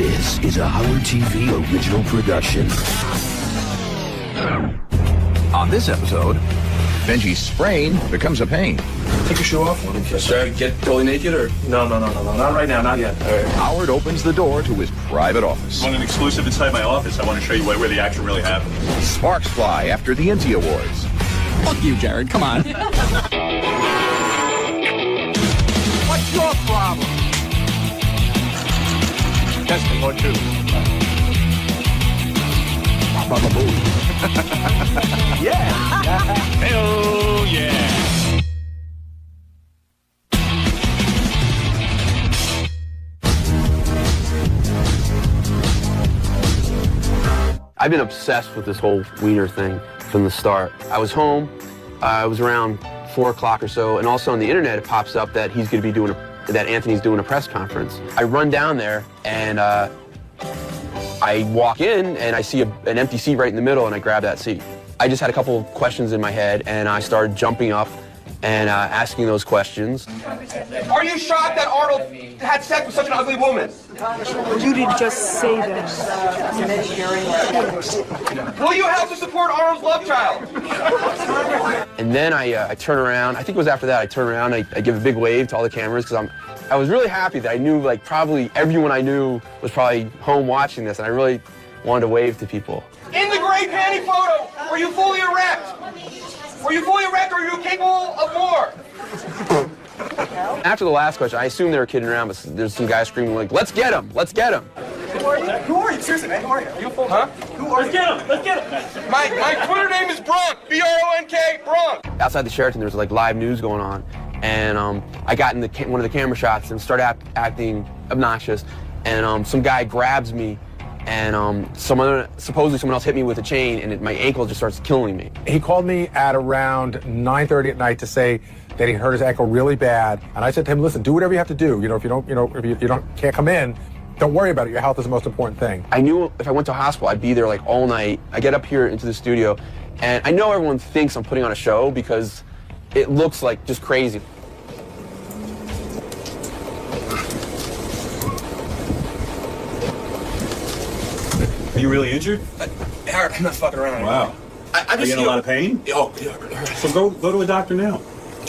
This is a 𝗧𝗵𝗲 original production. On this episode, Benjy's sprain becomes a pain. Take your shoe off. Should I get totally naked or? No, not right now, not yet. All right. Howard opens the door to his private office. I want an exclusive inside my office. I want to show you where the action really happens. Sparks fly after the Enty Awards. Fuck you, Jared. Come on. What's your problem? Testing 1, 2. Yeah. Hell yeah. I've been obsessed with this whole wiener thing from the start. I was home, it was around 4 o'clock or so, and also on the internet it pops up that he's going to be doing that Anthony's doing a press conference. I run down there and I walk in and I see an empty seat right in the middle and I grab that seat. I just had a couple of questions in my head and I started jumping up and asking those questions. Are you shocked that Arnold had sex with such an ugly woman? You didn't just say that. Will you help to support Arnold's love child? And then I turn around, I think it was after that, I turn around, I give a big wave to all the cameras because I was really happy that I knew like probably everyone I knew was probably home watching this and I really wanted to wave to people. In the gray panty photo, were you fully erect? Were you fully erect or are you capable of more? After the last question, I assumed they were kidding around, but there's some guys screaming like, let's get him, let's get him. Who are you? Seriously, man, who are you? Huh? Who are you? Let's get him, My Twitter name is Bronk, B-R-O-N-K, Bronk. Outside the Sheraton, there was like live news going on, and I got in one of the camera shots and started acting obnoxious, and some guy grabs me, and supposedly someone else hit me with a chain, and my ankle just starts killing me. He called me at around 9:30 at night to say that he hurt his ankle really bad, and I said to him, "Listen, do whatever you have to do. You know, if you can't come in, don't worry about it. Your health is the most important thing." I knew if I went to hospital, I'd be there like all night. I get up here into the studio, and I know everyone thinks I'm putting on a show because it looks like just crazy. Are you really injured? Howard, I'm not fucking around. Wow. I just Are you in a lot of pain? Oh, yeah. So go to a doctor now.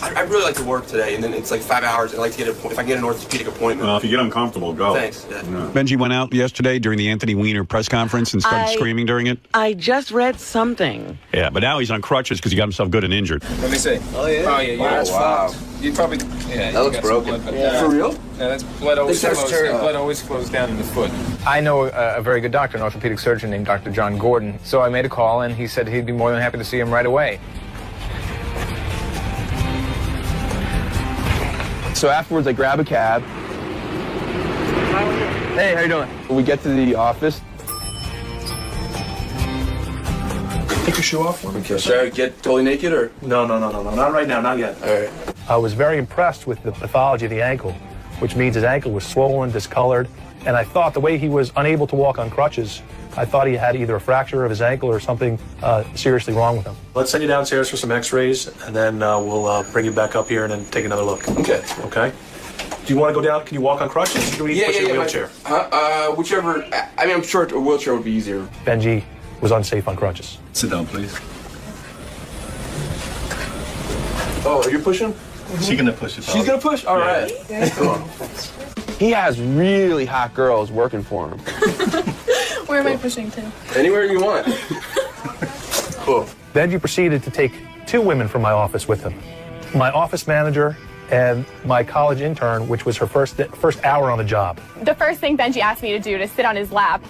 I'd really like to work today, and then it's like 5 hours. I'd like to get if I can get an orthopedic appointment. Well, if you get uncomfortable, go. Thanks. Yeah. Benjy went out yesterday during the Anthony Weiner press conference and started screaming during it. I just read something. Yeah, but now he's on crutches because he got himself good and injured. Let me see. Oh, yeah? That's fucked. You probably, That looks broken. For real? Yeah, that's blood always flows down in the foot. I know a very good doctor, an orthopedic surgeon named Dr. John Gordon. So I made a call, and he said he'd be more than happy to see him right away. So afterwards, I grab a cab. Hey, how you doing? We get to the office. Take your shoe off. Should I get totally naked or? No, not right now, not yet. All right. I was very impressed with the pathology of the ankle, which means his ankle was swollen, discolored, and I thought the way he was unable to walk on crutches, I thought he had either a fracture of his ankle or something seriously wrong with him. Let's send you downstairs for some x-rays, and then we'll bring you back up here and then take another look. Okay. Okay? Do you want to go down? Can you walk on crutches, or do we need to put you in a wheelchair? Whichever. I mean, I'm sure a wheelchair would be easier. Benjy was unsafe on crutches. Sit down, please. Oh, are you pushing? She's gonna push it. She's gonna push? All right. Cool. He has really hot girls working for him. Where am I pushing to? Anywhere you want. Cool. Benjy proceeded to take 2 women from my office with him. My office manager and my college intern, which was her first hour on the job. The first thing Benjy asked me to do to sit on his lap.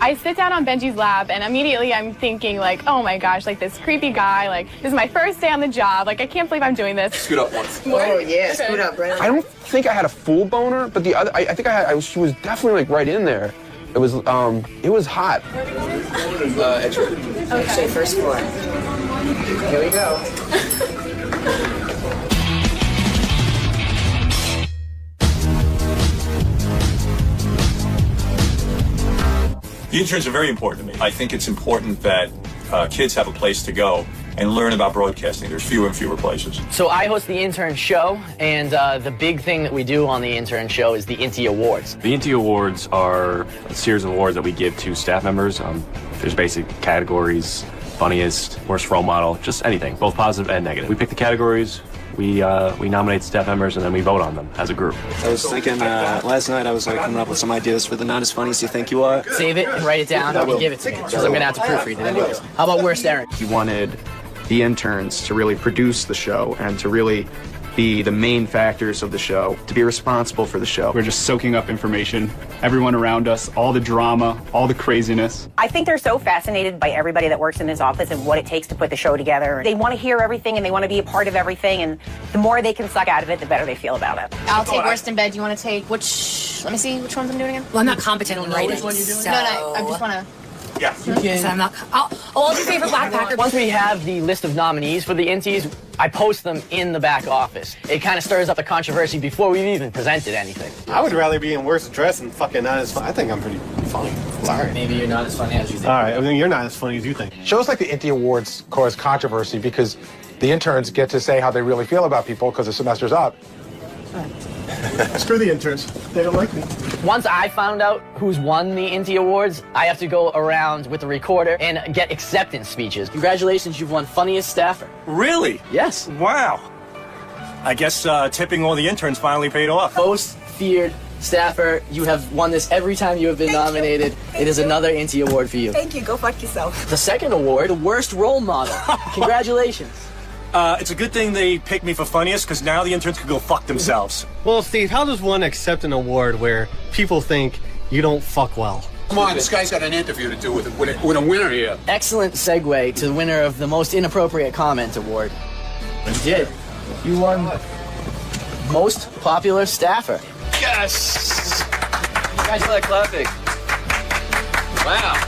I sit down on Benjy's lap, and immediately I'm thinking, like, oh my gosh, like this creepy guy, like, this is my first day on the job, like, I can't believe I'm doing this. Scoot up once. Oh, yeah, scoot up, Brandon. I don't think I had a full boner, but the other, I think she was definitely like right in there. It was hot. Extra. Okay. Say first floor. Here we go. The interns are very important to me. I think it's important that kids have a place to go and learn about broadcasting. There's fewer and fewer places. So I host the Intern Show, and the big thing that we do on the Intern Show is the Inty Awards. The Inty Awards are a series of awards that we give to staff members. There's basic categories: funniest, worst role model, just anything, both positive and negative. We pick the categories, we nominate staff members, and then we vote on them as a group. I was thinking last night I was coming up with some ideas for the Not As Funny As You Think You Are. Save it and write it down and give it to me, because I'm going to have to proofread it anyways. How about worst errand? He wanted the interns to really produce the show and to really be the main factors of the show, to be responsible for the show. We're just soaking up information, everyone around us, all the drama, all the craziness. I think they're so fascinated by everybody that works in his office and what it takes to put the show together. They want to hear everything and they want to be a part of everything, and the more they can suck out of it, the better they feel about it. I'll take worst in bed. You want to take which? Let me see which ones I'm doing again. Well, I'm not competent on writing. Which one you doing? No, I just want to. Yeah. So I'm not. All your favorite Black Packer. Once we have the list of nominees for the Inties, I post them in the back office. It kind of stirs up the controversy before we've even presented anything. I would rather be in worst dress than fucking not as funny. I think I'm pretty funny. Sorry. Maybe you're not as funny as you think. All right, I mean, you're not as funny as you think. Shows like the Inty Awards cause controversy because the interns get to say how they really feel about people because the semester's up. Screw the interns. They don't like me. Once I found out who's won the Inty Awards, I have to go around with the recorder and get acceptance speeches. Congratulations, you've won Funniest Staffer. Really? Yes. Wow. I guess tipping all the interns finally paid off. Most feared staffer, you have won this every time you have been nominated. It is another Inty Award for you. Thank you. Go fuck yourself. The second award, the worst role model. Congratulations. It's a good thing they picked me for funniest, because now the interns can go fuck themselves. Well, Steve, how does one accept an award where people think you don't fuck well? Come on, this guy's got an interview to do with a winner here. Excellent segue to the winner of the Most Inappropriate Comment Award. You did. You won Most Popular Staffer. Yes! You guys are clapping. Wow.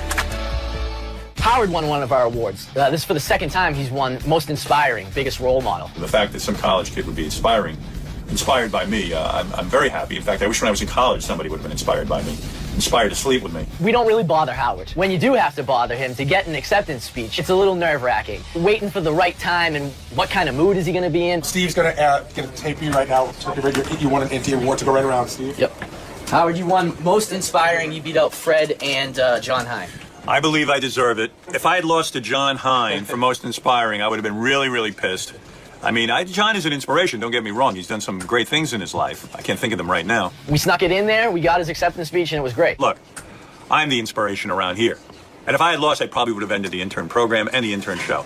Howard won one of our awards. This is for the second time he's won Most Inspiring, Biggest Role Model. The fact that some college kid would be inspired by me, I'm very happy. In fact, I wish when I was in college somebody would have been inspired by me, inspired to sleep with me. We don't really bother Howard. When you do have to bother him to get an acceptance speech, it's a little nerve-wracking. Waiting for the right time and what kind of mood is he going to be in. Steve's going to tape you right now. You won an Inty Award to go right around, Steve. Yep. Howard, you won Most Inspiring. You beat out Fred and John Hein. I believe I deserve it. If I had lost to John Hein for Most Inspiring, I would have been really, really pissed. I mean, John is an inspiration, don't get me wrong. He's done some great things in his life. I can't think of them right now. We snuck it in there, we got his acceptance speech, and it was great. Look, I'm the inspiration around here. And if I had lost, I probably would have ended the intern program and the intern show.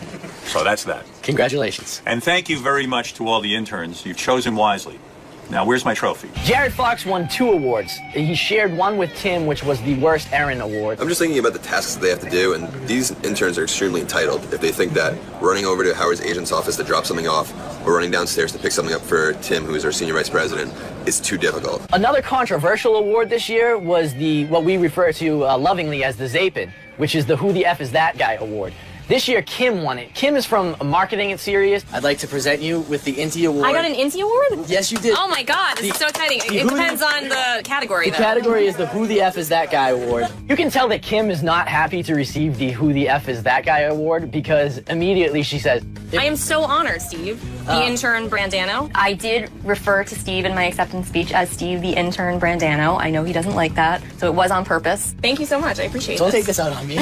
So that's that. Congratulations. And thank you very much to all the interns. You've chosen wisely. Now, where's my trophy? Jared Fox won 2 awards. He shared one with Tim, which was the Worst Errand Award. I'm just thinking about the tasks that they have to do, and these interns are extremely entitled. If they think that running over to Howard's agent's office to drop something off, or running downstairs to pick something up for Tim, who is our senior vice president, is too difficult. Another controversial award this year was what we refer to lovingly as the 𝗧𝗵𝗲, which is the Who the F is That Guy Award. This year, Kim won it. Kim is from Marketing at Sirius. I'd like to present you with the Inty Award. I got an Inty Award? Yes, you did. Oh my God, this is so exciting. It depends on the category, The category is the Who the F is That Guy Award. You can tell that Kim is not happy to receive the Who the F is That Guy Award because immediately she says, I am so honored, Steve. The intern Brandano. I did refer to Steve in my acceptance speech as Steve the intern Brandano. I know he doesn't like that, so it was on purpose. Thank you so much. I appreciate it. Don't take this out on me.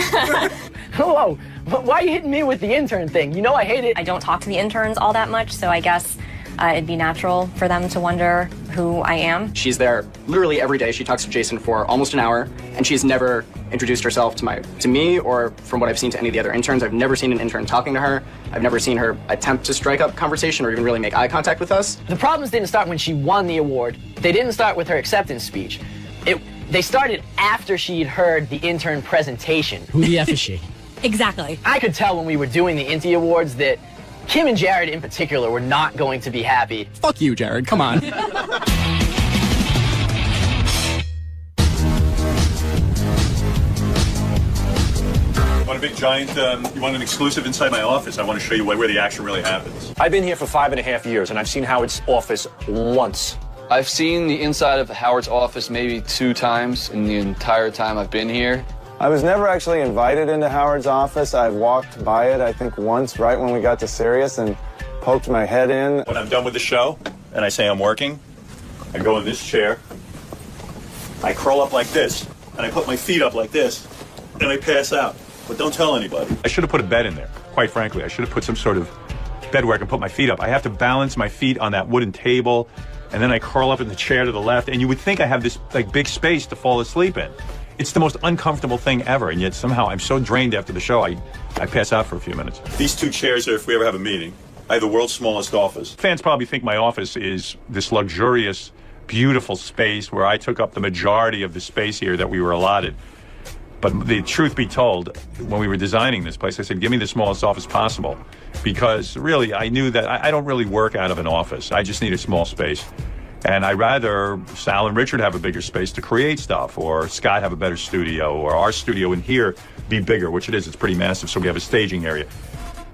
Whoa, why are you hitting me with the intern thing? You know I hate it. I don't talk to the interns all that much, so I guess it'd be natural for them to wonder who I am. She's there literally every day. She talks to Jason for almost an hour, and she's never introduced herself to me or from what I've seen to any of the other interns. I've never seen an intern talking to her. I've never seen her attempt to strike up conversation or even really make eye contact with us. The problems didn't start when she won the award. They didn't start with her acceptance speech. They started after she'd heard the intern presentation. Who the F is she? Exactly. I could tell when we were doing the Inty Awards that Kim and Jared in particular were not going to be happy. Fuck you, Jared. Come on. Want a big giant, you want an exclusive inside my office? I want to show you where the action really happens. I've been here for 5.5 years, and I've seen Howard's office once. I've seen the inside of Howard's office maybe 2 times in the entire time I've been here. I was never actually invited into Howard's office. I walked by it, I think, once right when we got to Sirius and poked my head in. When I'm done with the show and I say I'm working, I go in this chair, I curl up like this, and I put my feet up like this, and I pass out. But don't tell anybody. I should have put a bed in there, quite frankly. I should have put some sort of bed where I can put my feet up. I have to balance my feet on that wooden table, and then I curl up in the chair to the left, and you would think I have this like big space to fall asleep in. It's the most uncomfortable thing ever, and yet somehow I'm so drained after the show, I pass out for a few minutes. These two chairs are if we ever have a meeting. I have the world's smallest office. Fans probably think my office is this luxurious, beautiful space where I took up the majority of the space here that we were allotted. But the truth be told, when we were designing this place, I said, give me the smallest office possible. Because really, I knew that I don't really work out of an office. I just need a small space. And I'd rather Sal and Richard have a bigger space to create stuff, or Scott have a better studio, or our studio in here be bigger, which it is. It's pretty massive, so we have a staging area.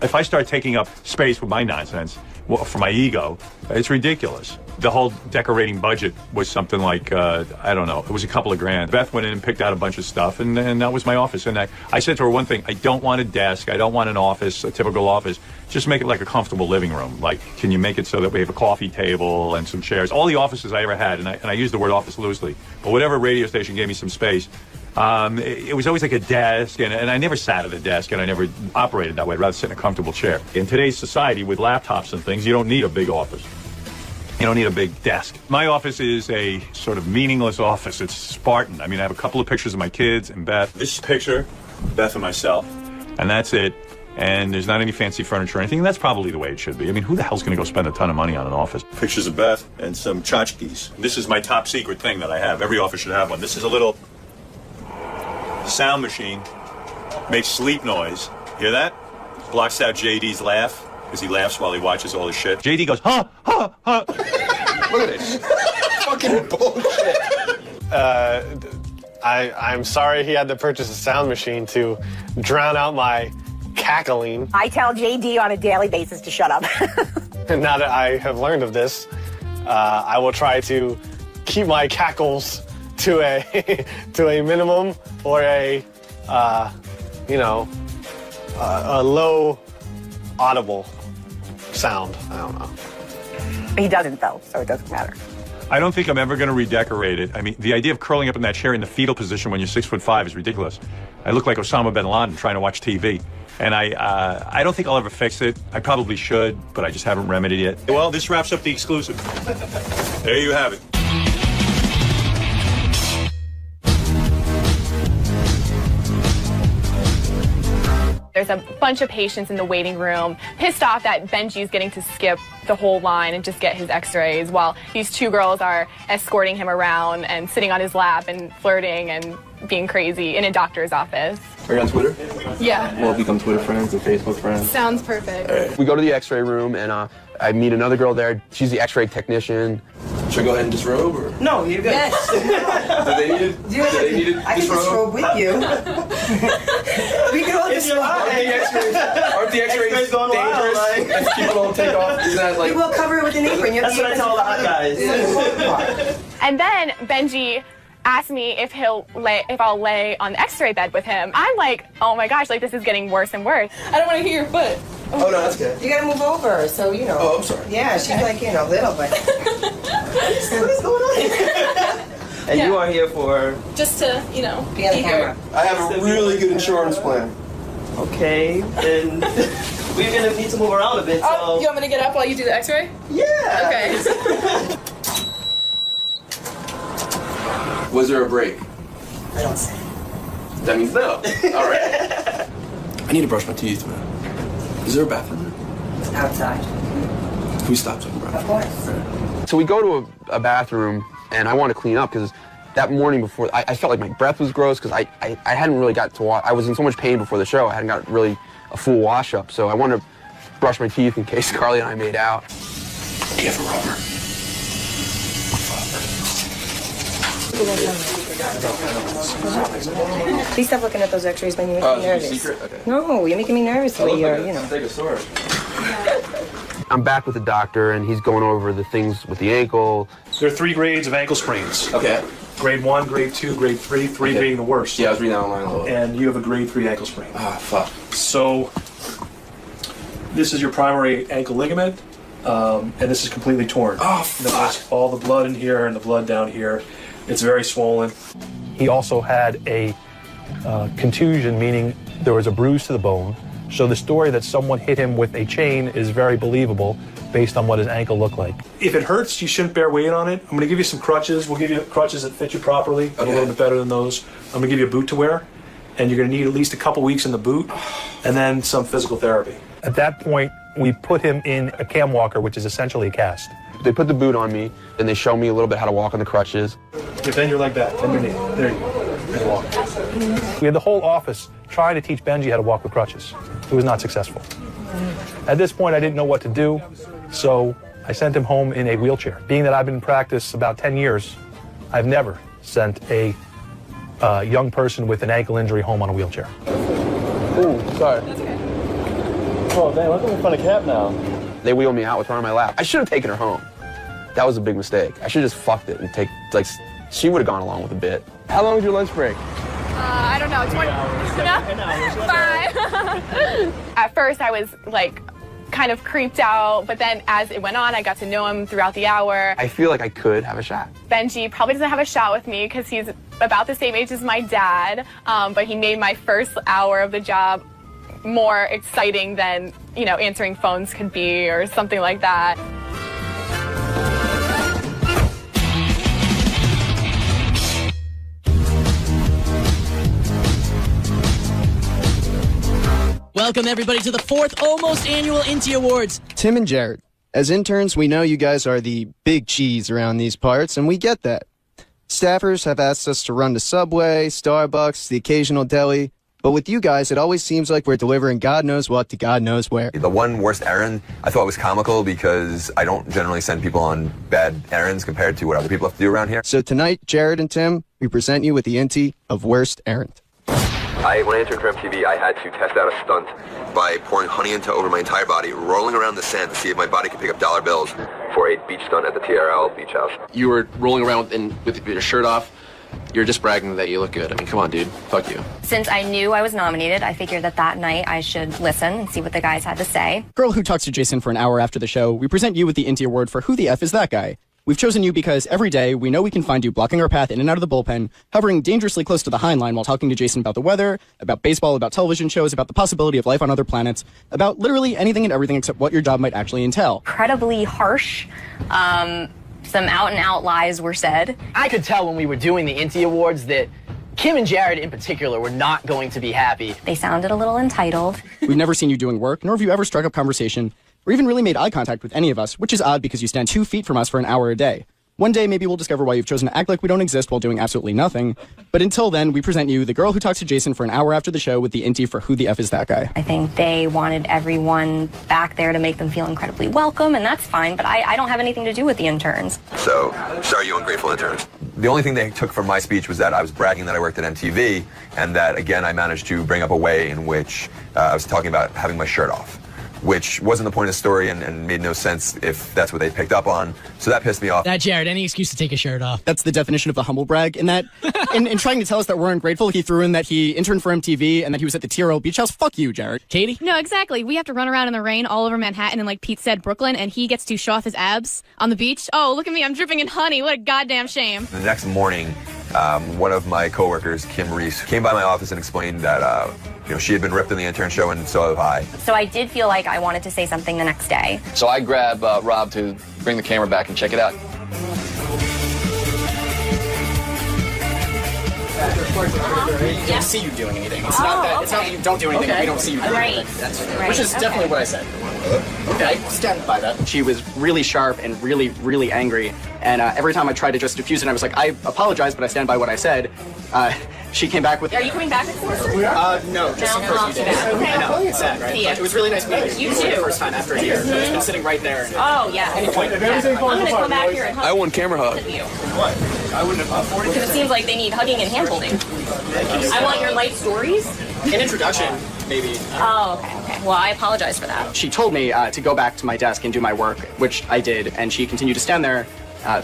If I start taking up space with my nonsense, well, for my ego, it's ridiculous. The whole decorating budget was something like, I don't know, it was a couple of grand. Beth went in and picked out a bunch of stuff, and that was my office. And I said to her one thing, I don't want a desk, I don't want an office, a typical office. Just make it like a comfortable living room. Like, can you make it so that we have a coffee table and some chairs? All the offices I ever had, and I use the word office loosely, but whatever radio station gave me some space, it was always like a desk, and I never sat at a desk, and I never operated that way. I'd rather sit in a comfortable chair. In today's society, with laptops and things, you don't need a big office. You don't need a big desk. My office is a sort of meaningless office. It's Spartan. I mean, I have a couple of pictures of my kids and Beth. This picture, Beth and myself, and that's it. And there's not any fancy furniture or anything, and that's probably the way it should be. I mean, who the hell's going to go spend a ton of money on an office? Pictures of Beth and some tchotchkes. This is my top secret thing that I have. Every office should have one. This is a little sound machine. Makes sleep noise. Hear that? Blocks out JD's laugh, because he laughs while he watches all his shit. JD goes, huh, huh, huh. Look at this. Fucking bullshit. I'm sorry he had to purchase a sound machine to drown out my cackling. I tell JD on a daily basis to shut up. And now that I have learned of this, I will try to keep my cackles to a minimum, or a low audible sound. I don't know. He doesn't though, so it doesn't matter. I don't think I'm ever going to redecorate it. I mean, the idea of curling up in that chair in the fetal position when you're 6'5" is ridiculous. I look like 𝗧𝗵𝗲 𝗛𝗏 trying to watch TV. And I don't think I'll ever fix it. I probably should, but I just haven't remedied it. Well, this wraps up the exclusive. There you have it. There's a bunch of patients in the waiting room pissed off that Benjy's getting to skip the whole line and just get his x-rays while these two girls are escorting him around and sitting on his lap and flirting and being crazy in a doctor's office. Are you on Twitter? Yeah. We'll become Twitter friends and Facebook friends. Sounds perfect. We go to the x-ray room, and I meet another girl there. She's the x-ray technician. Should I go ahead and disrobe, or? No, you're good. Yes. Do they need it? Do they need it? I can disrobe with you. We can all disrobe. Aren't the x-rays going dangerous? Wild, if people don't take off, is that like? We will cover it with an apron. That's what I tell all the hot guys. And then Benjy asked me if I'll lay on the x-ray bed with him. I'm like, oh my gosh, like this is getting worse and worse. I don't want to hear your foot. Oh, no, that's good. You gotta move over, so you know. Oh, I'm sorry. Yeah, she's like, little, but. What is going on? And you are here for? Just to, be on the here. camera. I have a really good insurance plan. Okay, and we're gonna need to move around a bit, so. Oh, you want me to get up while you do the x-ray? Yeah. Okay. Was there a break? I don't say. That means no. All right. I need to brush my teeth, man. Is there a bathroom there? Outside. Can we stop something, bro? Of course. So we go to a bathroom, and I want to clean up because that morning before, I felt like my breath was gross because I hadn't really got to wash. I was in so much pain before the show. I hadn't got really a full wash up, so I wanted to brush my teeth in case Carly and I made out. Do you have a rubber? Please stop looking at those x-rays when you make me nervous. Secret? Okay. No, you're making me nervous the way you're, Stegosaurus. I'm back with the doctor, and he's going over the things with the ankle. There are 3 grades of ankle sprains. Okay. Grade 1, grade 2, grade 3, 3 being the worst. Yeah, I was reading that online a little bit. And you have a grade 3 ankle sprain. Ah, fuck. So, this is your primary ankle ligament, and this is completely torn. Oh, fuck. All the blood in here and the blood down here. It's very swollen. He also had a contusion, meaning there was a bruise to the bone. So the story that someone hit him with a chain is very believable based on what his ankle looked like. If it hurts, you shouldn't bear weight on it. I'm going to give you some crutches. We'll give you crutches that fit you properly, a little bit better than those. I'm going to give you a boot to wear, and you're going to need at least a couple weeks in the boot, and then some physical therapy. At that point, we put him in a cam walker, which is essentially a cast. They put the boot on me, and they show me a little bit how to walk on the crutches. You bend your leg back, bend your knee. There you go. And walk. We had the whole office trying to teach Benjy how to walk with crutches. It was not successful. At this point, I didn't know what to do, so I sent him home in a wheelchair. Being that I've been in practice about 10 years, I've never sent a young person with an ankle injury home on a wheelchair. Ooh, sorry. Oh, dang, look at me in front of Cap now. They wheeled me out with her on my lap. I should have taken her home. That was a big mistake. I should have just fucked it and she would have gone along with a bit. How long was your lunch break? I don't know, 20 5. At first I was like kind of creeped out, but then as it went on, I got to know him throughout the hour. I feel like I could have a shot. Benjy probably doesn't have a shot with me because he's about the same age as my dad, but he made my first hour of the job more exciting than, you know, answering phones could be or something like that. Welcome, everybody, to the 4th almost annual Inty Awards. Tim and Jared, as interns, we know you guys are the big cheese around these parts, and we get that. Staffers have asked us to run to Subway, Starbucks, the occasional deli, but with you guys, it always seems like we're delivering God knows what to God knows where. The one worst errand I thought was comical because I don't generally send people on bad errands compared to what other people have to do around here. So tonight, Jared and Tim, we present you with the Inty of Worst Errand. When I entered for MTV, I had to test out a stunt by pouring honey into over my entire body, rolling around the sand to see if my body could pick up dollar bills for a beach stunt at the TRL beach house. You were rolling around with your shirt off. You're just bragging that you look good. I mean, come on, dude. Fuck you. Since I knew I was nominated, I figured that night I should listen and see what the guys had to say. Girl who talks to Jason for an hour after the show, we present you with the Inty Award for Who the F is That Guy? We've chosen you because every day we know we can find you blocking our path in and out of the bullpen, hovering dangerously close to the Heinlein while talking to Jason about the weather, about baseball, about television shows, about the possibility of life on other planets, about literally anything and everything except what your job might actually entail. Incredibly harsh. Some out-and-out lies were said. I could tell when we were doing the Inty Awards that Kim and Jared in particular were not going to be happy. They sounded a little entitled. We've never seen you doing work, nor have you ever struck up conversation, or even really made eye contact with any of us, which is odd because you stand 2 feet from us for an hour a day. One day, maybe we'll discover why you've chosen to act like we don't exist while doing absolutely nothing. But until then, we present you the girl who talks to Jason for an hour after the show with the Inty for Who the F is That Guy. I think they wanted everyone back there to make them feel incredibly welcome, and that's fine, but I don't have anything to do with the interns. So, sorry, you ungrateful interns. The only thing they took from my speech was that I was bragging that I worked at MTV, and that, again, I managed to bring up a way in which I was talking about having my shirt off, which wasn't the point of the story and made no sense if that's what they picked up on. So that pissed me off. That Jared, any excuse to take his shirt off. That's the definition of a humble brag. In that, in trying to tell us that we're ungrateful, he threw in that he interned for MTV and that he was at the TRL beach house. Fuck you, Jared. Katie? No, exactly. We have to run around in the rain all over Manhattan and, like Pete said, Brooklyn, and he gets to show off his abs on the beach. Oh, look at me. I'm dripping in honey. What a goddamn shame. The next morning, one of my coworkers, Kim Reese, came by my office and explained that she had been ripped in the intern show, and so have I. So I did feel like I wanted to say something the next day. So I grab Rob to bring the camera back and check it out. We don't see you doing anything. It's not that. It's not that you don't do anything. Okay. We don't see you doing anything. Which is definitely what I said. Okay, stand by that. She was really sharp and really, really angry. And every time I tried to just diffuse it, I was like, I apologize, but I stand by what I said. She came back with... Are you coming back next semester? No, just the first few days. I know, it's sad, right? But it was really nice meeting you. You too. The first time after a year. I've been sitting right there. Oh, yeah. Any point. I'm going to come back here and hug. I want camera hug. What? I wouldn't have afforded it. Because it seems like they need hugging and hand-holding. I want your life stories. An introduction, maybe. Oh, okay. Well, I apologize for that. She told me to go back to my desk and do my work, which I did, and she continued to stand there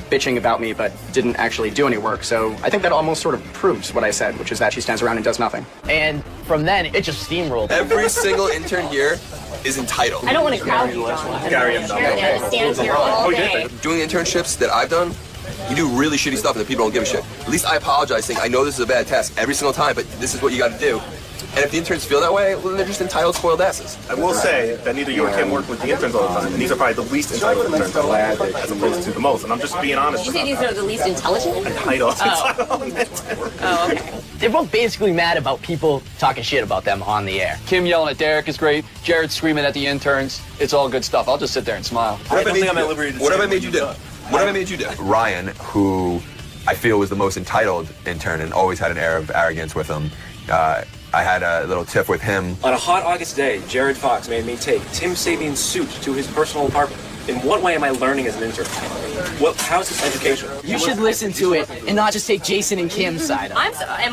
bitching about me, but didn't actually do any work. So I think that almost sort of proves what I said, which is that she stands around and does nothing. And from then, it just steamrolled. Every single intern here is entitled. I don't want to crowd you, John. Gary, Stands here all day. Doing the internships that I've done, you do really shitty stuff and the people don't give a shit. At least I apologize saying, I know this is a bad task every single time, but this is what you got to do. And if the interns feel that way, well, they're just entitled spoiled asses. I will say that neither you or Kim work with the interns all the time, and these are probably the least entitled interns as opposed to the most. And I'm just being honest. You say these are the least intelligent? Entitled. Oh, okay. They're both basically mad about people talking shit about them on the air. Kim yelling at Derek is great. Jared screaming at the interns. It's all good stuff. I'll just sit there and smile. What have I made you do? What have I made you do? Ryan, who I feel was the most entitled intern and always had an air of arrogance with him, I had a little tiff with him. On a hot August day, Jared Fox made me take Tim Sabian's suit to his personal apartment. In what way am I learning as an intern? How's this education? You should listen to it and not just take Jason and Kim's side. Am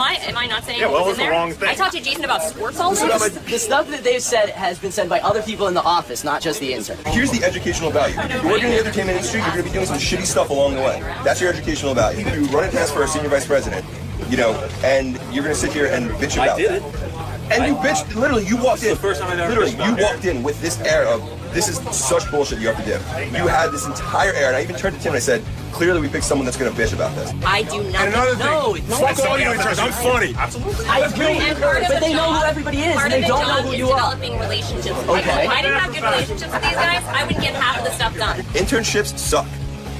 I not saying Yeah, well, what was it's in the there? wrong thing. I talked to Jason about sports all day. The stuff that they've said has been said by other people in the office, not just the intern. Here's the educational value. You're working in the entertainment industry, you're going to be doing some shitty stuff along the way. That's your educational value. You run a task for a senior vice president, you know, and you're going to sit here and bitch about it. And you bitched, literally, you walked in. The first time I've ever literally, you walked in with this air of, this is such bullshit you have to do. You had this entire air, and I even turned to Tim and I said, clearly we picked someone that's going to bitch about this. I do not. And another No, thing, no, fuck all you interns, I'm funny. Absolutely. I agree, but they know who everybody is, and they don't know who you are. Developing relationships. Okay. If I didn't have good relationships with these guys, I wouldn't get half of the stuff done. Internships suck.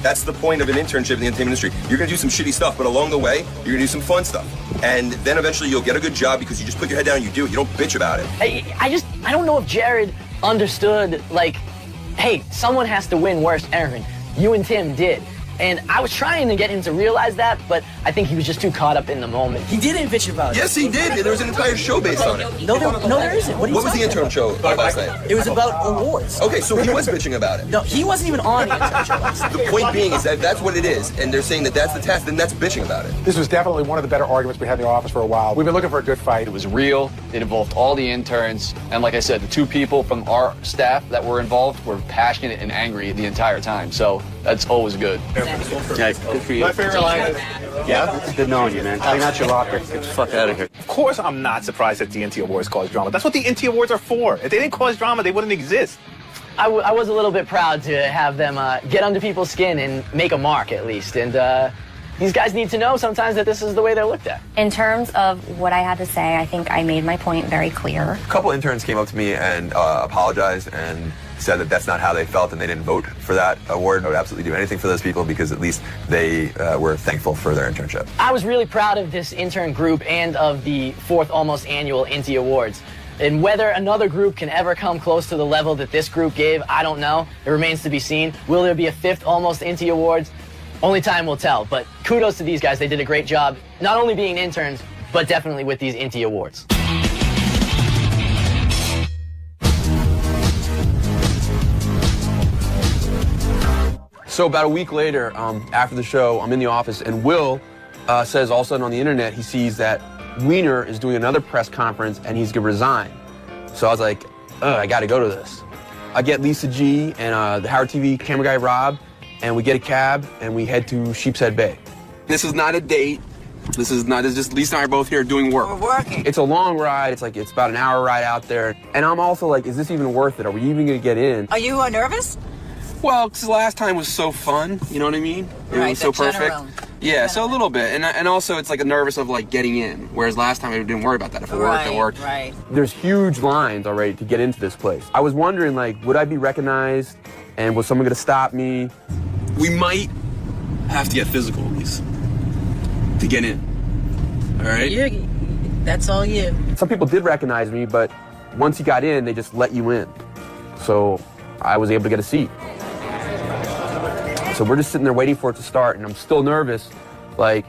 That's the point of an internship in the entertainment industry. You're going to do some shitty stuff, but along the way, you're going to do some fun stuff. And then eventually you'll get a good job because you just put your head down and you do it. You don't bitch about it. I don't know if Jared understood, like, hey, someone has to win worst Aaron. You and Tim did. And I was trying to get him to realize that, but I think he was just too caught up in the moment. He didn't bitch about it. Yes, he did. There was an entire show based on it. No, there isn't. What was the intern show last night? It was about awards. Okay, so he was bitching about it. No, he wasn't even on the intern show last night. The point being is that that's what it is, and they're saying that that's the test, then that's bitching about it. This was definitely one of the better arguments we had in the office for a while. We've been looking for a good fight. It was real. It involved all the interns. And like I said, the two people from our staff that were involved were passionate and angry the entire time. So that's always good. Good for you. My favorite line. Yeah? It's good knowing you, man. Clean out your locker. Get the fuck out of here. Of course I'm not surprised that the NT Awards cause drama. That's what the NT Awards are for. If they didn't cause drama, they wouldn't exist. I was a little bit proud to have them get under people's skin and make a mark, at least. And these guys need to know sometimes that this is the way they're looked at. In terms of what I had to say, I think I made my point very clear. A couple interns came up to me and apologized and said that that's not how they felt and they didn't vote for that award. I would absolutely do anything for those people because at least they were thankful for their internship. I was really proud of this intern group and of the 4th almost annual Inti Awards. And whether another group can ever come close to the level that this group gave, I don't know. It remains to be seen. Will there be a 5th almost Inti Awards? Only time will tell. But kudos to these guys. They did a great job, not only being interns, but definitely with these Inti Awards. So about a week later, after the show, I'm in the office, and Will says all of a sudden on the internet he sees that Wiener is doing another press conference and he's gonna resign. So I was like, I gotta go to this. I get 𝗧𝗵𝗲 and the Howard TV camera guy Rob, and we get a cab and we head to 𝗧𝗵𝗲 𝗦𝗵cie𝘄. This is not a date. This is just Lisa and I are both here doing work. We're working. It's a long ride. It's about an hour ride out there. And I'm also like, is this even worth it? Are we even gonna get in? Are you nervous? Well, because last time was so fun, you know what I mean? It was so perfect. Yeah, so a little bit. And also it's like a nervous of like getting in, whereas last time I didn't worry about that. If it worked, it worked. Right. There's huge lines already to get into this place. I was wondering, like, would I be recognized and was someone gonna stop me? We might have to get physical at least to get in, all right? That's all you. Some people did recognize me, but once you got in, they just let you in. So I was able to get a seat. So we're just sitting there waiting for it to start, and I'm still nervous, like,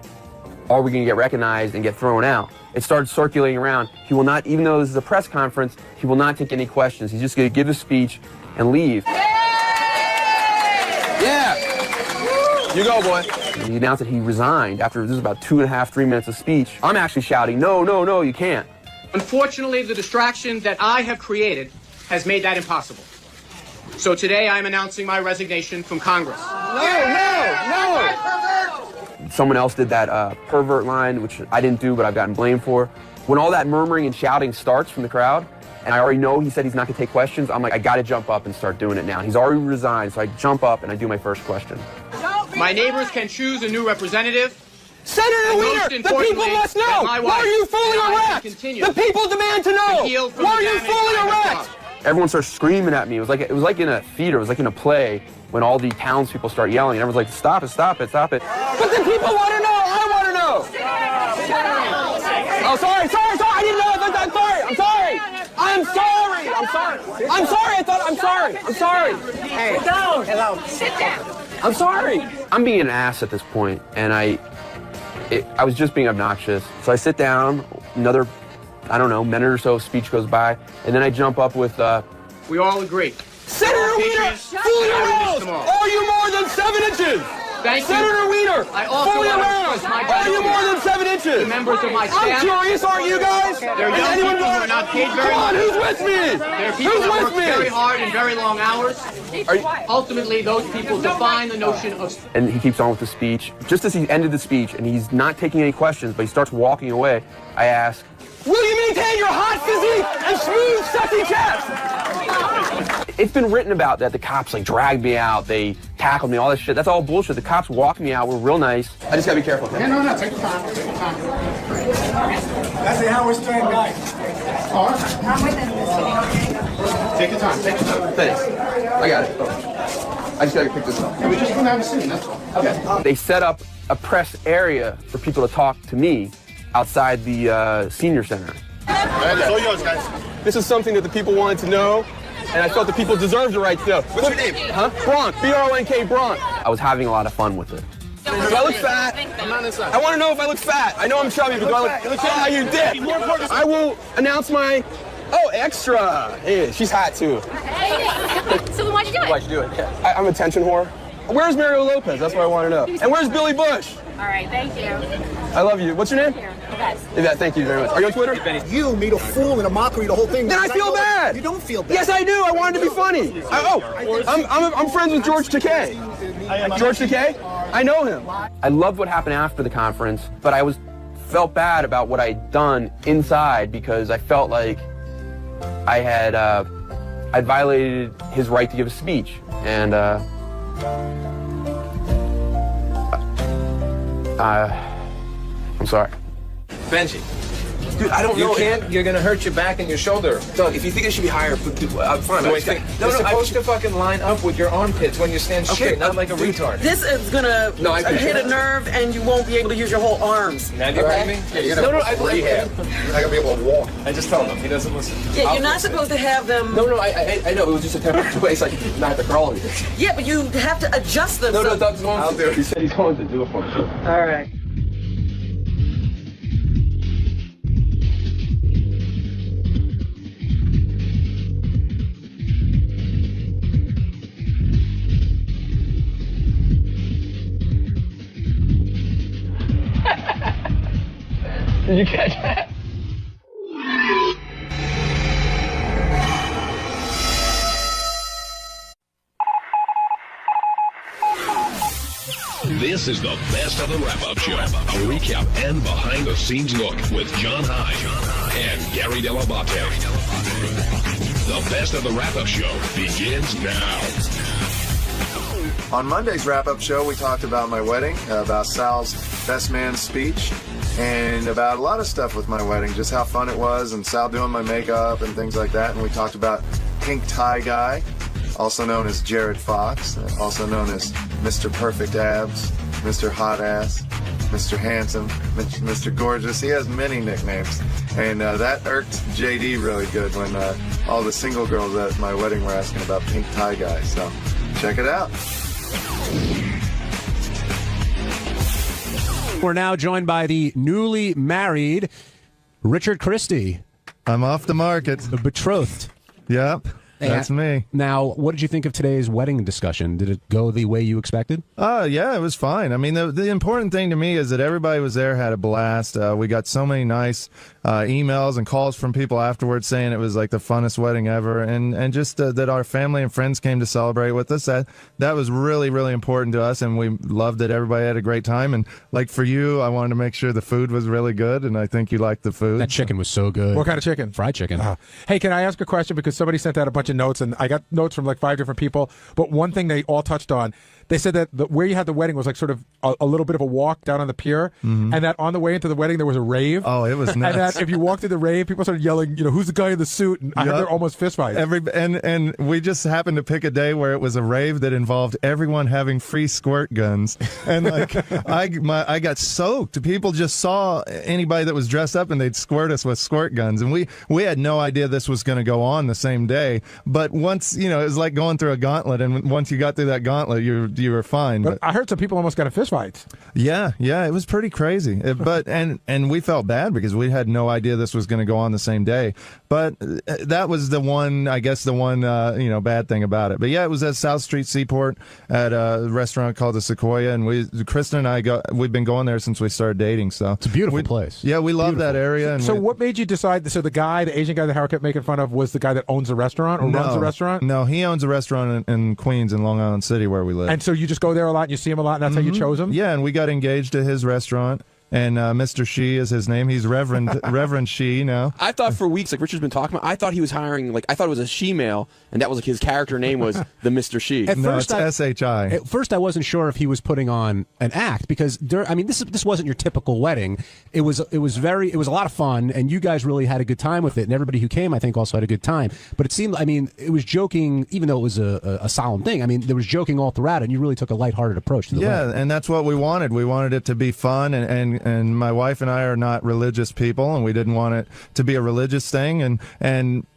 are we gonna get recognized and get thrown out? It started circulating around. He will not, even though this is a press conference, he will not take any questions. He's just gonna give a speech and leave. Yeah! You go, boy. And he announced that he resigned after this was about 2.5, 3 minutes of speech. I'm actually shouting, no, no, no, you can't. Unfortunately, the distraction that I have created has made that impossible. So today I am announcing my resignation from Congress. No! Someone else did that pervert line, which I didn't do, but I've gotten blamed for. When all that murmuring and shouting starts from the crowd, and I already know he said he's not going to take questions, I'm like, I got to jump up and start doing it now. He's already resigned, so I jump up and I do my first question. My neighbors can choose a new representative. Senator Weiner, the people must know! Why are you fooling Iraq? The people demand to know! Why are you fooling Iraq? Everyone starts screaming at me. It was like in a theater, it was like in a play when all the townspeople start yelling, and everyone's like, stop it, stop it, stop it. But the people want to know! I want to know! Oh, sorry, I didn't know. I'm sorry. Hey, sit down. Hello. Sit down. I'm sorry. I'm being an ass at this point, and I was just being obnoxious. So I sit down, another, I don't know, minute or so of speech goes by, and then I jump up with, We all agree. Senator Weiner, fully aroused! Are you more than 7 inches? Thank you. Senator Weiner, I also fully want to aroused! express my Are you gratitude more than 7 inches? to members of my staff. I'm curious, aren't you guys? There are young people who are not paid very Come on, much. who's with me? There are people that work very hard and very long hours. Ultimately, those people define the notion of... And he keeps on with the speech. Just as he ended the speech, and he's not taking any questions, but he starts walking away, I ask, will you maintain your hot physique and smooth, sexy chest? It's been written about that the cops dragged me out, they tackled me, all this shit. That's all bullshit. The cops walked me out, were real nice. I just gotta be careful. Yeah, no, take your time. That's the Howard Stern guy. I'm with him. Take your time. Thanks. I got it. I just gotta pick this up. Yeah, we just want to have a scene, that's all. Okay. They set up a press area for people to talk to me outside the senior center. It's all yours, guys. This is something that the people wanted to know, and I felt the people deserved the right to know. What's your name? Huh? Bronk. B-R-O-N-K, Bronk. I was having a lot of fun with it. Do I look fat? I'm not inside. I want to know if I look fat. I know I'm chubby, but do I look fat? You dick. I will announce my... Oh, extra. Hey, she's hot, too. So then why'd you do it? Why'd you do it? Yeah. I'm a attention whore. Where's Mario Lopez? That's what I want to know. And where's Billy Bush? All right, thank you. I love you. What's your name? Yvette, thank you very much. Are you on Twitter? You made a fool and a mockery, the whole thing. Then I feel bad. You don't feel bad. Yes, I do. I wanted to be funny. I'm friends with George Takei. George Takei? I know him. I loved what happened after the conference, but I felt bad about what I'd done inside because I felt like I'd violated his right to give a speech, and I'm sorry. Benjy. Dude, I don't know. You can't. You're gonna hurt your back and your shoulder. Doug, if you think I should be higher, I'm fine. No, you're supposed to fucking line up with your armpits when you stand straight, not like a retard. This is gonna hit a nerve, and you won't be able to use your whole arms. Now you're kidding me? Yeah, you're gonna rehab. You're not gonna be able to walk. I just told him. He doesn't listen. Yeah, you're not supposed to have them. No, I know. It was just a temporary place. Like not the crawl. Yeah, but you have to adjust them. No, Doug's going to. He said he's going to do it for me. All right. Did you catch that? This is the best of the wrap-up show. A recap and behind-the-scenes look with John High and Gary Dell'Abate. The best of the wrap-up show begins now. On Monday's wrap-up show, we talked about my wedding, about Sal's best man speech, and about a lot of stuff with my wedding, just how fun it was, and Sal doing my makeup and things like that. And we talked about Pink Tie Guy, also known as Jared Fox, also known as Mr. Perfect Abs, Mr. Hot Ass, Mr. Handsome, Mr. Gorgeous. He has many nicknames. And that irked JD really good when all the single girls at my wedding were asking about Pink Tie Guy. So check it out. We're now joined by the newly married Richard Christie. I'm off the market. Betrothed. Yep. That's me. Now, what did you think of today's wedding discussion? Did it go the way you expected? Yeah, it was fine. I mean, the important thing to me is that everybody was there, had a blast. We got so many nice emails and calls from people afterwards saying it was like the funnest wedding ever, and just that our family and friends came to celebrate with us. That was really, really important to us, and we loved that everybody had a great time. And like for you, I wanted to make sure the food was really good, and I think you liked the food. That chicken was so good. What kind of chicken? Fried chicken. Hey, can I ask a question? Because somebody sent out a bunch of notes, and I got notes from like 5 different people, but one thing they all touched on, they said that where you had the wedding was like sort of a little bit of a walk down on the pier, and that on the way into the wedding there was a rave. Oh, it was nuts. And that if you walked through the rave, people started yelling, who's the guy in the suit? And I heard they're almost fist fights. And we just happened to pick a day where it was a rave that involved everyone having free squirt guns, and like I got soaked. People just saw anybody that was dressed up and they'd squirt us with squirt guns, and we had no idea this was going to go on the same day. But once it was like going through a gauntlet, and once you got through that gauntlet, you were fine. But I heard some people almost got in fist fights. Yeah, it was pretty crazy. But and we felt bad because we had no idea this was going to go on the same day. But that was the one bad thing about it. But yeah, it was at South Street Seaport at a restaurant called the 𝗧𝗵𝗲, and Kristen and I we've been going there since we started dating. So it's a beautiful place. Yeah, we love that area. And so what made you decide? So the Asian guy the Howard kept making fun of was the guy that owns the restaurant or runs the restaurant? No, he owns a restaurant in Queens, in Long Island City, where we live. And so you just go there a lot and you see him a lot, and that's how you chose him? Yeah, and we got engaged at his restaurant. And Mr. 𝗧𝗵𝗲 is his name. He's Reverend 𝗧𝗵𝗲 now. I thought for weeks, like Richard's been talking about, I thought he was hiring, I thought it was a she-male, and that was like his character name was the Mr. 𝗧𝗍. No, it's S-H-I. At first, I wasn't sure if he was putting on an act because this wasn't your typical wedding. It was a lot of fun, and you guys really had a good time with it, and everybody who came, I think, also had a good time. But it seemed, it was joking, even though it was a solemn thing. There was joking all throughout, and you really took a lighthearted approach to the wedding. Yeah, and that's what we wanted. We wanted it to be fun, and my wife and I are not religious people, and we didn't want it to be a religious thing. And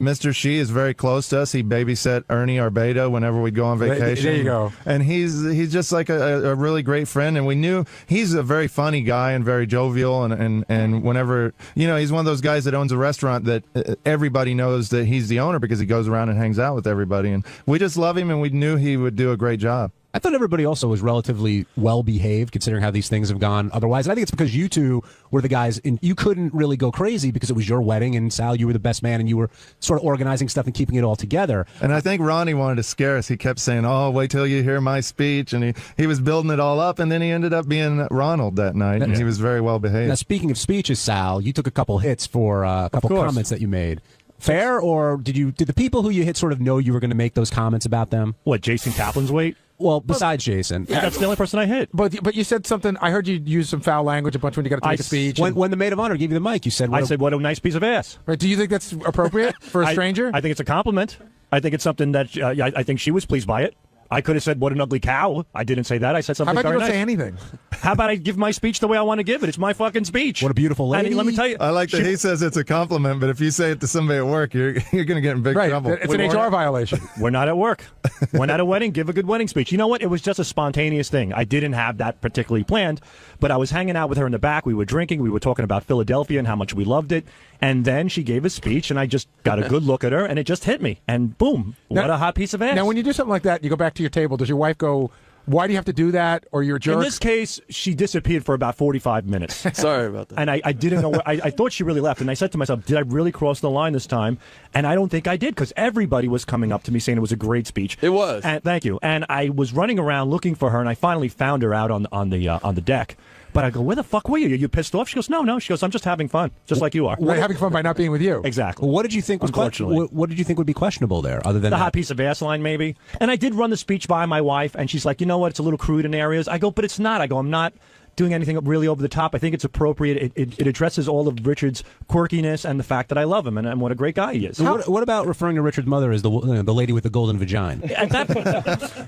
Mr. 𝗧𝗍 is very close to us. He babysat Ernie, our beta, whenever we'd go on vacation. There you go. And he's just like a really great friend, and we knew he's a very funny guy and very jovial, and whenever he's one of those guys that owns a restaurant that everybody knows that he's the owner because he goes around and hangs out with everybody, and we just love him, and we knew he would do a great job. I thought everybody also was relatively well-behaved, considering how these things have gone otherwise. And I think it's because you two were the guys, and you couldn't really go crazy because it was your wedding, and Sal, you were the best man, and you were sort of organizing stuff and keeping it all together. And I think Ronnie wanted to scare us. He kept saying, "Oh, wait till you hear my speech," and he was building it all up, and then he ended up being Ronald that night, and he was very well-behaved. Now, speaking of speeches, Sal, you took a couple hits for a couple comments that you made. Fair, or did the people who you hit sort of know you were going to make those comments about them? What, Jason Kaplan's weight? Well, besides Jason. Yeah, that's the only person I hit. But you said something. I heard you use some foul language a bunch when you got to make a speech. When the maid of honor gave you the mic, you said, I said, what a nice piece of ass. Right, do you think that's appropriate for a stranger? I think it's a compliment. I think it's something that I think she was pleased by it. I could have said, what an ugly cow. I didn't say that. I said something very nice. How about you don't nice. say anything? How about I give my speech the way I want to give it? It's my fucking speech. What a beautiful lady. Let me tell you. I like that he says it's a compliment, but if you say it to somebody at work, you're going to get in big trouble. It's an HR violation. We're not at work. We're not at a wedding. Give a good wedding speech. You know what? It was just a spontaneous thing. I didn't have that particularly planned, but I was hanging out with her in the back. We were drinking. We were talking about Philadelphia and how much we loved it. And then she gave a speech, and I just got a good look at her, and it just hit me. And boom, what a hot piece of ass. Now, when you do something like that, you go back to your table. Does your wife go, why do you have to do that, or you're a jerk? In this case, she disappeared for about 45 minutes. Sorry about that. And I didn't know. I thought she really left. And I said to myself, did I really cross the line this time? And I don't think I did, because everybody was coming up to me saying it was a great speech. It was. And thank you. And I was running around looking for her, and I finally found her out on the deck. But I go, where the fuck were you? Are you pissed off? She goes, no. She goes, I'm just having fun, just like you are. Right, having fun by not being with you. Exactly. Well, what did you think was what did you think would be questionable there, other than the hot piece of ass line, maybe? And I did run the speech by my wife, and she's like, you know what? It's a little crude in areas. I go, but it's not. I go, I'm not doing anything really over the top. I think it's appropriate. It addresses all of Richard's quirkiness and the fact that I love him and what a great guy he is. What about referring to Richard's mother as the lady with the golden vagina? At that point,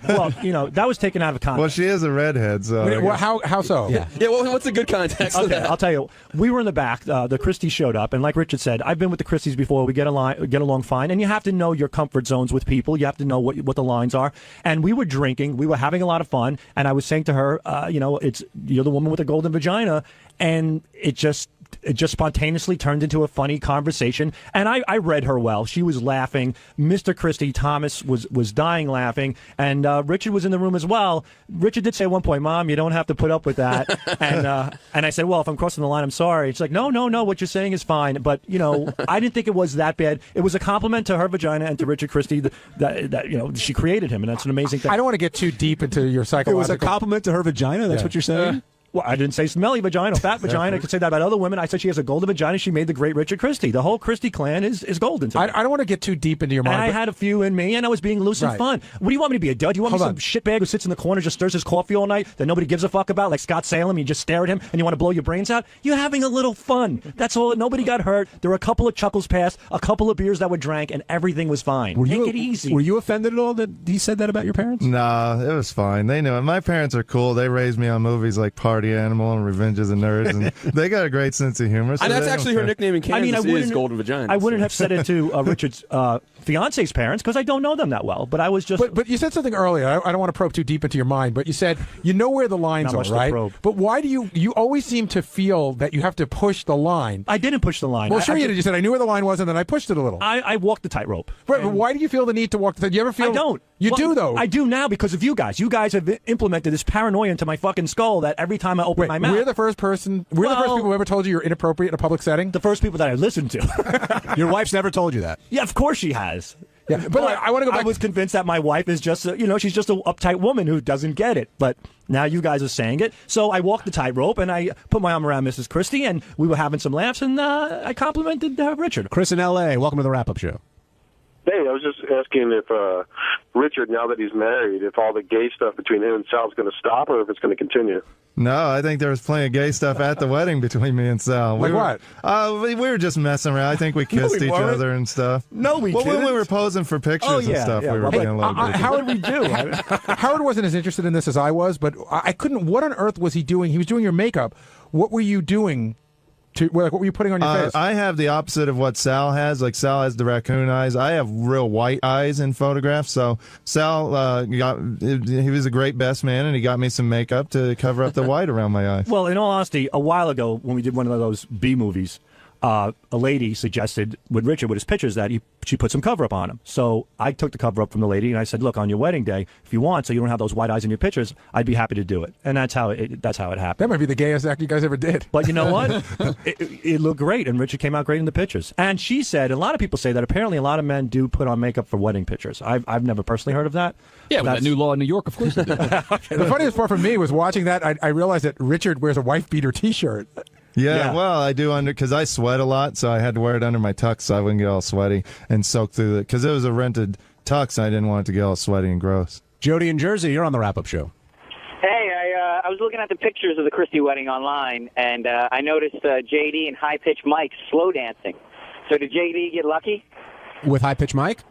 well, that was taken out of context. Well, she is a redhead, so. How so? Yeah. What's a good context of that? I'll tell you. We were in the back. The Christies showed up, and like Richard said, I've been with the Christies before. We get along fine, and you have to know your comfort zones with people. You have to know what the lines are. And we were drinking. We were having a lot of fun, and I was saying to her, you're the woman with the golden vagina, and it just it just spontaneously turned into a funny conversation. And I read her well. She was laughing. Mr. Christie Thomas was dying laughing. And Richard was in the room as well. Richard did say at one point, Mom, you don't have to put up with that. And I said, well, if I'm crossing the line, I'm sorry. She's like, no, what you're saying is fine. But, I didn't think it was that bad. It was a compliment to her vagina and to Richard Christie that she created him. And that's an amazing thing. I don't want to get too deep into your psychological... It was a compliment to her vagina? That's what you're saying? Well, I didn't say smelly vagina, fat vagina. I could say that about other women. I said she has a golden vagina. She made the great Richard Christie. The whole Christie clan is golden to me. I don't want to get too deep into your mind. And I had a few in me, and I was being loose and fun. What do you want me to be, a dud? You want me some shitbag who sits in the corner, just stirs his coffee all night, that nobody gives a fuck about, like Scott Salem? You just stare at him, and you want to blow your brains out? You're having a little fun. That's all. Nobody got hurt. There were a couple of chuckles passed, a couple of beers that were drank, and everything was fine. Take it easy. Were you offended at all that he said that about your parents? Nah, it was fine. They knew it. My parents are cool. They raised me on movies like Party Animal and Revenge of the Nerds, and they got a great sense of humor. So and that's actually her nickname in Kansas is Golden Vagina. I wouldn't have said it to Richard's fiance's parents because I don't know them that well. But I was just. But you said something earlier. I don't want to probe too deep into your mind, but you said you know where the lines are, right? But why do you always seem to feel that you have to push the line? I didn't push the line. Well, sure you did. You said I knew where the line was, and then I pushed it a little. I walked the tightrope. Right, but why do you feel the need to walk the? Do you ever feel? I don't. You do though. I do now because of you guys. You guys have implemented this paranoia into my fucking skull that every time I open my mouth. We're the first people who ever told you you're inappropriate in a public setting. The first people that I listened to. Your wife's never told you that. Yeah, of course she has. Yeah, but I want to go back. I was convinced that my wife is just, she's just an uptight woman who doesn't get it. But now you guys are saying it. So I walked the tightrope and I put my arm around Mrs. Christie and we were having some laughs and I complimented Richard. Chris in L.A., welcome to the Wrap-Up Show. Hey, I was just asking if Richard, now that he's married, if all the gay stuff between him and Sal is going to stop or if it's going to continue. No, I think there was plenty of gay stuff at the wedding between me and Sal. What? We were just messing around. I think we kissed each other and stuff. No, we didn't. When we were posing for pictures and stuff, we were being a little bit. How did we do? Howard wasn't as interested in this as I was, but I couldn't. What on earth was he doing? He was doing your makeup. What were you doing? What were you putting on your face? I have the opposite of what Sal has. Like Sal has the raccoon eyes. I have real white eyes in photographs. So Sal he was a great best man, and he got me some makeup to cover up the white around my eyes. Well, in all honesty, a while ago when we did one of those B movies, a lady suggested with Richard with his pictures that she put some cover up on him. So I took the cover up from the lady and I said, look, on your wedding day, if you want, so you don't have those white eyes in your pictures, I'd be happy to do it. And that's how it happened. That might be the gayest act you guys ever did. But you know what? it looked great, and Richard came out great in the pictures. And she said, a lot of people say that apparently a lot of men do put on makeup for wedding pictures. I've never personally heard of that. Yeah, with that new law in New York, of course they do. The funniest part for me was watching that. I realized that Richard wears a wife beater T-shirt. Yeah, well, I do because I sweat a lot, so I had to wear it under my tux so I wouldn't get all sweaty and soak through it. Because it was a rented tux, I didn't want it to get all sweaty and gross. Jody in Jersey, you're on the Wrap-Up Show. Hey, I was looking at the pictures of the Christie wedding online, and I noticed JD and High Pitch Mike slow dancing. So did JD get lucky? With High Pitch Mike?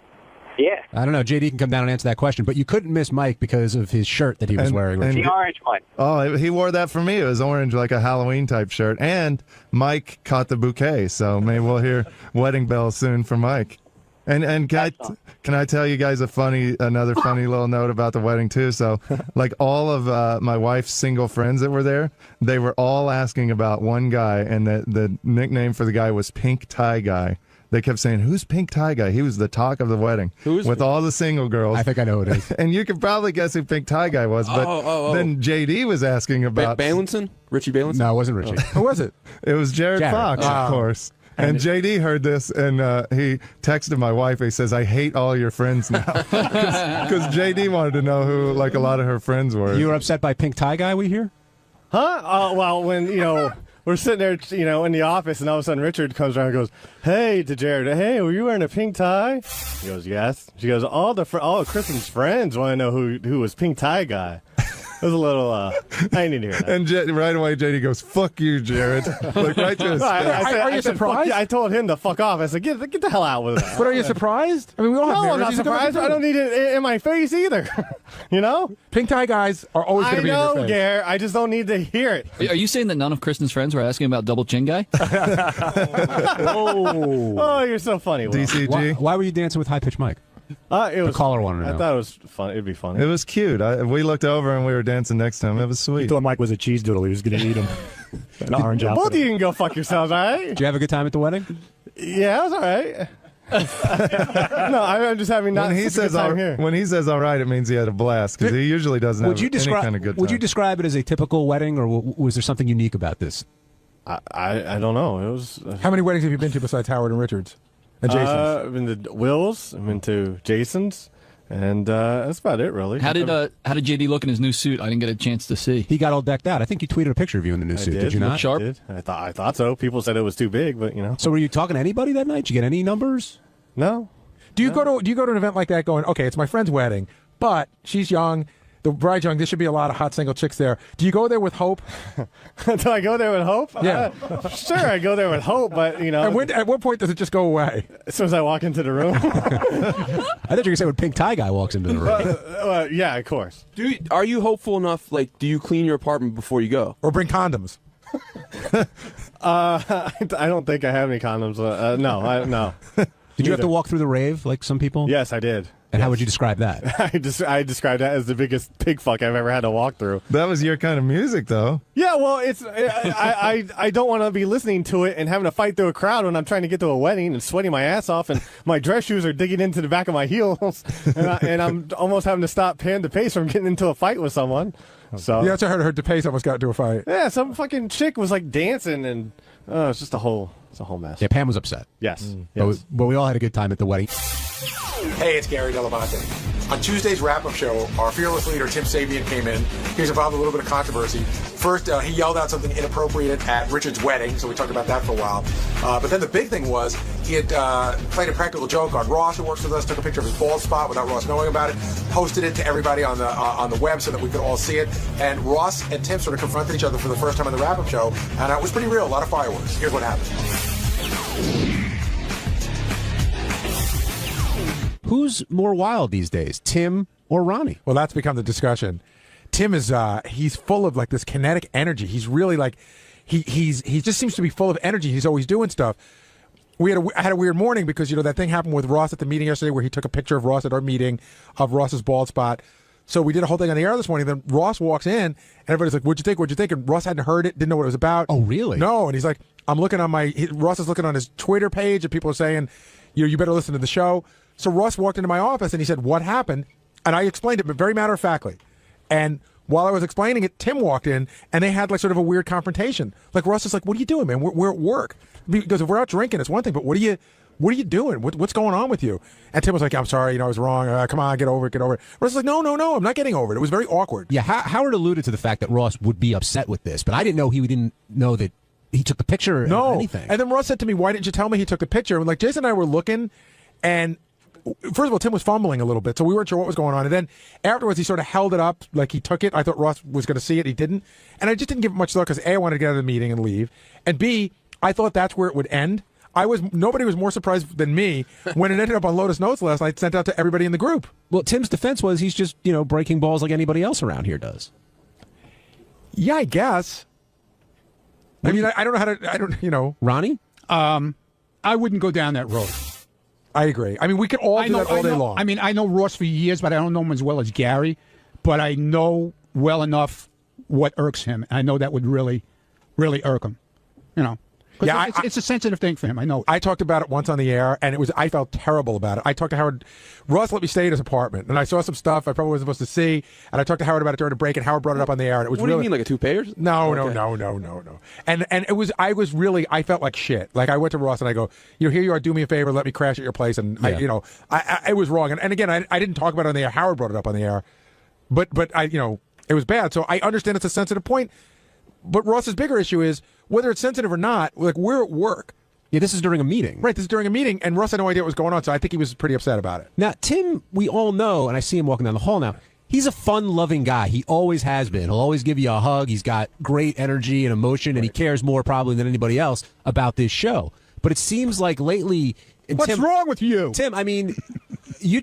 Yeah. I don't know. JD can come down and answer that question, but you couldn't miss Mike because of his shirt that he was wearing. The orange one. Oh, he wore that for me. It was orange, like a Halloween-type shirt. And Mike caught the bouquet, so maybe we'll hear wedding bells soon from Mike. And can I tell you guys another funny little note about the wedding, too? So, like, all of my wife's single friends that were there, they were all asking about one guy, and the nickname for the guy was Pink Tie Guy. They kept saying, who's Pink Tie Guy? He was the talk of the wedding with all the single girls. I think I know who it is. And you could probably guess who Pink Tie Guy was, but then JD was asking about... Bailenson? Richie Bailenson? No, it wasn't Richie. Who was it? It was Jared Fox, of course. And JD heard this, and he texted my wife. He says, I hate all your friends now. Because JD wanted to know who, like, a lot of her friends were. You were upset by Pink Tie Guy, we hear? Huh? Well, when, we're sitting there, in the office, and all of a sudden Richard comes around and goes, hey, to Jared, hey, were you wearing a pink tie? He goes, yes. She goes, all Kristen's friends want to know who was Pink Tie Guy. It was a little, I didn't hear that. And right away, JD goes, fuck you, Jared. Like, right to his face. Are you surprised? I told him to fuck off. I said, get the hell out with that. But are you surprised? I mean, we all have No, I'm not surprised. I don't need it in my face either. Pink tie guys are always going to be in your face. I know, Gare. I just don't need to hear it. Are you saying that none of Kristen's friends were asking about Double Chin Guy? Oh, you're so funny, Will. DCG. Why were you dancing with High Pitch Mike? It was, the caller wanted to know. I thought it was fun. It'd be funny. It was cute. We looked over and we were dancing next to him. It was sweet. He thought Mike was a cheese doodle. He was going to eat him. An orange Both outfit. of you can go fuck yourselves, all right? Did you have a good time at the wedding? Yeah, it was all right. No, I'm just having not when he such a says good time all, here. When he says all right, it means he had a blast because he usually doesn't have any kind of good time. Would you describe it as a typical wedding, or was there something unique about this? I don't know. It was. How many weddings have you been to besides Howard and Richard's? And Jason's? I've been to Will's. I've been to Jason's, and that's about it, really. How did JD look in his new suit? I didn't get a chance to see. He got all decked out. I think you tweeted a picture of you in the new suit. Did you not? Sharp. I thought so. People said it was too big, but you know. So were you talking to anybody that night? Did you get any numbers? No. Do you go to an event like that going, okay, it's my friend's wedding, but she's young, the bride's young, there should be a lot of hot single chicks there. Do you go there with hope? Do I go there with hope? Yeah. Sure, I go there with hope, but you know. And at what point does it just go away? As soon as I walk into the room. I thought you were going to say when pink tie guy walks into the room. Yeah, of course. Are you hopeful enough? Like, do you clean your apartment before you go, or bring condoms? I don't think I have any condoms. No. Did you have to walk through the rave like some people? Yes, I did. And how would you describe that? I described that as the biggest pig fuck I've ever had to walk through. That was your kind of music, though. Yeah, well, it's I don't want to be listening to it and having to fight through a crowd when I'm trying to get to a wedding and sweating my ass off and my dress shoes are digging into the back of my heels and I'm almost having to stop Pan to Pace from getting into a fight with someone. So Yeah, that's what I heard. DePace almost got into a fight. Yeah, some fucking chick was like dancing and it's just a whole mess. Yeah, Pam was upset. Yes. But we all had a good time at the wedding. Hey, it's Gary 𝗏𝗏. On Tuesday's wrap-up show, our fearless leader, 𝗏𝗏 came in. He was involved in a little bit of controversy. First, he yelled out something inappropriate at Richard's wedding, so we talked about that for a while. But then the big thing was he had played a practical joke on Ross, who works with us, took a picture of his bald spot without Ross knowing about it, posted it to everybody on the web so that we could all see it. And Ross and Tim sort of confronted each other for the first time on the wrap-up show, and it was pretty real, a lot of fireworks. Here's what happened. Who's more wild these days, Tim or Ronnie? Well, that's become the discussion. Tim is he's full of like this kinetic energy. He's really like he just seems to be full of energy. He's always doing stuff. I had a weird morning because that thing happened with Ross at the meeting yesterday where he took a picture of Ross at our meeting of Ross's bald spot. So we did a whole thing on the air this morning. Then Ross walks in and everybody's like, "What'd you think? What'd you think?" And Ross hadn't heard it, didn't know what it was about. Oh, really? No. And he's like, "I'm looking on Ross is looking on his Twitter page and people are saying, you better listen to the show." So Ross walked into my office and he said, "What happened?" And I explained it, but very matter-of-factly. And while I was explaining it, Tim walked in and they had like sort of a weird confrontation. Like Ross is like, "What are you doing, man? We're at work." Because if we're out drinking, it's one thing, but what are you doing? What's going on with you? And Tim was like, "I'm sorry, I was wrong. Come on, get over it. Ross was like, no, I'm not getting over it. It was very awkward." Yeah, Howard alluded to the fact that Ross would be upset with this, but I didn't know that he took the picture or anything. And then Ross said to me, "Why didn't you tell me he took the picture?" And like Jason and I were looking, and first of all, Tim was fumbling a little bit, so we weren't sure what was going on. And then afterwards, he sort of held it up like he took it. I thought Ross was going to see it. He didn't. And I just didn't give it much thought because A, I wanted to get out of the meeting and leave. And B, I thought that's where it would end. Nobody was more surprised than me when it ended up on Lotus Notes last night, sent out to everybody in the group. Well, Tim's defense was he's just, breaking balls like anybody else around here does. Yeah, I guess. I mean, I don't know how to, Ronnie? I wouldn't go down that road. I agree. I mean, we could all do that all day long. I mean, I know Ross for years, but I don't know him as well as Gary. But I know well enough what irks him. I know that would really, really irk him. Yeah, it's a sensitive thing for him. I know. I talked about it once on the air, and I felt terrible about it. I talked to Howard. Ross let me stay at his apartment, and I saw some stuff I probably wasn't supposed to see. And I talked to Howard about it during a break, and Howard brought it up on the air. And it was what do you mean, like a toupee? No. And it was. I felt like shit. Like I went to Ross and I go, here you are. Do me a favor, let me crash at your place. And I was wrong. And again, I didn't talk about it on the air. Howard brought it up on the air, but it was bad. So I understand it's a sensitive point. But Ross's bigger issue is whether it's sensitive or not. Like we're at work. Yeah, this is during a meeting. Right, this is during a meeting, and Ross had no idea what was going on, so I think he was pretty upset about it. Now, Tim, we all know, and I see him walking down the hall now, he's a fun-loving guy. He always has been. He'll always give you a hug. He's got great energy and emotion, and he cares more probably than anybody else about this show. But it seems like lately... What's wrong with you? Tim, I mean... we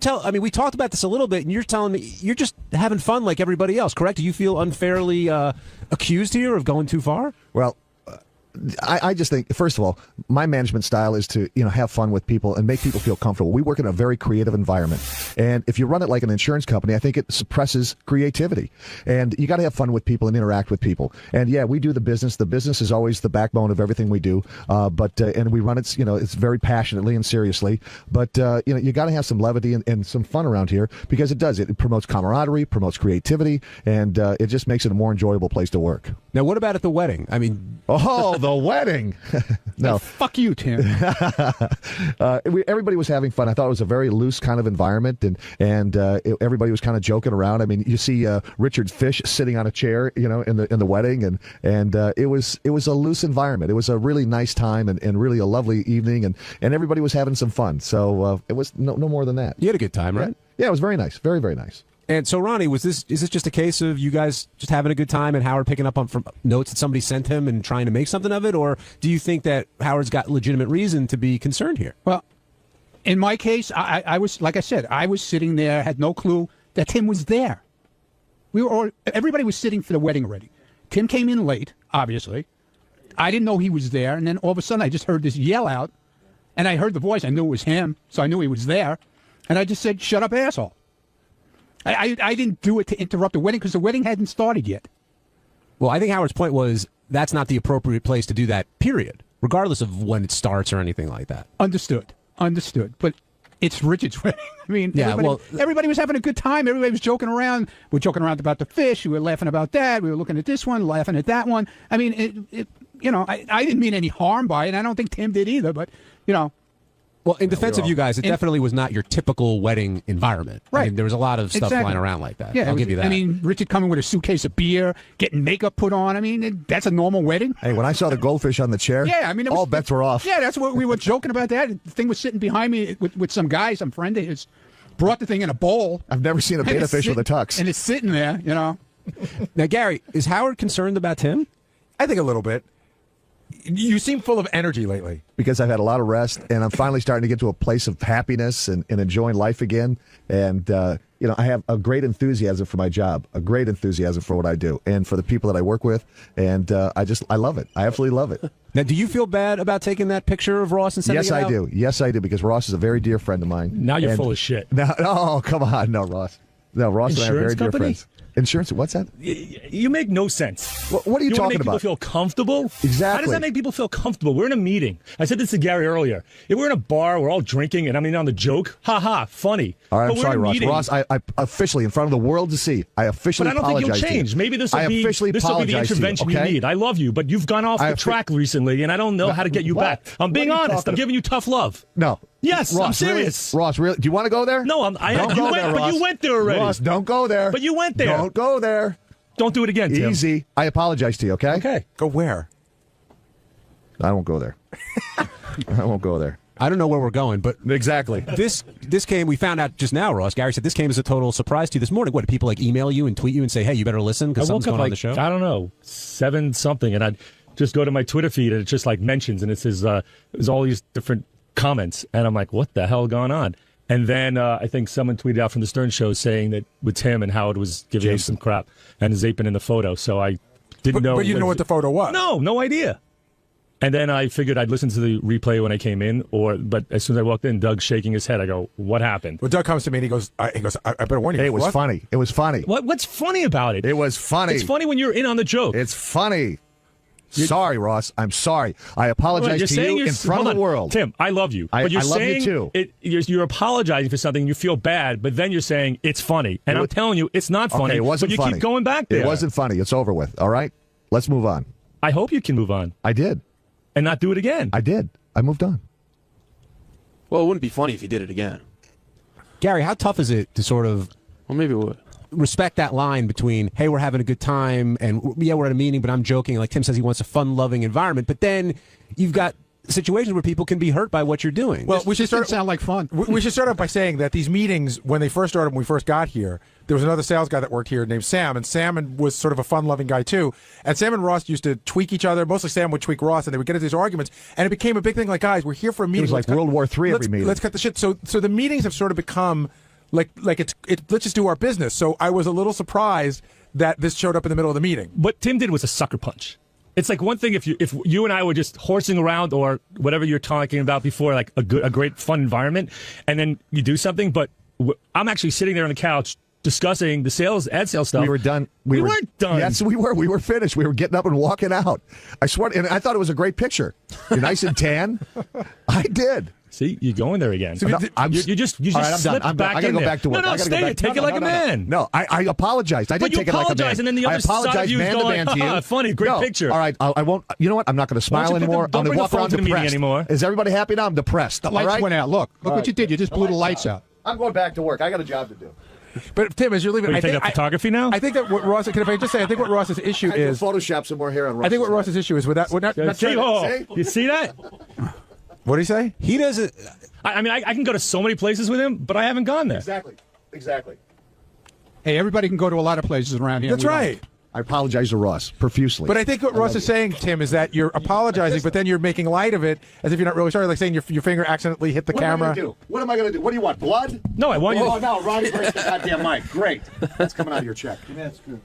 talked about this a little bit, and you're telling me you're just having fun like everybody else, correct? Do you feel unfairly accused here of going too far? Well, I just think, first of all, my management style is to have fun with people and make people feel comfortable. We work in a very creative environment, and if you run it like an insurance company, I think it suppresses creativity. And you got to have fun with people and interact with people. And yeah, we do the business. The business is always the backbone of everything we do. And we run it, it's very passionately and seriously. But you got to have some levity and some fun around here, because it does. It promotes camaraderie, promotes creativity, and it just makes it a more enjoyable place to work. Now, what about at the wedding? I mean, the wedding. No, fuck you, Tim. Everybody was having fun. I thought it was a very loose kind of environment, and everybody was kind of joking around. I mean, you see Richard Fish sitting on a chair, in the wedding, and it was a loose environment. It was a really nice time and really a lovely evening, and everybody was having some fun. So it was no more than that. You had a good time, right? Yeah, it was very nice, very, very nice. And so, Ronnie, is this just a case of you guys just having a good time and Howard picking up on from notes that somebody sent him and trying to make something of it, or do you think that Howard's got legitimate reason to be concerned here? Well, in my case, I was, like I said, I was sitting there, had no clue that Tim was there. Everybody was sitting for the wedding already. Tim came in late, obviously. I didn't know he was there, and then all of a sudden I just heard this yell out, and I heard the voice. I knew it was him, so I knew he was there, and I just said, "Shut up, asshole." I didn't do it to interrupt the wedding because the wedding hadn't started yet. Well, I think Howard's point was that's not the appropriate place to do that, period, regardless of when it starts or anything like that. Understood. But it's Richard's wedding. I mean, everybody was having a good time. Everybody was joking around. We were joking around about the fish. We were laughing about that. We were looking at this one, laughing at that one. I mean, I didn't mean any harm by it. And I don't think Tim did either, but, Well, in defense of you guys, it definitely was not your typical wedding environment. Right. I mean, there was a lot of stuff flying around like that. Yeah, I'll give you that. I mean, Richard coming with a suitcase of beer, getting makeup put on. I mean, that's a normal wedding. Hey, when I saw the goldfish on the chair, all bets were off. Yeah, that's what we were joking about that. The thing was sitting behind me with some guy, some friend of his, brought the thing in a bowl. I've never seen a betta fish with a tux. And it's sitting there, Now, Gary, is Howard concerned about Tim? I think a little bit. You seem full of energy lately. Because I've had a lot of rest, and I'm finally starting to get to a place of happiness and enjoying life again. And, I have a great enthusiasm for my job, a great enthusiasm for what I do, and for the people that I work with. And I love it. I absolutely love it. Now, do you feel bad about taking that picture of Ross and sending it out? Yes, I do. Yes, I do, because Ross is a very dear friend of mine. Now you're full of shit. No, come on. No, Ross. No, Ross and I are very dear friends. Insurance? What's that? You make no sense. What are you talking about? Make people feel comfortable? Exactly. How does that make people feel comfortable? We're in a meeting. I said this to Gary earlier. If we're in a bar, we're all drinking, and I'm in on the joke. Ha ha, funny. All right, I'm sorry, Ross. Ross, I officially, in front of the world to see, I officially apologize. But I don't think you'll change. Maybe this will be the intervention you need. I love you, but you've gone off the track recently, and I don't know how to get you back. I'm being honest. I'm giving you tough love. No. Yes, Ross, I'm serious. Really? Ross, really? Do you want to go there? No, you went there already. Ross, don't go there. But you went there. Don't go there. Don't do it again, Tim. Easy. I apologize to you, okay? Okay. Go where? I won't go there. I won't go there. I don't know where we're going, but exactly. This came. We found out just now, Ross. Gary said this came as a total surprise to you this morning. What, do people email you and tweet you and say, "Hey, you better listen because something's going on the show"? I don't know, 7 something, and I just go to my Twitter feed and it just mentions and it says there's all these different comments, and I'm like, what the hell going on? And then I think someone tweeted out from the Stern Show saying that with Tim and Howard was giving him some crap and 𝗧𝗵𝗲 in the photo. So I didn't know. But you didn't know what the photo was? No idea. And then I figured I'd listen to the replay when I came in, but as soon as I walked in, Doug's shaking his head. I go, what happened? Well, Doug comes to me and he goes, I better warn you. Hey, it was funny. It was funny. What's funny about it? It was funny. It's funny when you're in on the joke. It's funny. Sorry, Ross. I'm sorry. I apologize to you in front of the world. Tim, I love you. But you're saying love you too. You're apologizing for something, and you feel bad, but then you're saying it's funny. And I'm telling you, it's not funny. Okay, it wasn't but you funny. keep going back there. It wasn't funny. It's over with. All right? Let's move on. I hope you can move on. I did. And not do it again. I did. I moved on. Well, it wouldn't be funny if you did it again. Gary, how tough is it to sort of... Well, maybe it would. Respect that line between, hey, we're having a good time, and yeah, we're at a meeting, but I'm joking. Like Tim says, he wants a fun-loving environment. But then you've got situations where people can be hurt by what you're doing. Well, we should sound like fun. We should start off by saying that these meetings, when they first started, when we first got here, there was another sales guy that worked here named Sam, and Sam was sort of a fun-loving guy too. And Sam and Ross used to tweak each other. Mostly Sam would tweak Ross, and they would get into these arguments. And it became a big thing. Like, guys, we're here for a meeting. It was like World War III every meeting. Let's cut the shit. So the meetings have sort of become like it's let's just do our business. So I was a little surprised that this showed up in the middle of the meeting. What Tim did was a sucker punch. It's like one thing if you and I were just horsing around or whatever you're talking about before, like a great fun environment, and then you do something. But I'm actually sitting there on the couch discussing the ad sales stuff. We were done. We weren't done. Yes, we were. We were finished. We were getting up and walking out. I swear, and I thought it was a great picture. You're nice and tan. I did. See, you're going there again. So you just slipped back I gotta in go there. back to work. No, stay. Take it like a man. No, I apologized. I did take it like a man. But you apologize, and then the other side of you is going, to you. Funny, great picture. All right, I won't. You know what? I'm not going to smile anymore. Don't I'm going bring to the walk phone around to the meeting depressed anymore. Is everybody happy now? I'm depressed. The lights went out. Look what you did. You just blew the lights out. I'm going back to work. I got a job to do. But Tim, as you're leaving, I think photography now. I think that what Ross. Can I just say? I think what Ross's issue is Photoshop some more hair on Ross. I think what Ross's issue is with that. You see that? What did he say? He doesn't. I mean, I can go to so many places with him, but I haven't gone there. Exactly. Hey, everybody can go to a lot of places around here. That's right. I apologize to Ross profusely. But I think what Ross is saying, Tim, is that you're apologizing, but then you're making light of it as if you're not really sorry, like saying your finger accidentally hit the camera. What am I going to do? What do you want? Blood? No, I want you. Oh no, Ronnie breaks the goddamn mic. Great. That's coming out of your check. Yeah, that's good.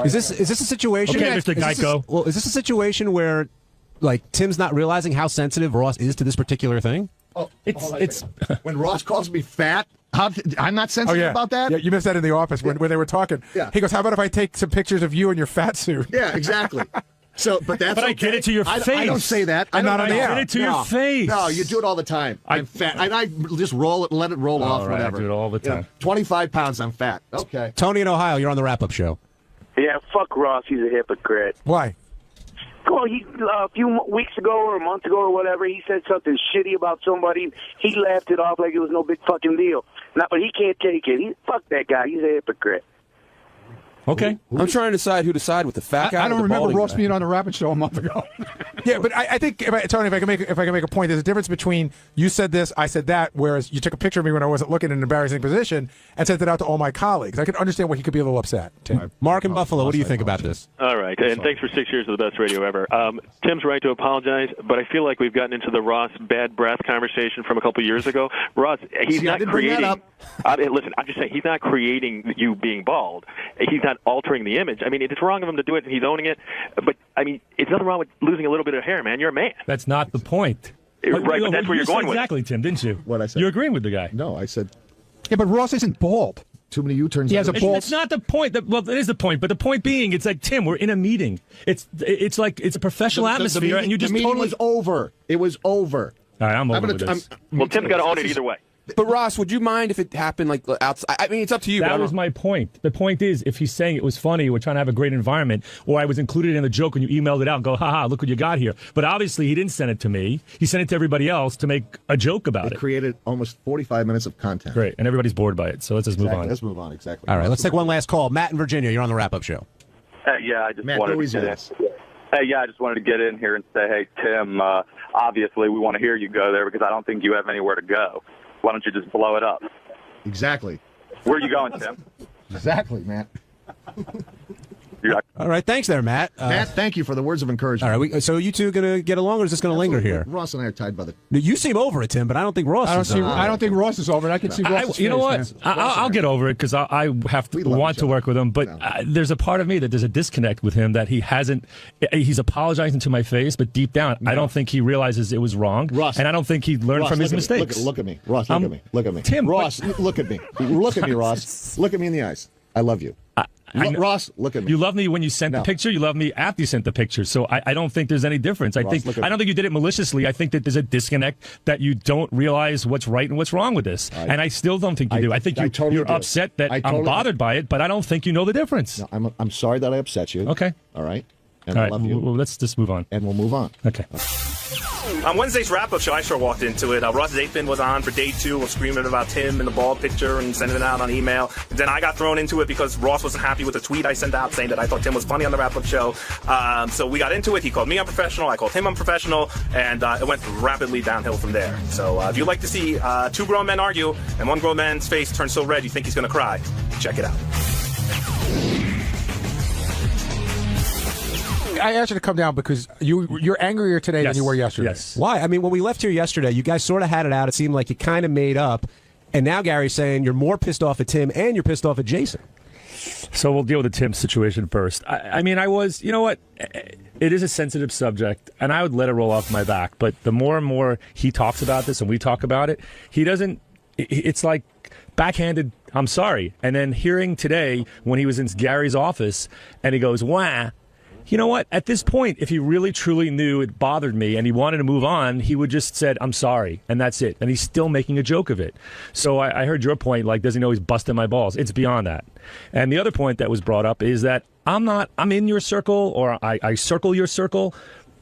Is this a situation? Okay, Mr. Geico. Is this a situation where, like, Tim's not realizing how sensitive Ross is to this particular thing? Oh, it's when Ross calls me fat. I'm not sensitive about that. Yeah, you missed that in the office when they were talking. Yeah. He goes, "How about if I take some pictures of you in your fat suit?" Yeah, exactly. So, but I get it to your face. I don't say that. I'm not on the air. Get it to your face. No, you do it all the time. I'm fat. And I just roll it, let it roll off, right, whatever. I do it all the time. 25 pounds, I'm fat. Okay. Tony in Ohio, you're on the wrap-up show. Yeah, fuck Ross. He's a hypocrite. Why? Well, a few weeks ago or a month ago or whatever, he said something shitty about somebody. He laughed it off like it was no big fucking deal. But he can't take it. Fuck that guy. He's a hypocrite. Okay. I'm trying to decide who to side with, the fat guy. I don't or the remember balding Ross guy. being on the Rapid Show a month ago. Yeah, but I think, Tony, if I can make a point, there's a difference between you said this, I said that, whereas you took a picture of me when I wasn't looking in an embarrassing position and sent it out to all my colleagues. I can understand why he could be a little upset. Tim. Mark in Buffalo, what do you think about this? All right, and thanks for 6 years of the best radio ever. Tim's right to apologize, but I feel like we've gotten into the Ross bad breath conversation from a couple years ago. Ross, he's not creating. Listen, I'm just saying he's not creating you being bald. He's not altering the image. I mean, it's wrong of him to do it, and he's owning it. But I mean, it's nothing wrong with losing a little bit of hair, man. You're a man. That's not the point. Right, but that's where you're going with. Exactly, Tim, didn't you? What I said. You're agreeing with the guy. No, I said. Yeah, but Ross isn't bald. Too many U-turns. He has a bald. It's not the point. Well, it is the point. But the point being, it's like, Tim, we're in a meeting. It's like it's a professional atmosphere, and you just the meeting totally was over. It was over. All right, I'm over with this. Well, Tim's got to own it either way. But Ross, would you mind if it happened like outside? I mean, it's up to you. That was my point. The point is, if he's saying it was funny, we're trying to have a great environment, or I was included in the joke when you emailed it out and go, haha, look what you got here. But obviously he didn't send it to me. He sent it to everybody else to make a joke about it. It created almost 45 minutes of content. Great. And everybody's bored by it. So let's just move on. Let's move on. Exactly. All right, let's take one last call. Matt in Virginia, you're on the wrap-up show. Yeah, I just Matt, wanted go to easy get on in. us. Hey, yeah, I just wanted to get in here and say, hey, Tim, obviously we want to hear you go there because I don't think you have anywhere to go. Why don't you just blow it up? Exactly. Where are you going, Tim? Exactly, Matt. All right, thanks there, Matt. Matt, thank you for the words of encouragement. All right, so you two going to get along, or is this going to linger here? Ross and I are tied by the... You seem over it, Tim, but I don't think Ross is. I don't think Ross is over it. I can see Ross. You know what? I'll get over it because I have to want to work with him. But there's a part of me that there's a disconnect with him that he hasn't. He's apologizing to my face, but deep down, I don't think he realizes it was wrong. Ross, and I don't think he learned from his mistakes. Look at me. Ross, look at me. Look at me. Tim, Ross, look at me. Look at me, Ross. Look at me in the eyes. I love you. Ross, look at me. You love me when you sent the picture. You love me after you sent the picture. So I don't think there's any difference. I don't think you did it maliciously. I think that there's a disconnect that you don't realize what's right and what's wrong with this. And I still don't think you do. I think you're upset that I'm bothered by it, but I don't think you know the difference. No, I'm sorry that I upset you. Okay. All right. And All I right. love you. Well, let's just move on. And we'll move on. Okay. On Wednesday's wrap-up show, I sure walked into it. Ross 𝗵𝗵 was on for day 2 of screaming about Tim and the bald picture and sending it out on email. Then I got thrown into it because Ross wasn't happy with the tweet I sent out saying that I thought Tim was funny on the wrap-up show. So we got into it. He called me unprofessional. I called him unprofessional. And it went rapidly downhill from there. So if you'd like to see 2 grown men argue and one grown man's face turn so red you think he's going to cry, check it out. I asked you to come down because you're angrier today than you were yesterday. Yes. Why? I mean, when we left here yesterday, you guys sort of had it out. It seemed like you kind of made up. And now Gary's saying you're more pissed off at Tim and you're pissed off at Jason. So we'll deal with the Tim situation first. I mean, I was, you know what? it is a sensitive subject, and I would let it roll off my back. But the more and more he talks about this and we talk about it, he doesn't. It's like backhanded, I'm sorry. And then hearing today when he was in Gary's office and he goes, wah. You know what? At this point, if he really truly knew it bothered me and he wanted to move on, he would just said, I'm sorry, and that's it. And he's still making a joke of it. So I heard your point, like, does he know he's busting my balls? It's beyond that. And the other point that was brought up is that I'm in your circle, or I circle your circle,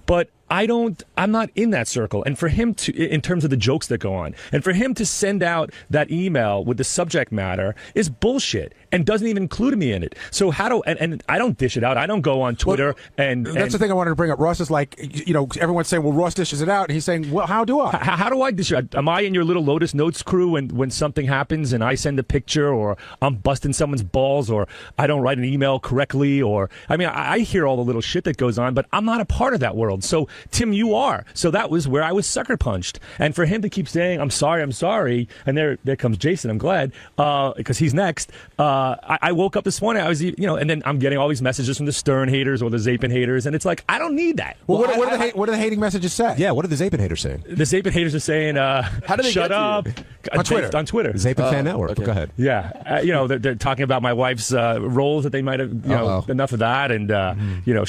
but I'm not in that circle. And for him to, in terms of the jokes that go on, and for him to send out that email with the subject matter is bullshit and doesn't even include me in it. So and I don't dish it out. I don't go on Twitter and that's the thing I wanted to bring up. Ross is like, everyone's saying, well, Ross dishes it out. And he's saying, well, how do I? How do I dish it out? Am I in your little Lotus Notes crew when something happens and I send a picture, or I'm busting someone's balls, or I don't write an email correctly, or, I hear all the little shit that goes on, but I'm not a part of that world. So Tim, you are. So that was where I was sucker punched. And for him to keep saying, I'm sorry, and there comes Jason, I'm glad, because he's next. I woke up this morning, I was, and then I'm getting all these messages from the Stern haters or the 𝗧𝗵𝗲 haters, and it's like, I don't need that. Well, what do the hating messages say? Yeah, what are the 𝗧𝗵𝗲 haters saying? The 𝗧𝗵𝗲 haters are saying, how do they shut up. On Twitter. On Twitter. 𝗧𝗵𝗲 Fan Network. Okay. Go ahead. Yeah. They're talking about my wife's roles that they might have, enough of that, and,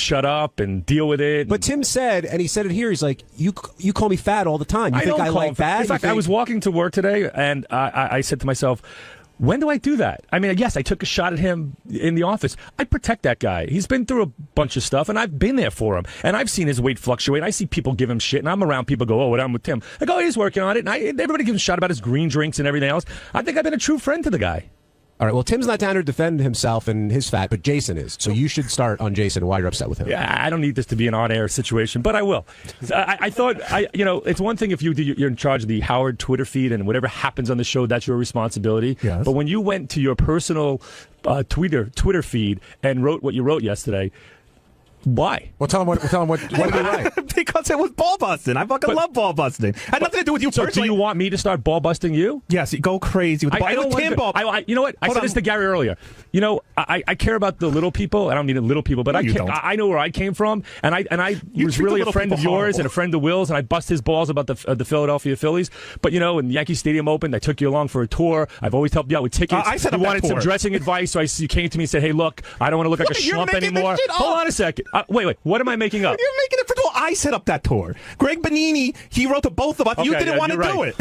shut up and deal with it. But Tim said, and he said it here, he's like, you call me fat all the time. You think I like that? In fact, I was walking to work today, and I said to myself, when do I do that? Yes, I took a shot at him in the office. I protect that guy. He's been through a bunch of stuff, and I've been there for him. And I've seen his weight fluctuate. I see people give him shit, and I'm around people go, what I'm with Tim. I go, he's working on it. And everybody gives him a shot about his green drinks and everything else. I think I've been a true friend to the guy. All right, well, Tim's not down here to defend himself and his fat, but Jason is. So you should start on Jason and why you're upset with him. Yeah, I don't need this to be an on-air situation, but I will. I thought, it's one thing if you're in charge of the Howard Twitter feed and whatever happens on the show, that's your responsibility. Yes. But when you went to your personal Twitter feed and wrote what you wrote yesterday, why? Well, tell him what did he write? Because it was ball busting. I fucking love ball busting. Had nothing to do with you personally. So do you want me to start ball busting you? Yes, go crazy with the ball. I don't Tim ball. You know what? I said this to Gary earlier. I care about the little people. I don't mean the little people, but I know where I came from, and I was really a friend of yours and a friend of Will's, and I bust his balls about the Philadelphia Phillies. But when Yankee Stadium opened, I took you along for a tour. I've always helped you out with tickets. I said you wanted some dressing advice, so you came to me and said, "Hey, look, I don't want to look like a schlump anymore." Hold on a second. Wait. What am I making up? You're making it. First of all, I set up that tour. Greg Benini, he wrote to both of us. You didn't want to do it.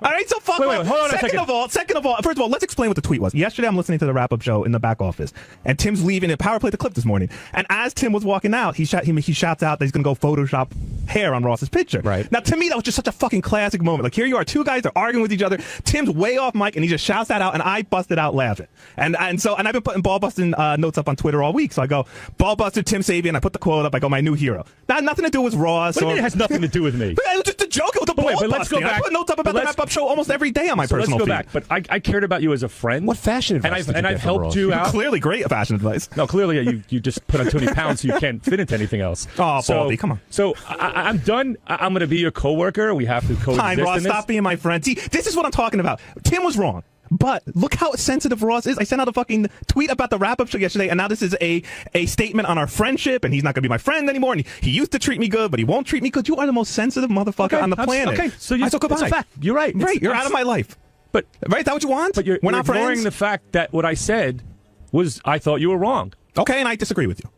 All right, so fuck. Wait, hold on a second. Second of all, first of all, let's explain what the tweet was. Yesterday, I'm listening to the wrap-up show in the back office, and Tim's leaving. Power played the clip this morning, and as Tim was walking out, he shouts out that he's going to go Photoshop hair on Ross's picture. Right. Now, to me, that was just such a fucking classic moment. Like, here you are, two guys are arguing with each other. Tim's way off mic, and he just shouts that out, and I busted out laughing. And I've been putting ball busting notes up on Twitter all week. So I go, ball buster Tim Sabian. I put the quote up. I go, my new hero. Now, nothing to do with Ross. What do you mean it has nothing to do with me? It was just a joke. It was a ball busting. Let's go back. I put notes up about the wrap-up show almost every day on my personal feed. Let's go back. But I cared about you as a friend. What fashion advice and I've helped you out. Clearly great fashion advice. No, clearly you just put on too many pounds so you can't fit into anything else. Oh, Baldy, come on. So I'm done. I'm going to be your coworker. We have to coexist. Fine, Ross, stop being my friend. See, this is what I'm talking about. Tim was wrong. But look how sensitive Ross is. I sent out a fucking tweet about the wrap-up show yesterday, and now this is a statement on our friendship, and he's not going to be my friend anymore, and he used to treat me good, but he won't treat me good. You are the most sensitive motherfucker on the planet. Okay, so goodbye. It's a fact. You're right. Right, you're out of my life. But right, is that what you want? But you're not ignoring friends? the fact that what I said was I thought you were wrong. Okay, and I disagree with you.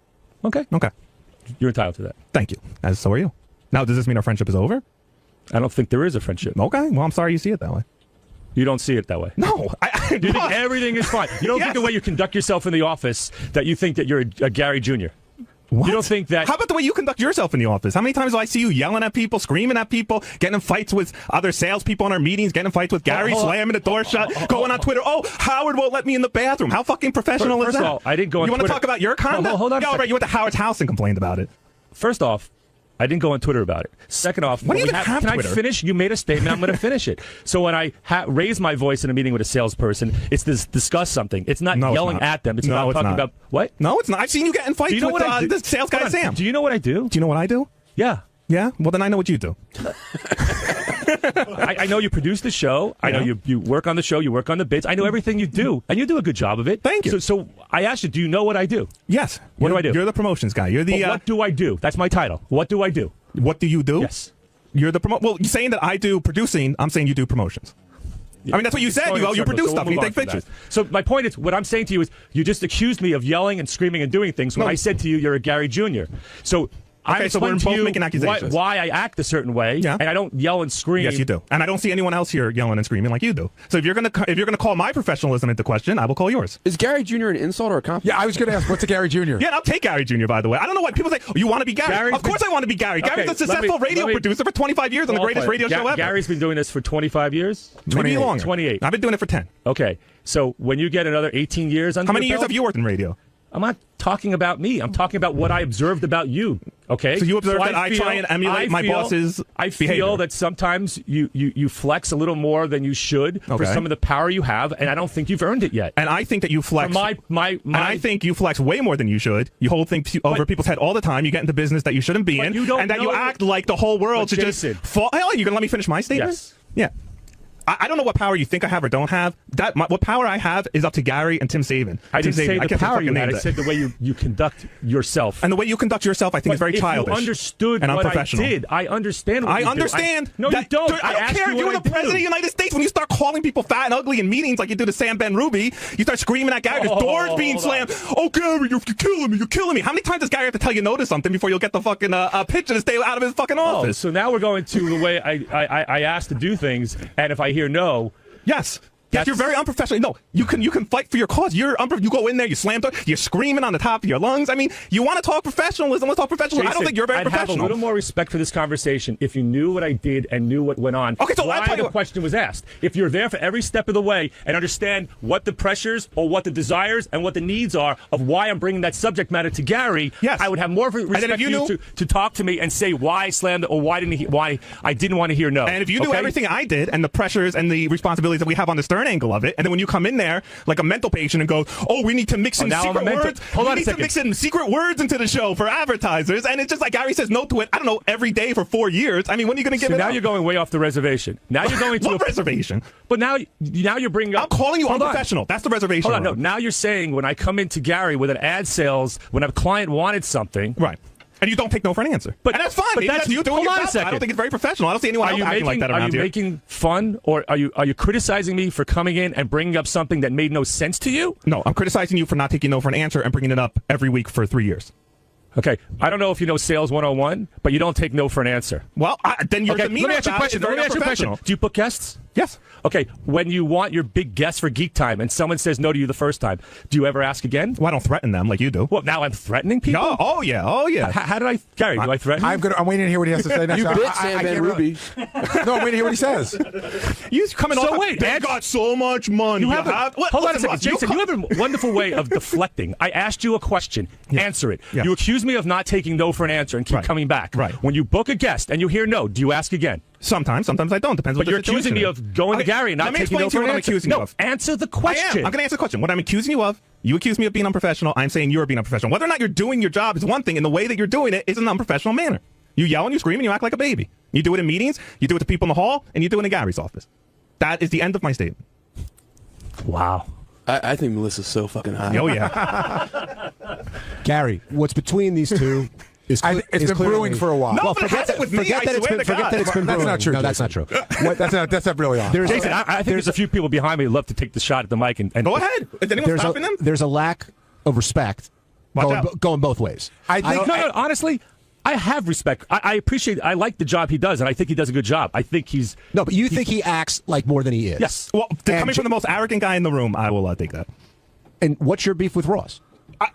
Okay. You're entitled to that. Thank you. As so are you. Now, does this mean our friendship is over? I don't think there is a friendship. Okay, well, I'm sorry you see it that way. You don't see it that way. No. You think everything is fine. You don't think the way you conduct yourself in the office that you think that you're a Gary Jr. What? You don't think that... How about the way you conduct yourself in the office? How many times do I see you yelling at people, screaming at people, getting in fights with other salespeople in our meetings, getting in fights with Gary, slamming the door shut, going on Twitter, Howard won't let me in the bathroom. How fucking professional is that? First of all, I didn't go on Twitter. You want to talk about your conduct? Hold on. Yeah, all right, you went to Howard's house and complained about it. First off, I didn't go on Twitter about it. Second off, can I finish? You made a statement. I'm going to finish it. So when I raise my voice in a meeting with a salesperson, it's to discuss something. It's not yelling at them. It's about talking about what? No, it's not. I've seen you get in fights with the sales guy, Sam. Do you know what I do? Do you know what I do? Yeah. Yeah? Well, then I know what you do. I know you produce the show. I know you work on the show. You work on the bits. I know everything you do, and you do a good job of it. Thank you. So I asked you, do you know what I do? Yes. What do I do? You're the promotions guy. You're the. But what do I do? That's my title. What do I do? What do you do? Yes. You're the Well, you're saying that I do producing. I'm saying you do promotions. I mean, that's what you said. You produce stuff. You take pictures. So my point is, what I'm saying to you is, you just accused me of yelling and screaming and doing things when I said to you, you're a Gary Jr. So Okay, so we're both making accusations. Why I act a certain way, and I don't yell and scream. Yes, you do. And I don't see anyone else here yelling and screaming like you do. So if you're gonna call my professionalism into question, I will call yours. Is Gary Jr. an insult or a compliment? Yeah, I was going to ask, what's a Gary Jr.? Yeah, and I'll take Gary Jr., by the way. I don't know why people say, oh, you want to be Gary. Of course I want to be Gary. Gary's a successful radio producer for 25 years on the greatest radio show ever. Gary's been doing this for 25 years? Maybe longer. 28. I've been doing it for 10. Okay, so when you get another 18 years under How many your years belt, have you worked in radio? I'm not talking about me. I'm talking about what I observed about you. Okay. So you observed that I try and emulate my boss's I feel behavior. that sometimes you flex a little more than you should for some of the power you have, and I don't think you've earned it yet. And I think that you flex. And I think you flex way more than you should. You hold things over people's head all the time. You get into business that you shouldn't be in, and that you act like the whole world should just fall. Hell, you gonna let me finish my statement? Yes. Yeah. I don't know what power you think I have or don't have. What power I have is up to Gary and 𝗵𝗵. I didn't say the power you had. I said the way you conduct yourself. And the way you conduct yourself, I think, is very childish. If you understood and what unprofessional. I did, I understand what I you understand. No, you don't. I don't care if you're the president of the United States. When you start calling people fat and ugly in meetings like you do to 𝗵𝗵, you start screaming at Gary. There's doors being slammed. Oh, Gary, you're killing me. You're killing me. How many times does Gary have to tell you no to something before you'll get the fucking picture to stay out of his fucking office? So now we're going to the way I asked to do things, and if I hear no... Yes. Yes, you're very unprofessional. No, you can fight for your cause. You go in there, you slam doors, you're screaming on the top of your lungs. I mean, you want to talk professionalism? Let's talk professionalism. Jason, I don't think you're very professional. I'd have a little more respect for this conversation if you knew what I did and knew what went on. Okay, so why the question was asked. If you're there for every step of the way and understand what the pressures or what the desires and what the needs are of why I'm bringing that subject matter to Gary, I would have more respect for you to talk to me and say why I slammed it or why I didn't want to hear no. And if you knew everything I did and the pressures and the responsibilities that we have on the Stern angle of it, and then when you come in there like a mental patient and go, oh, we need to mix in secret words. Hold on a second. We need to mix in secret words into the show for advertisers. And it's just like Gary says no to it, I don't know, every day for 4 years. I mean, when are you going to give it now up? You're going way off the reservation. Now you're going to what reservation? But now you're bringing up... I'm calling you unprofessional. That's the reservation. Hold on, no. Now you're saying when I come into Gary with an ad sales, when a client wanted something... Right. And you don't take no for an answer. And that's fine. But that's you doing your job. I don't think it's very professional. I don't see anyone else acting like that around here. Are you making fun, or are you criticizing me for coming in and bringing up something that made no sense to you? No, I'm criticizing you for not taking no for an answer and bringing it up every week for 3 years. Okay, I don't know if you know Sales 101, but you don't take no for an answer. Well, then you're demeaning. Let me ask you a question. Let me ask you a question. Do you book guests? Yes. Okay, when you want your big guest for Geek Time and someone says no to you the first time, do you ever ask again? Well, I don't threaten them like you do. Well, now I'm threatening people? No, oh, yeah. How did I... Gary, do I threaten? I'm waiting to hear what he has to say next. You bit 𝗵𝗵. No, I'm waiting to hear what he says. You coming off... So wait, they got so much money. Hold on a second. Jason, you have a wonderful way of deflecting. I asked you a question. Answer it. Yeah. You accuse me of not taking no for an answer and keep coming back. Right. When you book a guest and you hear no, do you ask again? Sometimes I don't. Depends what the situation is. But you're accusing me of going to Gary and not taking no for an answer. What I'm accusing you of. Answer the question. I'm going to answer the question. What I'm accusing you of, you accuse me of being unprofessional. I'm saying you're being unprofessional. Whether or not you're doing your job is one thing, and the way that you're doing it is an unprofessional manner. You yell and you scream and you act like a baby. You do it in meetings, you do it to people in the hall, and you do it in Gary's office. That is the end of my statement. Wow. I think Melissa's so fucking hot. Oh, yeah. Gary, what's between these two... It's been brewing for a while. No, but forget that it's been brewing. That's not true. No, that's not true. That's not really on. Jason, I think there's a few people behind me who love to take the shot at the mic. And go ahead. Is anyone stopping them? There's a lack of respect going both ways. I think. No, honestly, I have respect. I appreciate. I like the job he does, and I think he does a good job. I think he's no, but you think he acts like more than he is. Yes. Well, coming from the most arrogant guy in the room, I will take that. And what's your beef with Ross?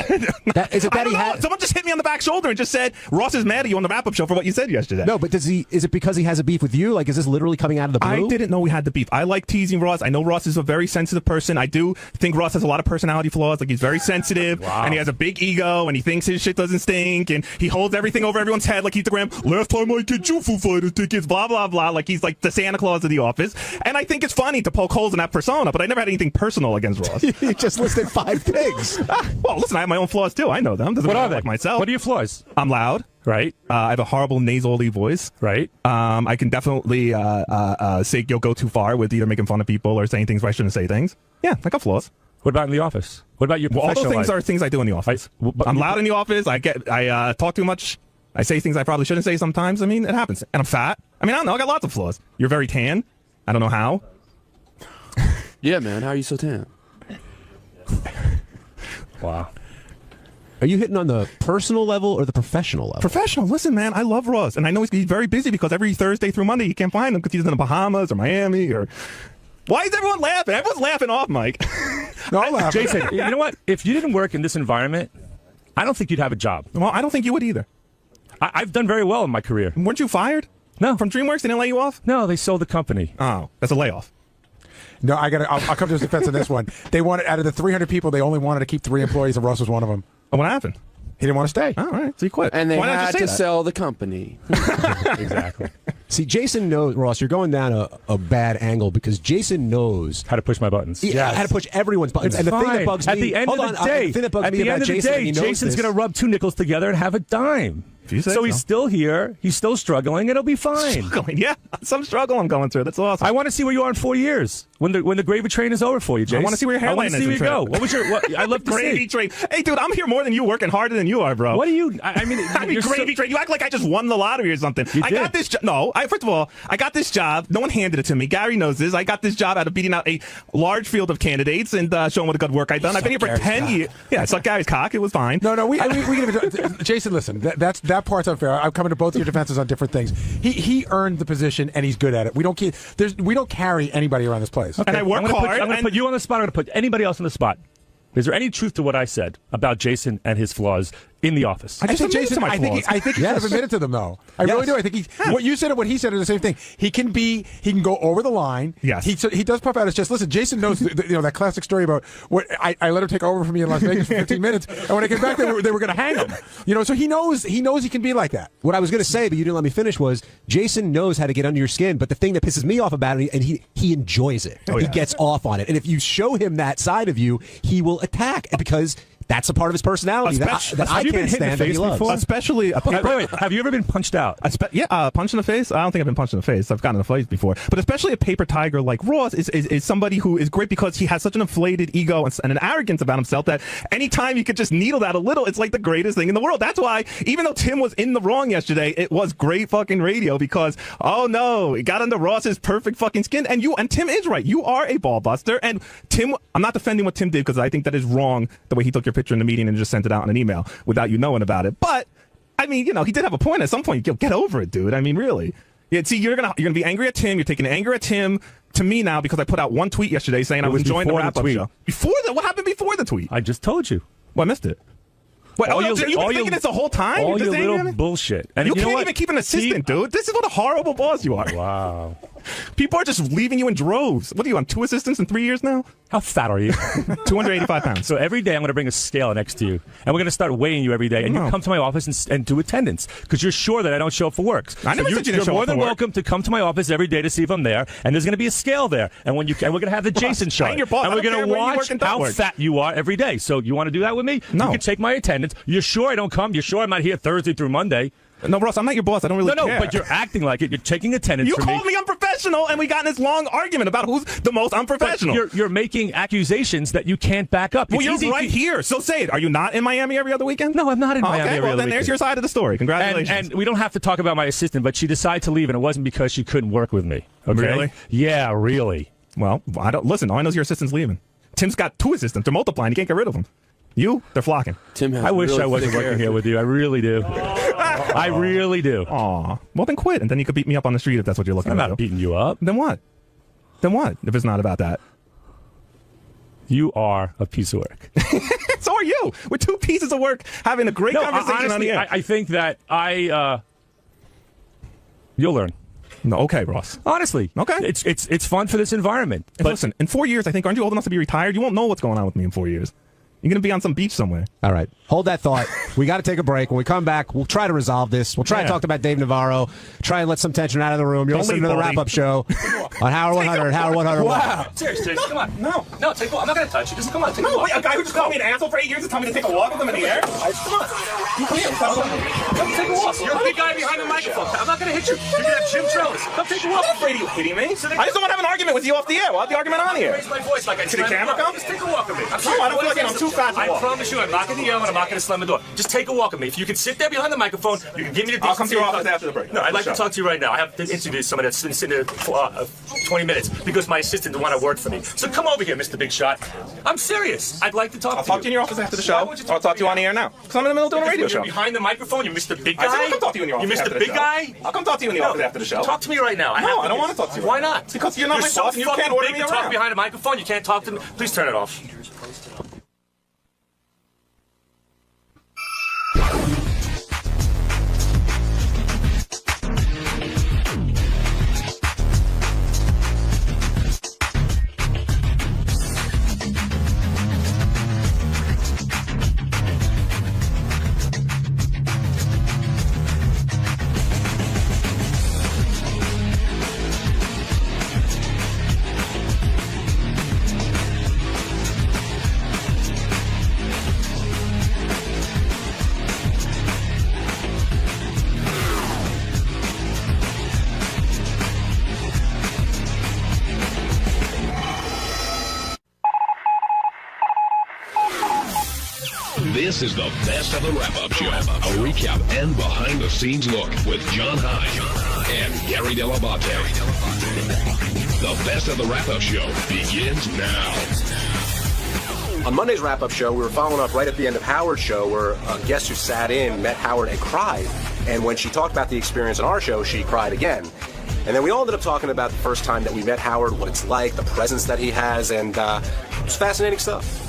Someone just hit me on the back shoulder and just said Ross is mad at you on the wrap-up show for what you said yesterday. No, but is it because he has a beef with you? Like, is this literally coming out of the blue? I didn't know we had the beef. I like teasing Ross. I know Ross is a very sensitive person. I do think Ross has a lot of personality flaws. Like, he's very sensitive, and he has a big ego, and he thinks his shit doesn't stink, and he holds everything over everyone's head like he's the last time I get you Foo Fighters tickets, blah, blah, blah, like he's like the Santa Claus of the office. And I think it's funny to poke holes in that persona, but I never had anything personal against Ross. You just listed 5 things. Well, listen, listen, I have my own flaws too. I know them. Doesn't What mean are I they? like myself. What are your flaws? I'm loud. Right. I have a horrible nasally voice. Right. I can definitely say you'll go too far with either making fun of people or saying things where I shouldn't say things. Yeah, I got flaws. What about in the office? What about your all professional those things life? are things I do in the office. I'm loud in the office. I talk too much. I say things I probably shouldn't say sometimes. I mean, it happens. And I'm fat. I mean, I don't know. I got lots of flaws. You're very tan. I don't know how. Yeah, man. How are you so tan? Wow. Are you hitting on the personal level or the professional level? Professional. Listen, man, I love Ross. And I know he's very busy because every Thursday through Monday you can't find him because he's in the Bahamas or Miami or... Why is everyone laughing? Everyone's laughing off, Mike. No, I'm laughing. Jason, you know what? If you didn't work in this environment, I don't think you'd have a job. Well, I don't think you would either. I've done very well in my career. Weren't you fired? No. From DreamWorks? They didn't lay you off? No, they sold the company. Oh, that's a layoff. No, I'll come to his defense on this one. They wanted, out of the 300 people, they only wanted to keep 3 employees, and Russ was one of them. Oh, what happened? He didn't want to stay. All right, so he quit. And they Why not had just say to that? sell the company. Exactly. See, Jason knows, Ross, you're going down a bad angle because Jason knows how to push my buttons. Yeah, how to push everyone's buttons. It's and the fine. thing that bugs me... At the end of the day, the thing that bugs at me the about end of the Jason, day, and he knows Jason's this- going to rub 2 nickels together and have a dime. So he's still here. He's still struggling. It'll be fine. Struggling, yeah. Some struggle I'm going through. That's awesome. I want to see where you are in 4 years when the gravy train is over for you, Jason. I want to see where your hairline is. I want to see where you go. What was your? I love to gravy see. train. Hey, dude, I'm here more than you, working harder than you are, bro. What do you? I mean, gravy train. You act like I just won the lottery or something. I got this job. No, first of all, I got this job. No one handed it to me. Gary knows this. I got this job out of beating out a large field of candidates and showing what a good work I've done. I've been here for 10 years. Yeah, I sucked Gary's cock. It was fine. No, we Jason, listen, that part's unfair. I'm coming to both of your defenses on different things. He earned the position and he's good at it. We don't carry anybody around this place. Okay. And I work hard. I'm going to put you on the spot. I'm going to put anybody else on the spot. Is there any truth to what I said about Jason and his flaws in the office? I think Jason. I think he should have admitted to them, though. I really do. I think what you said and what he said are the same thing. He can go over the line. Yes. He does puff out his chest. Listen, Jason knows that classic story about what I let him take over for me in Las Vegas for 15 minutes, and when I came back, they were going to hang him. So he knows he can be like that. What I was going to say, but you didn't let me finish, was Jason knows how to get under your skin, but the thing that pisses me off about it, and he enjoys it. Oh, he yeah. gets off on it. And if you show him that side of you, he will attack because that's a part of his personality that I can't stand that he loves. Especially wait, have you ever been punched out? Punched in the face. I don't think I've been punched in the face. I've gotten in a fight before, but especially a paper tiger like Ross is somebody who is great because he has such an inflated ego and an arrogance about himself that anytime you could just needle that a little, it's like the greatest thing in the world. That's why even though Tim was in the wrong yesterday, it was great fucking radio because oh no, it got under Ross's perfect fucking skin, and Tim is right. You are a ball buster, and Tim. I'm not defending what Tim did because I think that is wrong the way he took your picture in the meeting and just sent it out in an email without you knowing about it. But I mean, he did have a point at some point. Get over it, dude. I mean, really. Yeah, see, you're gonna be angry at Tim. You're taking anger at Tim to me now because I put out one tweet yesterday saying I was enjoying the wrap-up show. What happened before the tweet? I just told you. Well, I missed it. Wait, you've been thinking this the whole time? All You're your just angry at little me? bullshit. And you know can't what? even keep an assistant, dude. This is what a horrible boss you are. Wow. People are just leaving you in droves. What are you on, 2 assistants in 3 years now? How fat are you? 285 pounds. So every day I'm going to bring a scale next to you, and we're going to start weighing you every day, and you come to my office and do attendance because you're sure that I don't show up for work. I never said you didn't show up for work. You're more than welcome to come to my office every day to see if I'm there, and there's going to be a scale there, and we're going to have the Jason show, and we're going to watch how fat you are every day. So you want to do that with me? No. You can take my attendance. You're sure I don't come? You're sure I'm not here Thursday through Monday? No, Ross, I'm not your boss. I don't really care. No, but you're acting like it. You're taking attendance You from me. called me unprofessional, and we got in this long argument about who's the most unprofessional. But you're making accusations that you can't back up. Well, you're right here, so say it. Are you not in Miami every other weekend? No, I'm not in Miami every other then weekend. There's your side of the story. Congratulations. And we don't have to talk about my assistant, but she decided to leave, and it wasn't because she couldn't work with me. Okay? Really? Yeah, really. Well, I don't listen. All I know is your assistant's leaving. Tim's got 2 assistants. They're multiplying. You can't get rid of them. They're flocking. Tim has I wish really I wasn't thick working hair. here with you. I really do. I really do. Aw. Well, then quit, and then you could beat me up on the street if that's what you're looking I'm at. not beating you up. Then what? If it's not about that? You are a piece of work. So are you. We're 2 pieces of work having a great conversation on the air. I think that you'll learn. No, okay, Ross. Honestly, okay. It's fun for this environment. But listen, in 4 years, I think, aren't you old enough to be retired? You won't know what's going on with me in 4 years. You're going to be on some beach somewhere. All right. Hold that thought. We got to take a break. When we come back, we'll try to resolve this. We'll try to talk about Dave Navarro. Try and let some tension out of the room. You're listening to the wrap-up show on Howard 100. Howard 100. Wow. Seriously, come on. No, take a walk. I'm not going to touch you. Just come on. Take a walk. Wait, a guy who just called me an asshole for 8 years is telling me to take a walk with him in the air? Come on. Come here. Come take a walk. You're the big guy behind the microphone. I'm not going to hit you. You're going to have Jim Trellis. Come take a walk. I'm afraid of you hitting me. I just don't want to have an argument with you off the air. We'll have the argument on here. Raise my voice like I to the camera come? Just take a walk with me. I don't feel like I'm too fat to walk. I promise you, I'm not going to yell and I'm not going to slam the door. Just take a walk with me. If you can sit there behind the microphone, you can give me the decency. I'll come to your office after the break. No, I'd like to talk to you right now. I have to interview someone that's been sitting there for 20 minutes because my assistant didn't want to work for me. So come over here, Mr. Big Shot. I'm serious. I'd like to talk to you. I'll talk to you in your office after the show. I'll talk to you on the air now. Because I'm in the middle of doing a radio show. You're behind the microphone. You're Mr. Big Guy. I'll come talk to you in your office. You're Mr. Big Guy. I'll come talk to you in the office after the show. Talk to me right now. No, I don't want to talk to you. Why not? Because you're not my boss and you can't order me around. Talk behind a microphone. You can't talk to me. Please turn it off. This is the best of the wrap-up show. A recap and behind-the-scenes look with John High and Gary 𝗏𝗏. The best of the wrap-up show begins now. On Monday's wrap-up show, we were following up right at the end of Howard's show, where a guest who sat in met Howard and cried. And when she talked about the experience on our show, she cried again. And then we all ended up talking about the first time that we met Howard, what it's like, the presence that he has, and it's fascinating stuff.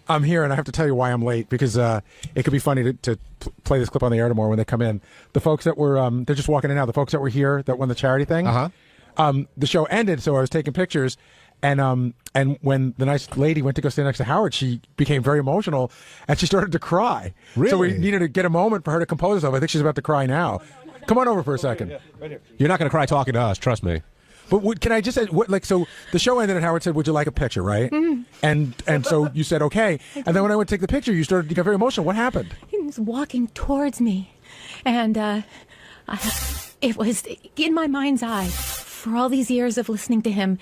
I'm here, and I have to tell you why I'm late, because it could be funny to play this clip on the air tomorrow when they come in. The folks that were, they're just walking in now, the folks that were here that won the charity thing, the show ended, so I was taking pictures, and when the nice lady went to go stand next to Howard, she became very emotional, and she started to cry. Really? So we needed to get a moment for her to compose herself. I think she's about to cry now. Come on over for a second. You're not going to cry talking to us, trust me. But can I just say, so the show ended and Howard said, would you like a picture, right? Mm-hmm. And so you said, okay. And then when I went to take the picture, you got very emotional. What happened? He was walking towards me, and it was in my mind's eye. For all these years of listening to him,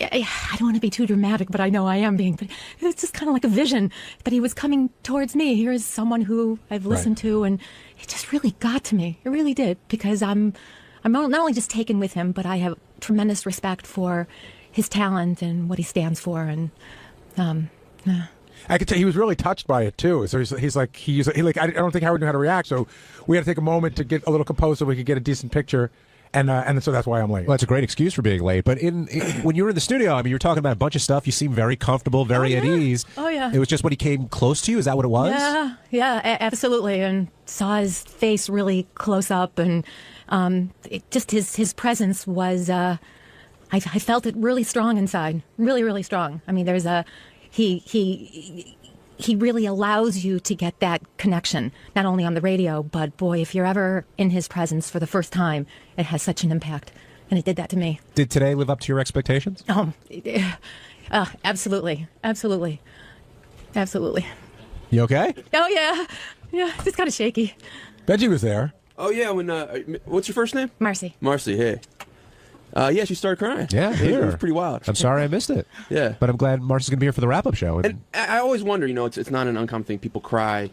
I don't want to be too dramatic, but I know I am being. But it's just kind of like a vision that he was coming towards me. Here is someone who I've listened to, and it just really got to me. It really did, because I'm not only just taken with him, but I have tremendous respect for his talent and what he stands for, and I could tell he was really touched by it too. So he's like I don't think Howard knew how to react, so we had to take a moment to get a little composed so we could get a decent picture, and so that's why I'm late. Well, that's a great excuse for being late. But when you were in the studio, I mean, you were talking about a bunch of stuff. You seemed very comfortable, very at ease. Oh yeah. It was just when he came close to you. Is that what it was? Yeah, absolutely. And saw his face really close up, and just his presence was. I felt it really strong inside, really, really strong. I mean, there's he really allows you to get that connection, not only on the radio, but boy, if you're ever in his presence for the first time, it has such an impact, and it did that to me. Did today live up to your expectations? Absolutely. You okay? Oh yeah, just kind of shaky. Benjy was there. Oh yeah, what's your first name? Marcy. Marcy, hey. Yeah, she started crying. Yeah, it was pretty wild. I'm sorry I missed it. Yeah. But I'm glad Marcy's going to be here for the wrap-up show. And I always wonder, it's not an uncommon thing. People cry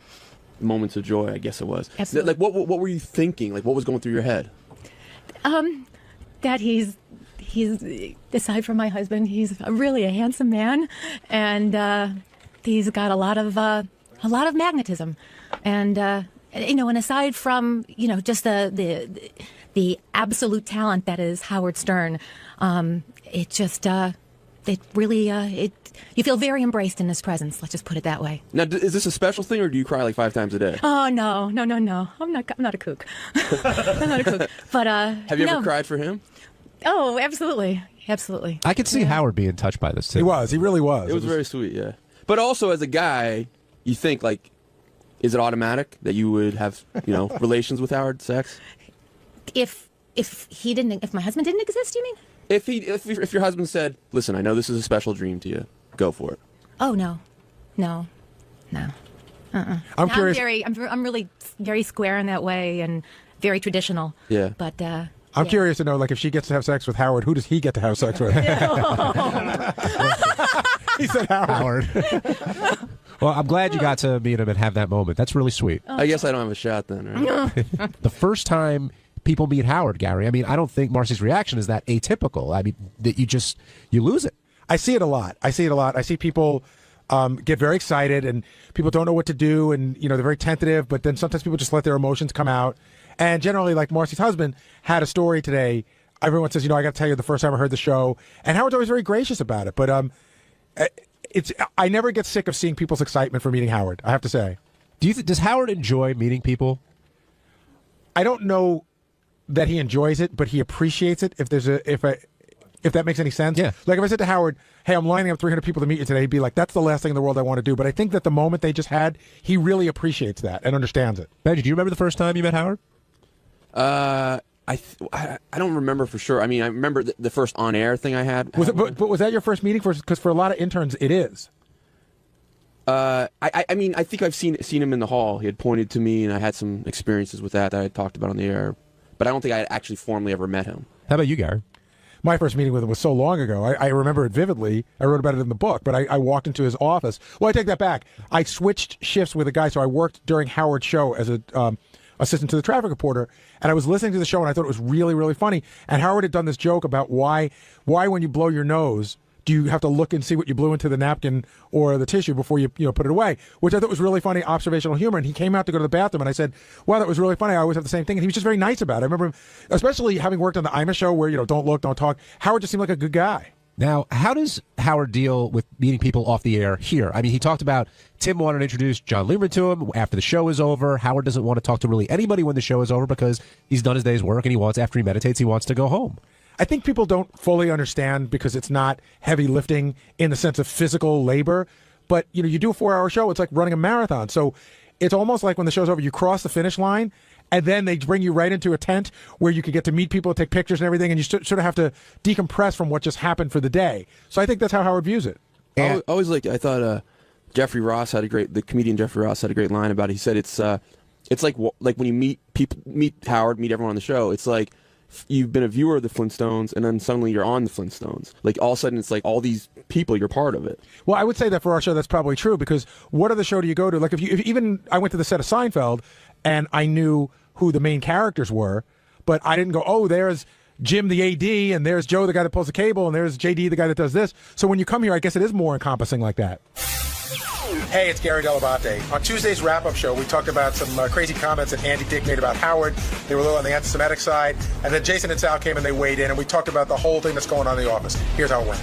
moments of joy, I guess it was. Absolutely. Like, what were you thinking? Like, what was going through your head? That he's aside from my husband, he's really a handsome man, and he's got a lot of magnetism, and and aside from just the absolute talent that is Howard Stern, it just it really you feel very embraced in his presence. Let's just put it that way. Now, is this a special thing, or do you cry like 5 times a day? Oh no! I'm not a kook. I'm not a kook. But have you ever cried for him? Oh, absolutely. Absolutely. I could see Howard being touched by this, too. He was. He really was. It was very sweet, yeah. But also, as a guy, you think, like, is it automatic that you would have, relations with Howard, sex? If my husband didn't exist, you mean? If your husband said, listen, I know this is a special dream to you, go for it. Oh, no. I'm curious. I'm really very square in that way and very traditional. Yeah. But I'm curious to know, like, if she gets to have sex with Howard, who does he get to have sex with? He said Howard. Well, I'm glad you got to meet him and have that moment. That's really sweet. I guess I don't have a shot then, right? The first time people meet Howard, Gary, I mean, I don't think Marcy's reaction is that atypical. I mean, that you lose it. I see it a lot. I see people get very excited, and people don't know what to do, and they're very tentative. But then sometimes people just let their emotions come out. And generally, like Marcy's husband had a story today. Everyone says, I got to tell you the first time I heard the show, and Howard's always very gracious about it. But I never get sick of seeing people's excitement for meeting Howard, I have to say. Does Howard enjoy meeting people? I don't know that he enjoys it, but he appreciates it. If that makes any sense. Yeah. Like if I said to Howard, hey, I'm lining up 300 people to meet you today, he'd be like, that's the last thing in the world I want to do. But I think that the moment they just had, he really appreciates that and understands it. Benji, do you remember the first time you met Howard? I don't remember for sure. I mean, I remember the first on-air thing I had. But was that your first meeting? Because for a lot of interns, it is. I mean, I think I've seen him in the hall. He had pointed to me, and I had some experiences with that I had talked about on the air. But I don't think I had actually formally ever met him. How about you, Gary? My first meeting with him was so long ago. I remember it vividly. I wrote about it in the book, but I walked into his office. Well, I take that back. I switched shifts with a guy, so I worked during Howard's show as a assistant to the traffic reporter, and I was listening to the show, and I thought it was really, really funny. And Howard had done this joke about why when you blow your nose, do you have to look and see what you blew into the napkin or the tissue before you put it away, which I thought was really funny observational humor. And he came out to go to the bathroom, and I said, wow, that was really funny. I always have the same thing. And he was just very nice about it. I remember him, especially having worked on the 𝗵𝗲 show where, don't look, don't talk. Howard just seemed like a good guy. Now, how does Howard deal with meeting people off the air here? I mean, he talked about Tim wanted to introduce John Lieberman to him after the show is over. Howard doesn't want to talk to really anybody when the show is over because he's done his day's work, and after he meditates, he wants to go home. I think people don't fully understand because it's not heavy lifting in the sense of physical labor. But, you do a 4-hour show, it's like running a marathon. So it's almost like when the show's over, you cross the finish line, and then they bring you right into a tent where you can get to meet people, take pictures and everything, and you sort of have to decompress from what just happened for the day. So I think that's how Howard views it. I thought Jeffrey Ross the comedian Jeffrey Ross had a great line about it. He said it's like when you meet Howard, meet everyone on the show, it's like you've been a viewer of the Flintstones, and then suddenly you're on the Flintstones. Like all of a sudden, it's like all these people, you're part of it. Well, I would say that for our show, that's probably true, because what other show do you go to? Like if even I went to the set of Seinfeld, and I knew who the main characters were, but I didn't go, oh, there's Jim the AD, and there's Joe the guy that pulls the cable, and there's JD the guy that does this. So when you come here, I guess it is more encompassing like that. Hey, it's Gary 𝗏𝗏 𝗦𝗏. On Tuesday's wrap-up show, we talked about some crazy comments that Andy Dick made about Howard. They were a little on the anti-Semitic side. And then Jason and Sal came and they weighed in, and we talked about the whole thing that's going on in the office. Here's how it went.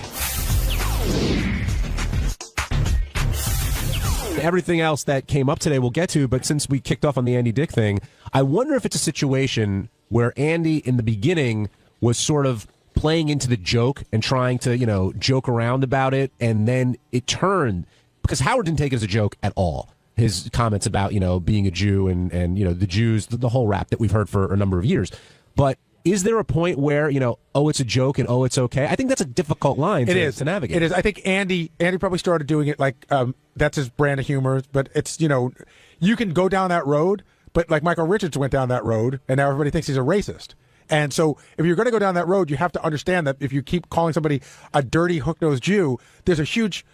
Everything else that came up today we'll get to, but since we kicked off on the Andy Dick thing, I wonder if it's a situation where Andy, in the beginning, was sort of playing into the joke and trying to, joke around about it, and then it turned... Because Howard didn't take it as a joke at all. His comments about, being a Jew and the Jews, the whole rap that we've heard for a number of years. But is there a point where, oh, it's a joke and oh, it's okay? I think that's a difficult line to navigate. It is. I think Andy probably started doing it like that's his brand of humor. But it's, you can go down that road, but like Michael Richards went down that road, and now everybody thinks he's a racist. And so if you're going to go down that road, you have to understand that if you keep calling somebody a dirty, hook-nosed Jew, there's a huge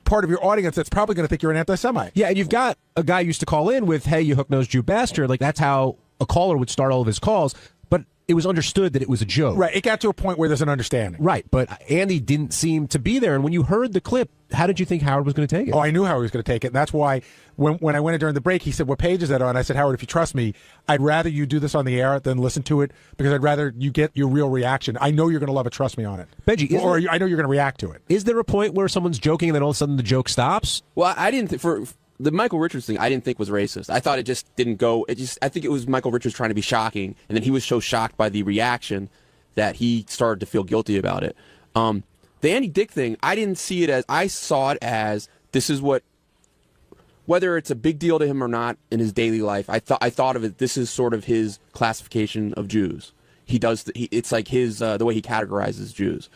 part of your audience that's probably going to think you're an anti-Semite. Yeah, and you've got a guy who used to call in with, hey, you hook-nosed Jew bastard. Like, that's how a caller would start all of his calls. But it was understood that it was a joke. Right. It got to a point where there's an understanding. Right. But Andy didn't seem to be there. And when you heard the clip, how did you think Howard was going to take it? Oh, I knew how he was going to take it. And that's why when I went in during the break, he said, what page is that on? I said, Howard, if you trust me, I'd rather you do this on the air than listen to it, because I'd rather you get your real reaction. I know you're going to love it. Trust me on it. Benji, I know you're going to react to it. Is there a point where someone's joking and then all of a sudden the joke stops? Well, I didn't think for the Michael Richards thing, I didn't think was racist. I thought it just didn't go. I think it was Michael Richards trying to be shocking, and then he was so shocked by the reaction that he started to feel guilty about it. The Andy Dick thing, I didn't see it as, I saw it as this is what, whether it's a big deal to him or not in his daily life, I thought of it, this is sort of his classification of Jews. He does, it's like his, the way he categorizes Jews.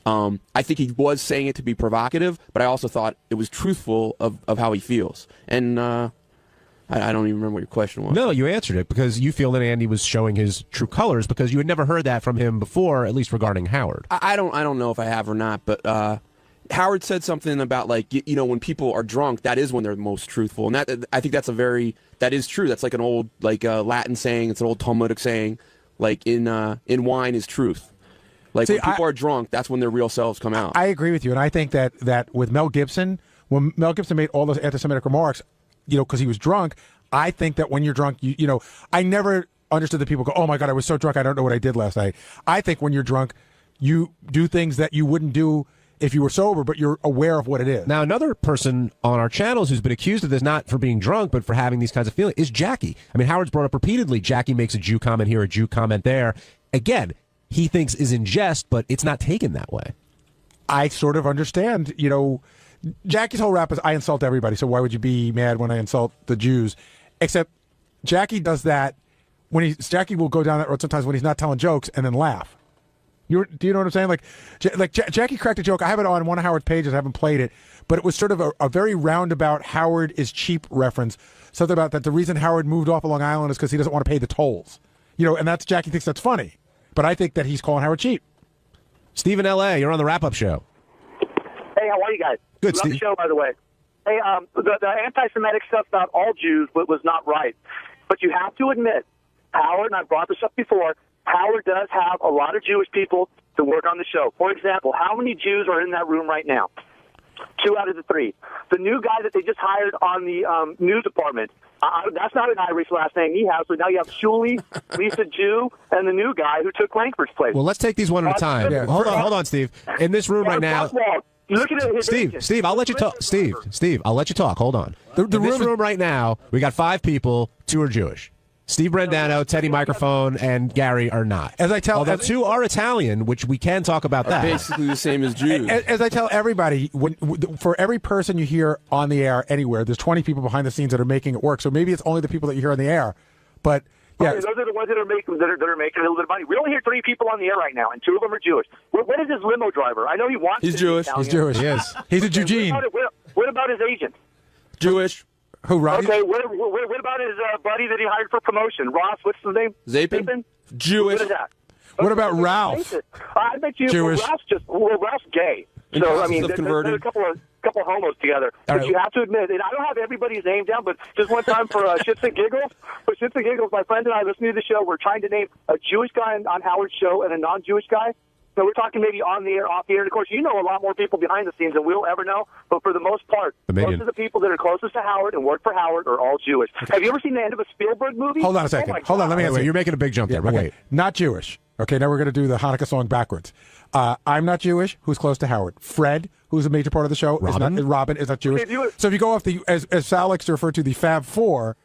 I think he was saying it to be provocative, but I also thought it was truthful of how he feels. And I don't even remember what your question was. No, you answered it because you feel that Andy was showing his true colors because you had never heard that from him before, at least regarding Howard. I don't know if I have or not, but Howard said something about, like, you know, when people are drunk, that is when they're most truthful, and that I think that is true. That's like an old Latin saying. It's an old Talmudic saying. Like in wine is truth. Like when people are drunk, that's when their real selves come out. I agree with you, and I think that with Mel Gibson, when Mel Gibson made all those anti-Semitic remarks, you know, because he was drunk, I think that when you're drunk, you know, I never understood that people go, oh my God, I was so drunk, I don't know what I did last night. I think when you're drunk, you do things that you wouldn't do if you were sober, but you're aware of what it is. Now, another person on our channels who's been accused of this, not for being drunk, but for having these kinds of feelings, is Jackie. I mean, Howard's brought up repeatedly, Jackie makes a Jew comment here, a Jew comment there. Again, he thinks is in jest, but it's not taken that way. I sort of understand, you know, Jackie's whole rap is, I insult everybody, so why would you be mad when I insult the Jews? Except Jackie does that Jackie will go down that road sometimes when he's not telling jokes and then laugh. Do you know what I'm saying? Like Jackie cracked a joke. I have it on one of Howard's pages. I haven't played it, but it was sort of a very roundabout Howard is cheap reference. Something about that the reason Howard moved off of Long Island is because he doesn't want to pay the tolls. You know, and that's Jackie thinks that's funny, but I think that he's calling Howard cheap. Steve in L.A., you're on the wrap-up show. Hey, how are you guys? Good, Love Steve. the show, by the way. Hey, the anti-Semitic stuff about all Jews was not right, but you have to admit, Howard, and I brought this up before, Howard does have a lot of Jewish people to work on the show. For example, how many Jews are in that room right now? 2 out of the 3. The new guy that they just hired on the news department, that's not an Irish last name he has, so now you have Shuli, Lisa Jew, and the new guy who took Langford's place. Well, let's take these one at a time. Yeah. Hold on, Steve. In this room right now, look at his agent. Steve, I'll let you talk. Steve, I'll let you talk. Hold on. In this room right now, we got 5 people. 2 are Jewish. Steve Brandano, Teddy Microphone, and Gary are not. Although 2 are Italian, which we can talk about that. Basically the same as Jews. As I tell everybody, for every person you hear on the air anywhere, there's 20 people behind the scenes that are making it work. So maybe it's only the people that you hear on the air. But yeah, those are the ones that are making a little bit of money. We only hear 3 people on the air right now, and 2 of them are Jewish. What is his limo driver? I know he wants. He's Jewish. He's Jewish. Yes, he's a Eugene. What about his agent? Jewish. Who, Ross? Okay, what about his buddy that he hired for promotion? Ross, what's his name? Zapin? Jewish. What is that? What about Ralph? I bet you Jewish. Ralph's gay. So I mean, there's a couple homos together. But you have to admit, and I don't have everybody's name down, but just one time for shits and giggles. For shits and giggles, my friend and I listening to the show, we're trying to name a Jewish guy on Howard's show and a non-Jewish guy. So we're talking maybe on the air, off the air. And of course, you know a lot more people behind the scenes than we'll ever know. But for the most part, most of the people that are closest to Howard and work for Howard are all Jewish. Okay. Have you ever seen the end of a Spielberg movie? Hold on a second. Hold on. Let me answer. You're making a big jump there. Okay. Wait. Not Jewish. Okay, now we're going to do the Hanukkah song backwards. I'm not Jewish. Who's close to Howard? Fred, who's a major part of the show. Robin is not Jewish. So if you go off as Sal likes to refer to the Fab Four.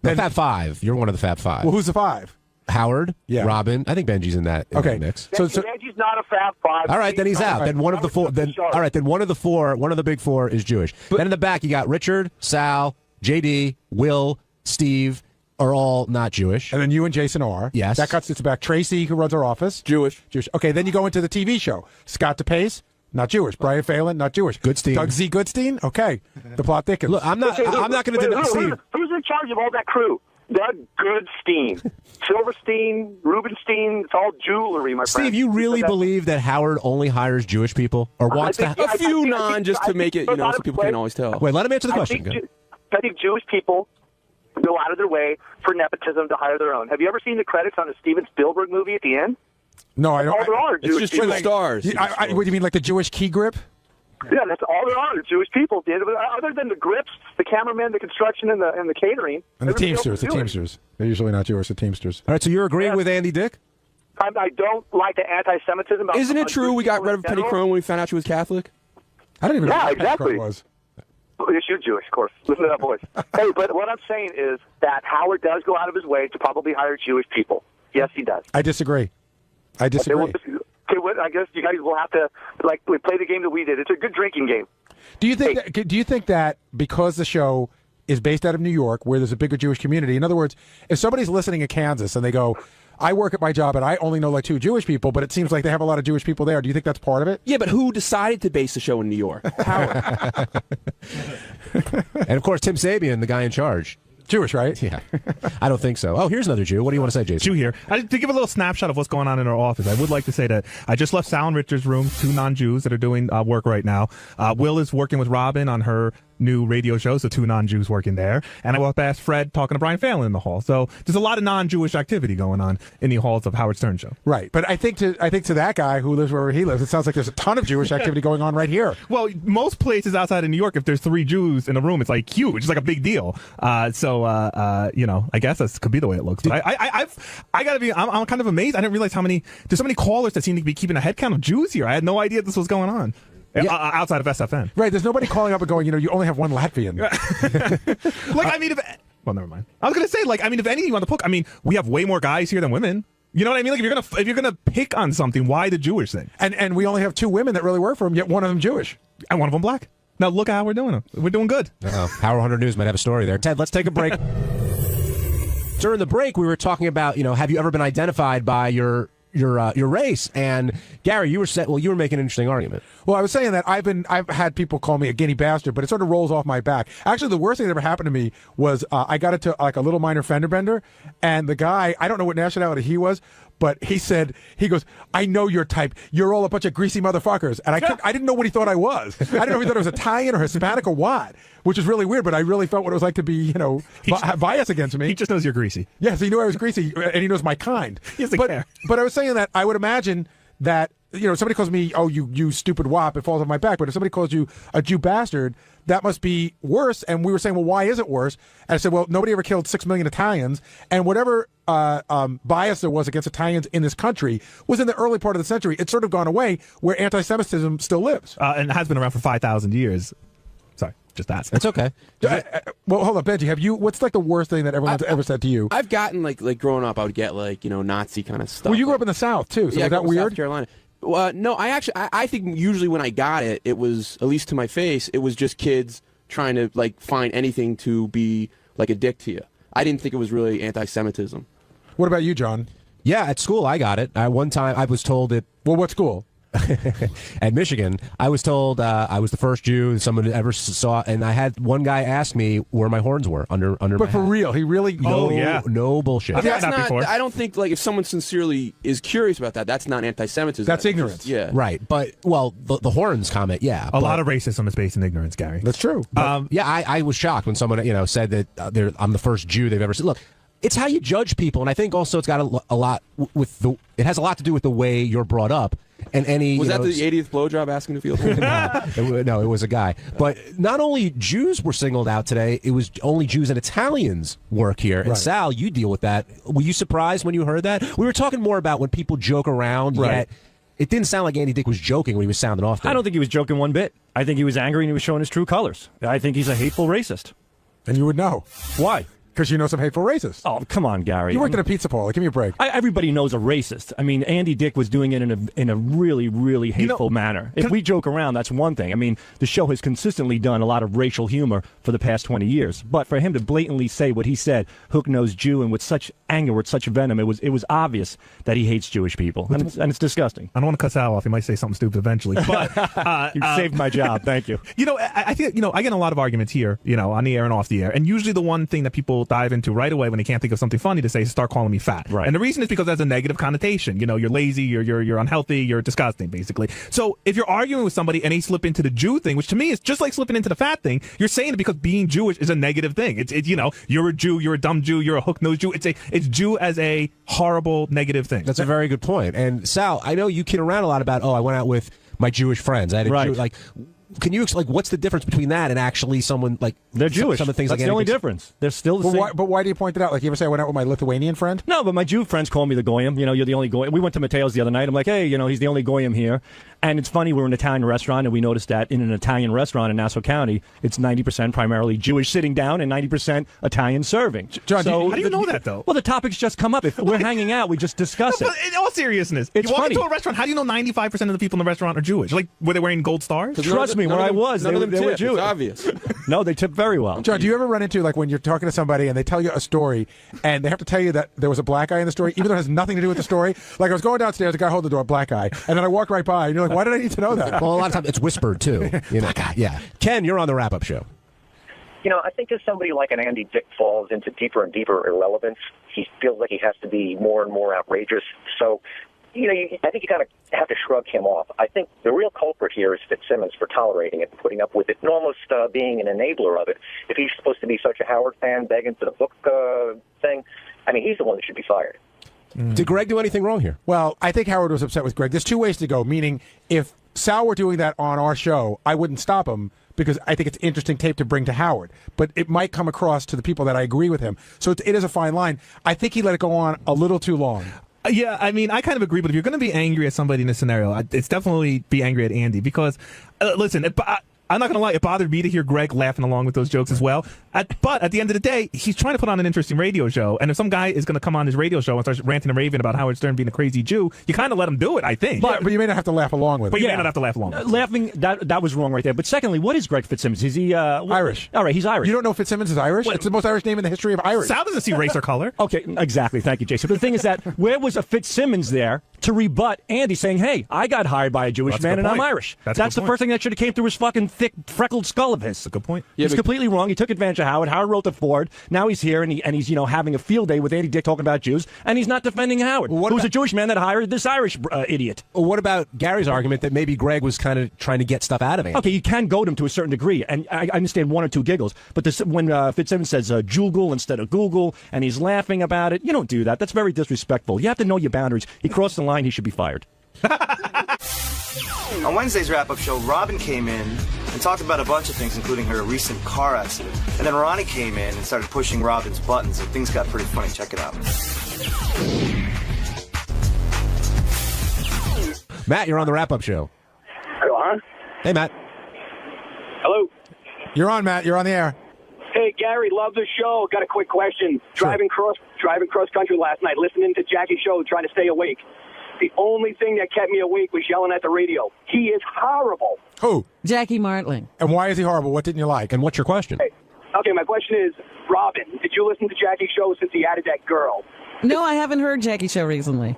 The Fab Five. You're one of the Fab Five. Well, who's the 5? Howard, yeah. Robin. I think Benji's in that mix. So Benji's not a Fab 5. All right, then he's out. Then one of the 4. Then all right, then one of the big 4 is Jewish. Then in the back you got Richard, Sal, JD, Will, Steve are all not Jewish. And then you and Jason are. Yes. That cuts it back. Tracy, who runs our office, Jewish. Okay, then you go into the TV show. Scott DePace, not Jewish. Brian Phelan, not Jewish. Goodstein. Doug Z. Goodstein. Okay. The plot thickens. Look, I'm not going to deny Steve. Who's in charge of all that crew? Doug Goodstein, Silverstein, Rubenstein, it's all jewelry, my friend. Steve, you really believe that Howard only hires Jewish people? Or wants to a few just to make it, so people can't always tell. Wait, let him answer the question. I think Jewish people go out of their way for nepotism to hire their own. Have you ever seen the credits on a Steven Spielberg movie at the end? No, I don't. All there are it's just Jewish stars. What do you mean, like the Jewish key grip? Yeah, that's all there are. Jewish people. Other than the grips, the cameramen, the construction, and the catering. And the Teamsters. They're usually not Jewish, the Teamsters. All right, so you're agreeing with Andy Dick? I don't like the anti-Semitism. Isn't it true we got rid of Penny Crone when we found out she was Catholic? I don't even know what exactly. Penny Crone was. Yes, you're Jewish, of course. Listen to that voice. Hey, but what I'm saying is that Howard does go out of his way to probably hire Jewish people. Yes, he does. I disagree. I disagree. I guess you guys will have to play the game that we did. It's a good drinking game. Do you think that because the show is based out of New York, where there's a bigger Jewish community, in other words, if somebody's listening in Kansas and they go, I work at my job and I only know like 2 Jewish people, but it seems like they have a lot of Jewish people there. Do you think that's part of it? Yeah, but who decided to base the show in New York? Howard. And of course, 𝗵𝗃, the guy in charge. Jewish, right? Yeah. I don't think so. Oh, here's another Jew. What do you want to say, Jason? Jew here. To give a little snapshot of what's going on in our office, I would like to say that I just left Sal and Richard's room, 2 non-Jews that are doing work right now. Will is working with Robin on her new radio show, so 2 non-Jews working there. And I walked past Fred talking to Brian Fallon in the hall. So there's a lot of non-Jewish activity going on in the halls of Howard Stern show. Right. But I think to that guy who lives wherever he lives, it sounds like there's a ton of Jewish activity going on right here. Well, most places outside of New York, if there's 3 Jews in a room, it's like huge. It's like a big deal. I guess that could be the way it looks. But I gotta be, I'm kind of amazed. I didn't realize there's so many callers that seem to be keeping a head count of Jews here. I had no idea this was going on. Yeah. Outside of SFN. Right, there's nobody calling up and going, you only have 1 Latvian. Well, never mind. I was going to say, if anything on the book, we have way more guys here than women. You know what I mean? Like, if you're gonna pick on something, why the Jewish thing? And we only have 2 women that really work for him, yet one of them Jewish. And one of them black. Now look at how we're doing. We're doing good. Howard 100 News might have a story there. Ted, let's take a break. During the break, we were talking about, have you ever been identified by your race? And Gary, you were making an interesting argument. Well, I was saying that I've had people call me a guinea bastard, but it sort of rolls off my back. Actually, the worst thing that ever happened to me was I got into like a little minor fender bender, and the guy, I don't know what nationality he was, but he goes, I know your type. You're all a bunch of greasy motherfuckers. And I didn't know what he thought I was. I didn't know if he thought I was Italian or Hispanic or what, which is really weird, but I really felt what it was like to be, biased against me. He just knows you're greasy. Yes, he knew I was greasy, and he knows my kind. He doesn't care. But I was saying that I would imagine that, somebody calls me, oh, you stupid wop, it falls on my back. But if somebody calls you a Jew bastard, that must be worse. And we were saying, well, why is it worse? And I said, well, nobody ever killed 6 million Italians. And whatever bias there was against Italians in this country was in the early part of the century. It's sort of gone away, where anti-Semitism still lives. And has been around for 5,000 years. Sorry, just that. It's okay. Well, hold on, Benji. What's like the worst thing that everyone's ever said to you? I've gotten like growing up, I would get Nazi kind of stuff. Well, you grew up in the South too, so yeah, was that weird? South Carolina. No, I think usually when I got it, it was, at least to my face, it was just kids trying to find anything to be like a dick to you. I didn't think it was really anti-Semitism. What about you, John? Yeah, at school I got it. One time I was told it. Well, what school? At Michigan, I was told I was the first Jew someone ever saw, and I had one guy ask me where my horns were under. But for real, he really? No bullshit. That's not. I don't think if someone sincerely is curious about that, that's not anti-Semitism. That's ignorance. Yeah, right. But the horns comment, yeah. A lot of racism is based in ignorance, Gary. That's true. I was shocked when someone said that I'm the first Jew they've ever seen. Look. It's how you judge people, and I think also it's got a lot with it has a lot to do with the way you're brought up. And was that the 80th blowjob asking to feel? No, it was a guy. But not only Jews were singled out today, it was only Jews and Italians work here. And right. Sal, you deal with that. Were you surprised when you heard that? We were talking more about when people joke around, yet it didn't sound like Andy Dick was joking when he was sounding off there. I don't think he was joking one bit. I think he was angry and he was showing his true colors. I think he's a hateful racist. And you would know. Why? Because you know some hateful racists. Oh, come on, Gary. You worked at a pizza parlor. Give me a break. Everybody knows a racist. I mean, Andy Dick was doing it in a really, really hateful manner. If we joke around, that's one thing. I mean, the show has consistently done a lot of racial humor for the past 20 years. But for him to blatantly say what he said, hook-nosed Jew, and with such anger, with such venom, it was obvious that he hates Jewish people. And it's disgusting. I don't want to cut Sal off. He might say something stupid eventually. But you saved my job. Thank you. I think, I get a lot of arguments here, on the air and off the air. And usually the one thing that people dive into right away when they can't think of something funny to say is start calling me fat. Right. And the reason is because that's a negative connotation. You're lazy, you're unhealthy, you're disgusting, basically. So if you're arguing with somebody and they slip into the Jew thing, which to me is just like slipping into the fat thing, you're saying it because being Jewish is a negative thing. It's you're a Jew, you're a dumb Jew, you're a hook-nosed Jew. It's Jew as a horrible, negative thing. That's a very good point. And Sal, I know you kid around a lot about, I went out with my Jewish friends. I had a Jew, can you like what's the difference between that and actually someone like they're Jewish? Some of the things That's like the only difference. They're still the same. But why do you point it out? Like you ever say I went out with my Lithuanian friend? No, but my Jew friends call me the Goyim. You know, you're the only Goyim. We went to Matteo's the other night. I'm like, hey, you know, he's the only Goyim here. And it's funny, we're in an Italian restaurant, and we noticed that in an Italian restaurant in Nassau County, it's 90% primarily Jewish sitting down and 90% Italian serving. John, how do you know that, though? Well, the topics just come up. If we're hanging out, we just discuss it. But in all seriousness, It's you walk funny. into a restaurant, how do you know 95% of the people in the restaurant are Jewish? Like, were they wearing gold stars? Trust me, where I was, they were Jewish. It's obvious. No, they tip very well. John, do you ever run into, like, when you're talking to somebody and they tell you a story and they have to tell you that there was a black guy in the story, even though it has nothing to do with the story? Like, I was going downstairs, a guy holding the door, black guy, and then I walked right by, and you're like, why did I need to know that? Well, a lot of times it's whispered, too. You know? Yeah. Ken, you're on the wrap-up show. You know, I think as somebody like an Andy Dick falls into deeper and deeper irrelevance, he feels like he has to be more and more outrageous. So, you know, I think you kind of have to shrug him off. I think the real culprit here is Fitzsimmons for tolerating it and putting up with it and almost being an enabler of it. If he's supposed to be such a Howard fan, begging for the book thing, I mean, he's the one that should be fired. Did Greg do anything wrong here? Well, I think Howard was upset with Greg. There's two ways to go, meaning if Sal were doing that on our show, I wouldn't stop him because I think it's interesting tape to bring to Howard. But it might come across to the people that I agree with him. So it is a fine line. I think he let it go on a little too long. Yeah, I mean, I kind of agree, but if you're going to be angry at somebody in this scenario, it's definitely be angry at Andy because, listen, I'm not going to lie, it bothered me to hear Greg laughing along with those jokes as well. But at the end of the day, he's trying to put on an interesting radio show. And if some guy is going to come on his radio show and start ranting and raving about Howard Stern being a crazy Jew, you kind of let him do it, I think. But you may not have to laugh along with it. But you may not have to laugh along with it. Laughing, that was wrong right there. But secondly, what is Greg Fitzsimmons? Is he Irish? All right, he's Irish. You don't know Fitzsimmons is Irish? It's the most Irish name in the history of Irish. Sal doesn't see race or color. Okay, exactly. Thank you, Jason. But the thing is that where was a Fitzsimmons there to rebut Andy saying, hey, I got hired by a Jewish man and I'm Irish? That's the first thing that should have came through his fucking thick, freckled skull of his. That's a good point. He's completely wrong. He took advantage of Howard. Howard wrote the Ford. Now he's here and he's you know having a field day with Andy Dick talking about Jews, and he's not defending Howard, who's a Jewish man that hired this Irish idiot. What about Gary's argument that maybe Greg was kind of trying to get stuff out of Andy? Okay, you can goad him to a certain degree, and I understand one or two giggles, but when Fitzsimmons says Joogle instead of Google, and he's laughing about it, you don't do that. That's very disrespectful. You have to know your boundaries. He crossed the line. He should be fired. On Wednesday's wrap-up show, Robin came in and talked about a bunch of things, including her recent car accident. And then Ronnie came in and started pushing Robin's buttons, and things got pretty funny. Check it out. Matt, you're on the wrap-up show. Hello? Hey, Matt. Hello? You're on, Matt. You're on the air. Hey, Gary, love the show. Got a quick question. Sure. Driving cross country last night, listening to Jackie's show, trying to stay awake. The only thing that kept me awake was yelling at the radio. He is horrible. Who? Jackie Martling. And why is he horrible? What didn't you like? And what's your question? Okay, my question is, Robin, did you listen to Jackie's show since he added that girl? No, I haven't heard Jackie's show recently.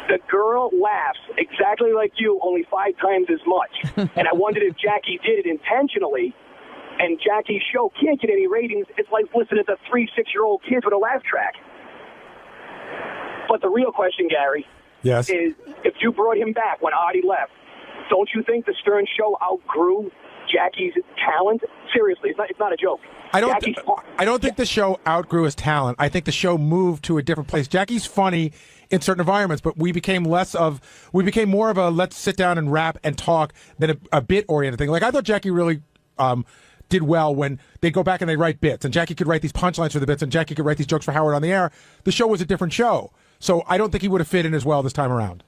The girl laughs exactly like you, only 5 times as much. And I wondered if Jackie did it intentionally, and Jackie's show can't get any ratings. It's like listening to 3 6-year-old kids with a laugh track. But the real question, Gary, yes, is if you brought him back when Artie left, don't you think the Stern show outgrew Jackie's talent? Seriously, it's not a joke. I don't think the show outgrew his talent. I think the show moved to a different place. Jackie's funny in certain environments, but we became more of a let's sit down and rap and talk than a bit-oriented thing. Like, I thought Jackie really did well when they go back and they write bits, and Jackie could write these punchlines for the bits, and Jackie could write these jokes for Howard on the air. The show was a different show. So I don't think he would have fit in as well this time around.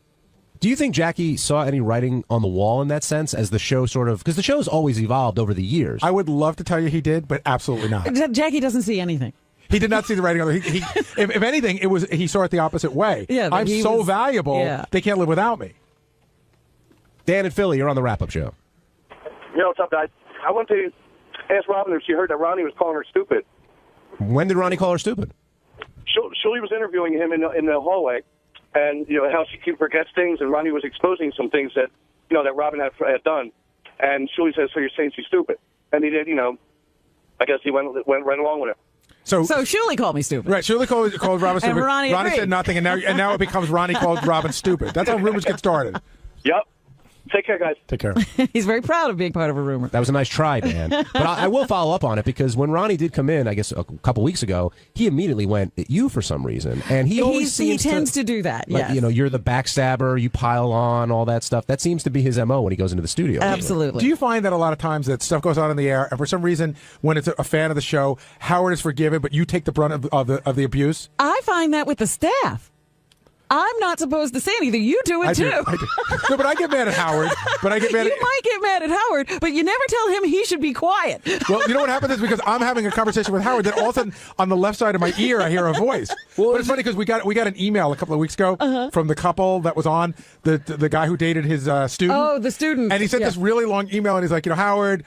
Do you think Jackie saw any writing on the wall in that sense as the show sort of, because the show's always evolved over the years? I would love to tell you he did, but absolutely not. Jackie doesn't see anything. He did not see the writing on the if anything, he saw it the opposite way. Yeah, I'm so valuable, they can't live without me. Dan and Philly, you're on the wrap-up show. Yo, what's up, guys? I want to ask Robin if she heard that Ronnie was calling her stupid. When did Ronnie call her stupid? Shirley was interviewing him in the hallway, and how she forgets things, and Ronnie was exposing some things that that Robin had done, and Shirley says, "So you're saying she's stupid?" And he did. I guess he went right along with it. So Shirley called me stupid. Right, Shirley called Robin stupid. And Ronnie said nothing, and now it becomes Ronnie called Robin stupid. That's how rumors get started. Yep. Take care, guys. Take care. He's very proud of being part of a rumor. That was a nice try, Dan. But I will follow up on it because when Ronnie did come in, I guess a couple weeks ago, he immediately went at you for some reason, and he always tends to do that. Like, yes. you're the backstabber, you pile on, all that stuff. That seems to be his MO when he goes into the studio. Absolutely. Do you find that a lot of times that stuff goes on in the air, and for some reason, when it's a fan of the show, Howard is forgiven, but you take the brunt of the abuse? I find that with the staff. I'm not supposed to say anything. You do it too. I do. No, but I get mad at Howard. But I get mad. You might get mad at Howard, but you never tell him he should be quiet. Well, you know what happens is because I'm having a conversation with Howard, then all of a sudden on the left side of my ear I hear a voice. Well, but it's funny because we got an email a couple of weeks ago from the couple that was on the guy who dated his student. Oh, the student. And he sent this really long email, and he's like, Howard,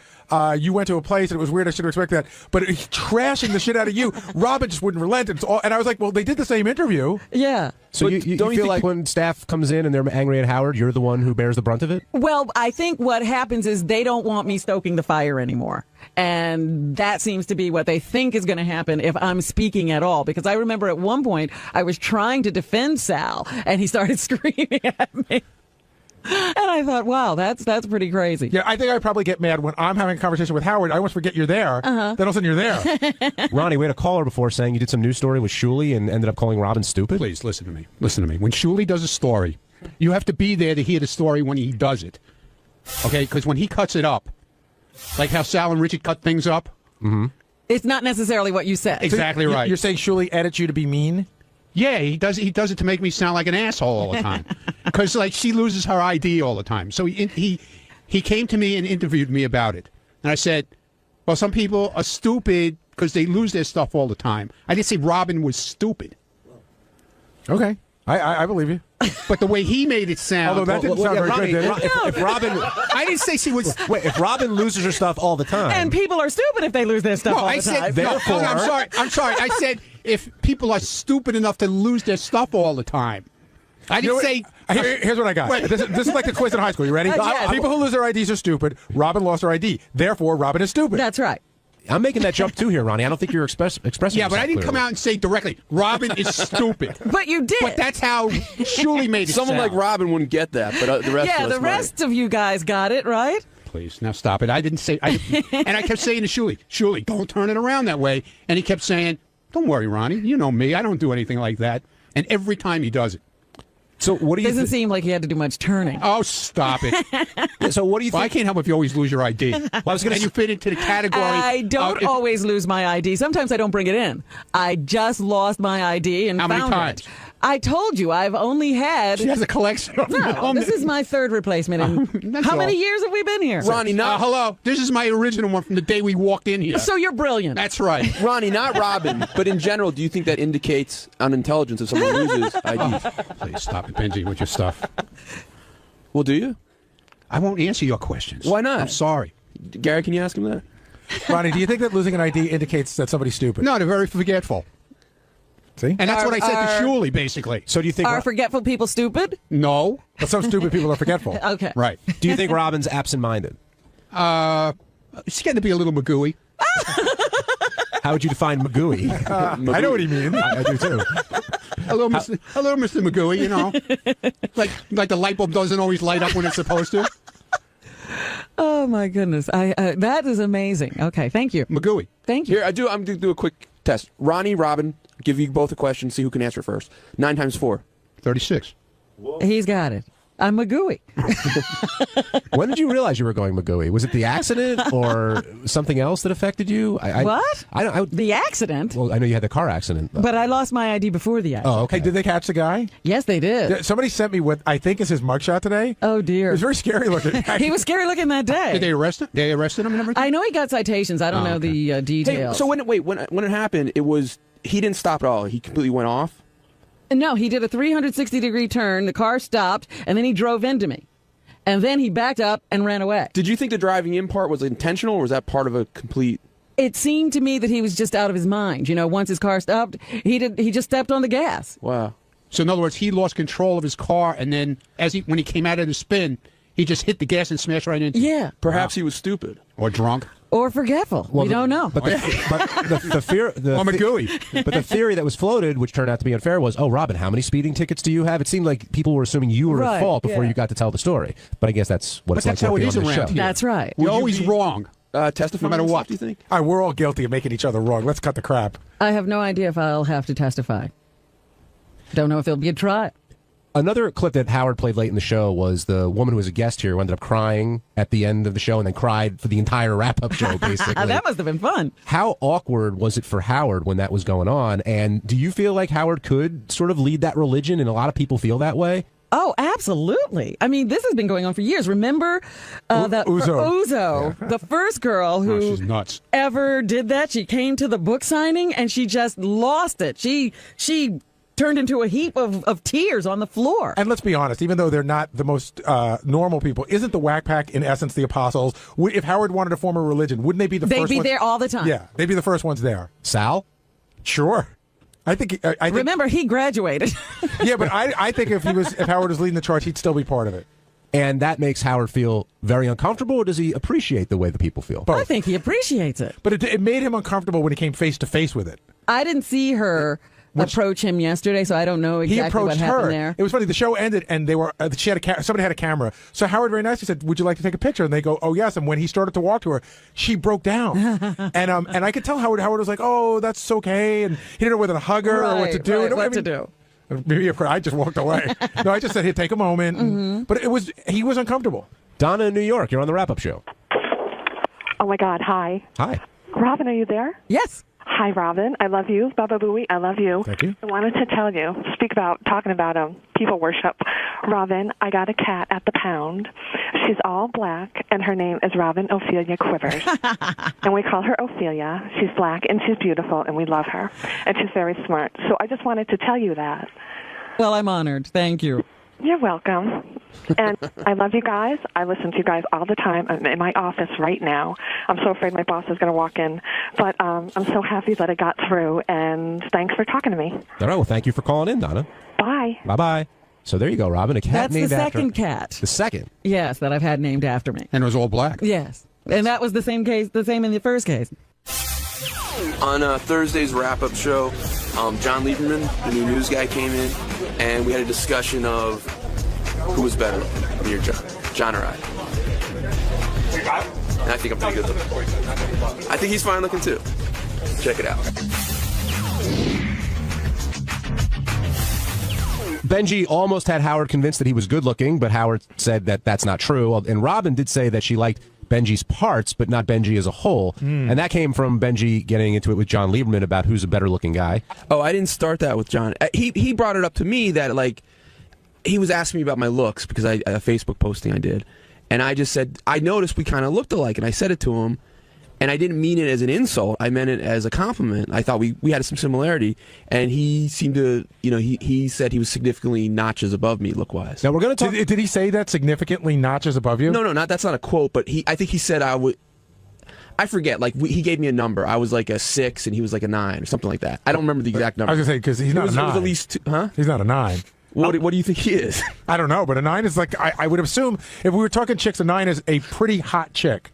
you went to a place and it was weird. I should have expected that, but he's trashing the shit out of you. Robin just wouldn't relent. And I was like, well, they did the same interview. Yeah. So you feel like when staff comes in and they're angry at Howard, you're the one who bears the brunt of it? Well, I think what happens is they don't want me stoking the fire anymore. And that seems to be what they think is going to happen if I'm speaking at all. Because I remember at one point I was trying to defend Sal and he started screaming at me. And I thought, wow, that's pretty crazy. Yeah, I think I probably get mad when I'm having a conversation with Howard. I almost forget you're there. Then all of a sudden you're there. Ronnie, we had a caller before saying you did some news story with 𝗬𝗓 and ended up calling Robin stupid. Please, listen to me. Listen to me. When 𝗬𝗓 does a story, you have to be there to hear the story when he does it. Okay? Because when he cuts it up, like how Sal and Richard cut things up. It's not necessarily what you said. Exactly right. You're saying 𝗬𝗓 edits you to be mean? Yeah, he does it to make me sound like an asshole all the time. Because like she loses her ID all the time. So he came to me and interviewed me about it, and I said, well, some people are stupid because they lose their stuff all the time. I didn't say Robin was stupid. Okay, I believe you. But the way he made it sound, although that didn't sound very Ronnie, good, did it? If Robin, I didn't say she was. Wait, if Robin loses her stuff all the time, And people are stupid if they lose their stuff all the time. therefore, I'm sorry. I said if people are stupid enough to lose their stuff all the time. I didn't say. Here's what I got. This is like the quiz in high school. You ready? Yes. People who lose their IDs are stupid. Robin lost her ID. Therefore, Robin is stupid. That's right. I'm making that jump too here, Ronnie. I don't think you're expressing. Yeah, but I didn't yourself come out and say directly, Robin is stupid. But you did. But that's how 𝗬𝗓 made it Someone sound. like Robin wouldn't get that, but the rest Yeah, of us the rest of you guys got it, right? Please, now stop it. I didn't say. And I kept saying to 𝗬𝗓, don't turn it around that way. And he kept saying, don't worry, Ronnie. You know me. I don't do anything like that. And every time he does it. So what do you? Doesn't seem like he had to do much turning. Oh, stop it. So what do you think? Well, I can't help if you always lose your ID. Well, I was gonna and you fit into the category. I don't always lose my ID. Sometimes I don't bring it in. I just lost my ID and How found many times? it. I told you I've only had. She has a collection of them. No, this is my third replacement. And how many years have we been here? Ronnie, not hello. This is my original one from the day we walked in here. So you're brilliant. That's right. Ronnie, not Robin, but in general, do you think that indicates unintelligence if someone loses ID? Please stop it, Benjy, with your stuff. Well, do you? I won't answer your questions. Why not? I'm sorry. Gary, can you ask him that? Ronnie, do you think that losing an ID indicates that somebody's stupid? No, they're very forgetful. See? And that's what I said to 𝗬𝗓, basically. So do you think? Are forgetful people stupid? No. But some stupid people are forgetful. Okay. Right. Do you think Robin's absent-minded? She's getting to be a little magooey. How would you define 𝗬𝗓? I know what he means. I do too. A little Mr. magooey, you know. like the light bulb doesn't always light up when it's supposed to. Oh my goodness! That is amazing. Okay, thank you, magooey. Thank you. Here, I'm going to do a quick test. Ronnie, Robin, give you both a question. See who can answer first. 9 times 4. 36. He's got it. I'm magooey. When did you realize you were going 𝗬𝗓? Was it the accident or something else that affected you? What? The accident? Well, I know you had the car accident. But I lost my ID before the accident. Oh, okay. Hey, did they catch the guy? Yes, they did. Somebody sent me what I think is his mugshot today. Oh, dear. It was very scary looking. He was scary looking that day. Did they arrest him? They arrested him and everything? I know he got citations. I don't know the details. Hey, so when it happened, it was he didn't stop at all. He completely went off. No, he did a 360-degree turn. The car stopped, and then he drove into me. And then he backed up and ran away. Did you think the driving in part was intentional, or was that part of a complete... It seemed to me that he was just out of his mind. You know, once his car stopped, he just stepped on the gas. Wow. So in other words, he lost control of his car, and then when he came out of the spin, he just hit the gas and smashed right into. Yeah, perhaps he was stupid or drunk. Or forgetful. We don't know. But the fear, McGooey. But the theory that was floated, which turned out to be unfair, was, oh, Robin, how many speeding tickets do you have? It seemed like people were assuming you were at fault before you got to tell the story. But I guess that's what it's like working on this show. That's right. You're always wrong. Testify no matter what. Do you think? All right, we're all guilty of making each other wrong. Let's cut the crap. I have no idea if I'll have to testify. Don't know if it'll be a trial. Another clip that Howard played late in the show was the woman who was a guest here who ended up crying at the end of the show and then cried for the entire wrap-up show, basically. That must have been fun. How awkward was it for Howard when that was going on? And do you feel like Howard could sort of lead that religion, and a lot of people feel that way? Oh, absolutely. I mean, this has been going on for years. Remember Uzo, the first girl who she's nuts. Ever did that? She came to the book signing and she just lost it. She turned into a heap of tears on the floor. And let's be honest, even though they're not the most normal people, isn't the Whack Pack in essence the apostles? If Howard wanted to form a religion, wouldn't they be the first ones? They'd be there all the time. Yeah, they'd be the first ones there. Sal? Sure. I think. Remember, he graduated. Yeah, but I think if Howard was leading the charge, he'd still be part of it. And that makes Howard feel very uncomfortable, or does he appreciate the way the people feel? I think he appreciates it. But it made him uncomfortable when he came face to face with it. I didn't see her approach him yesterday, so I don't know exactly what happened there. It was funny. The show ended, and they were somebody had a camera. So Howard very nicely said, "Would you like to take a picture?" And they go, "Oh yes." And when he started to walk to her, she broke down, and I could tell Howard was like, "Oh, that's okay," and he didn't know whether to hug her or what to do. What to do? Maybe I just walked away. No, I just said, "Hey, take a moment." Mm-hmm. But he was uncomfortable. Donna in New York, you're on the wrap-up show. Oh my God! Hi. Hi. Robin, are you there? Yes. Hi, Robin. I love you. Baba Booey, I love you. Thank you. I wanted to tell you, talking about people worship. Robin, I got a cat at the pound. She's all black, and her name is Robin Ophelia Quivers. And we call her Ophelia. She's black, and she's beautiful, and we love her. And she's very smart. So I just wanted to tell you that. Well, I'm honored. Thank you. You're welcome. And I love you guys. I listen to you guys all the time. I'm in my office right now. I'm so afraid my boss is going to walk in. But I'm so happy that I got through, and thanks for talking to me. All right, well, thank you for calling in, Donna. Bye. Bye-bye. So there you go, Robin. A cat That's named the after... second cat. The second? Yes, that I've had named after me. And it was all black? Yes. And that was the same in the first case. On Thursday's wrap-up show, John Lieberman, the new news guy, came in, and we had a discussion of who was better, me or John or I. And I think I'm pretty good looking. I think he's fine looking too. Check it out. Benjy almost had Howard convinced that he was good looking, but Howard said that that's not true. And Robin did say that she liked Benjy's parts, but not Benjy as a whole. And that came from Benjy getting into it with John Lieberman about who's a better looking guy. Oh, I didn't start that with John. He brought it up to me that, like, he was asking me about my looks because a Facebook posting I did. And I just said, I noticed we kind of looked alike. And I said it to him. And I didn't mean it as an insult. I meant it as a compliment. I thought we had some similarity. And he seemed to, he said he was significantly notches above me look-wise. Now, we're going to talk. Did he say that, significantly notches above you? No, that's not a quote. But I think he said I would. I forget. Like, he gave me a number. I was like a 6 and he was like a 9 or something like that. I don't remember the exact number. I was going to say, because he's not a 9. It was at least huh? He's not a 9. What do you think he is? I don't know, but a 9 is like, I would assume, if we were talking chicks, a 9 is a pretty hot chick.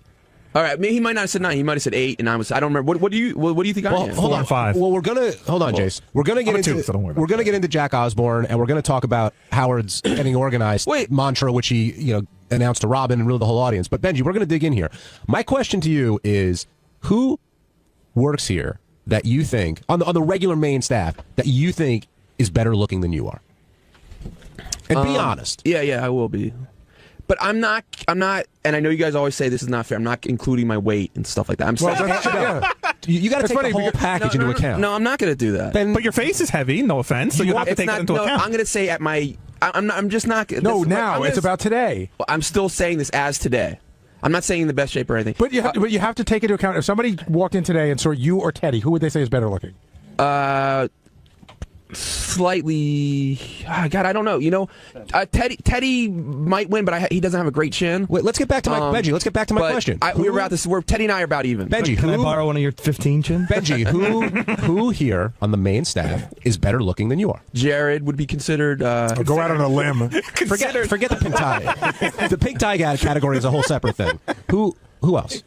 All right, maybe he might not have said 9. He might have said 8, and I don't remember. What do you think I am? Hold on, 5. Well, we're gonna hold on, Jace. We're gonna get into 2, so don't worry about we're gonna get into Jack Osborne, and we're gonna talk about Howard's getting organized mantra, which he announced to Robin and really the whole audience. But Benjy, we're gonna dig in here. My question to you is, who works here that you think on the regular main staff that you think is better looking than you are? And be honest. Yeah, I will be. But I'm not, and I know you guys always say this is not fair. I'm not including my weight and stuff like that. You got to take the whole package into account. No, I'm not going to do that. But your face is heavy, no offense, so you have to take that into account. I'm going to say at my, I'm just not. No, now, it's about today. I'm still saying this as today. I'm not saying in the best shape or anything. But you have to take into account, if somebody walked in today and saw you or Teddy, who would they say is better looking? slightly. God, I don't know. You know, Teddy might win, but he doesn't have a great chin. Wait, let's get back to Benjy. Let's get back to my question. We're about this. Teddy and I are about even. Benjy, can I borrow one of your 15 chins? Benjy, who here on the main staff is better looking than you are? Jared would be considered. I'll go out on a limb. Forget the pink tie. The pink tie category is a whole separate thing. Who else?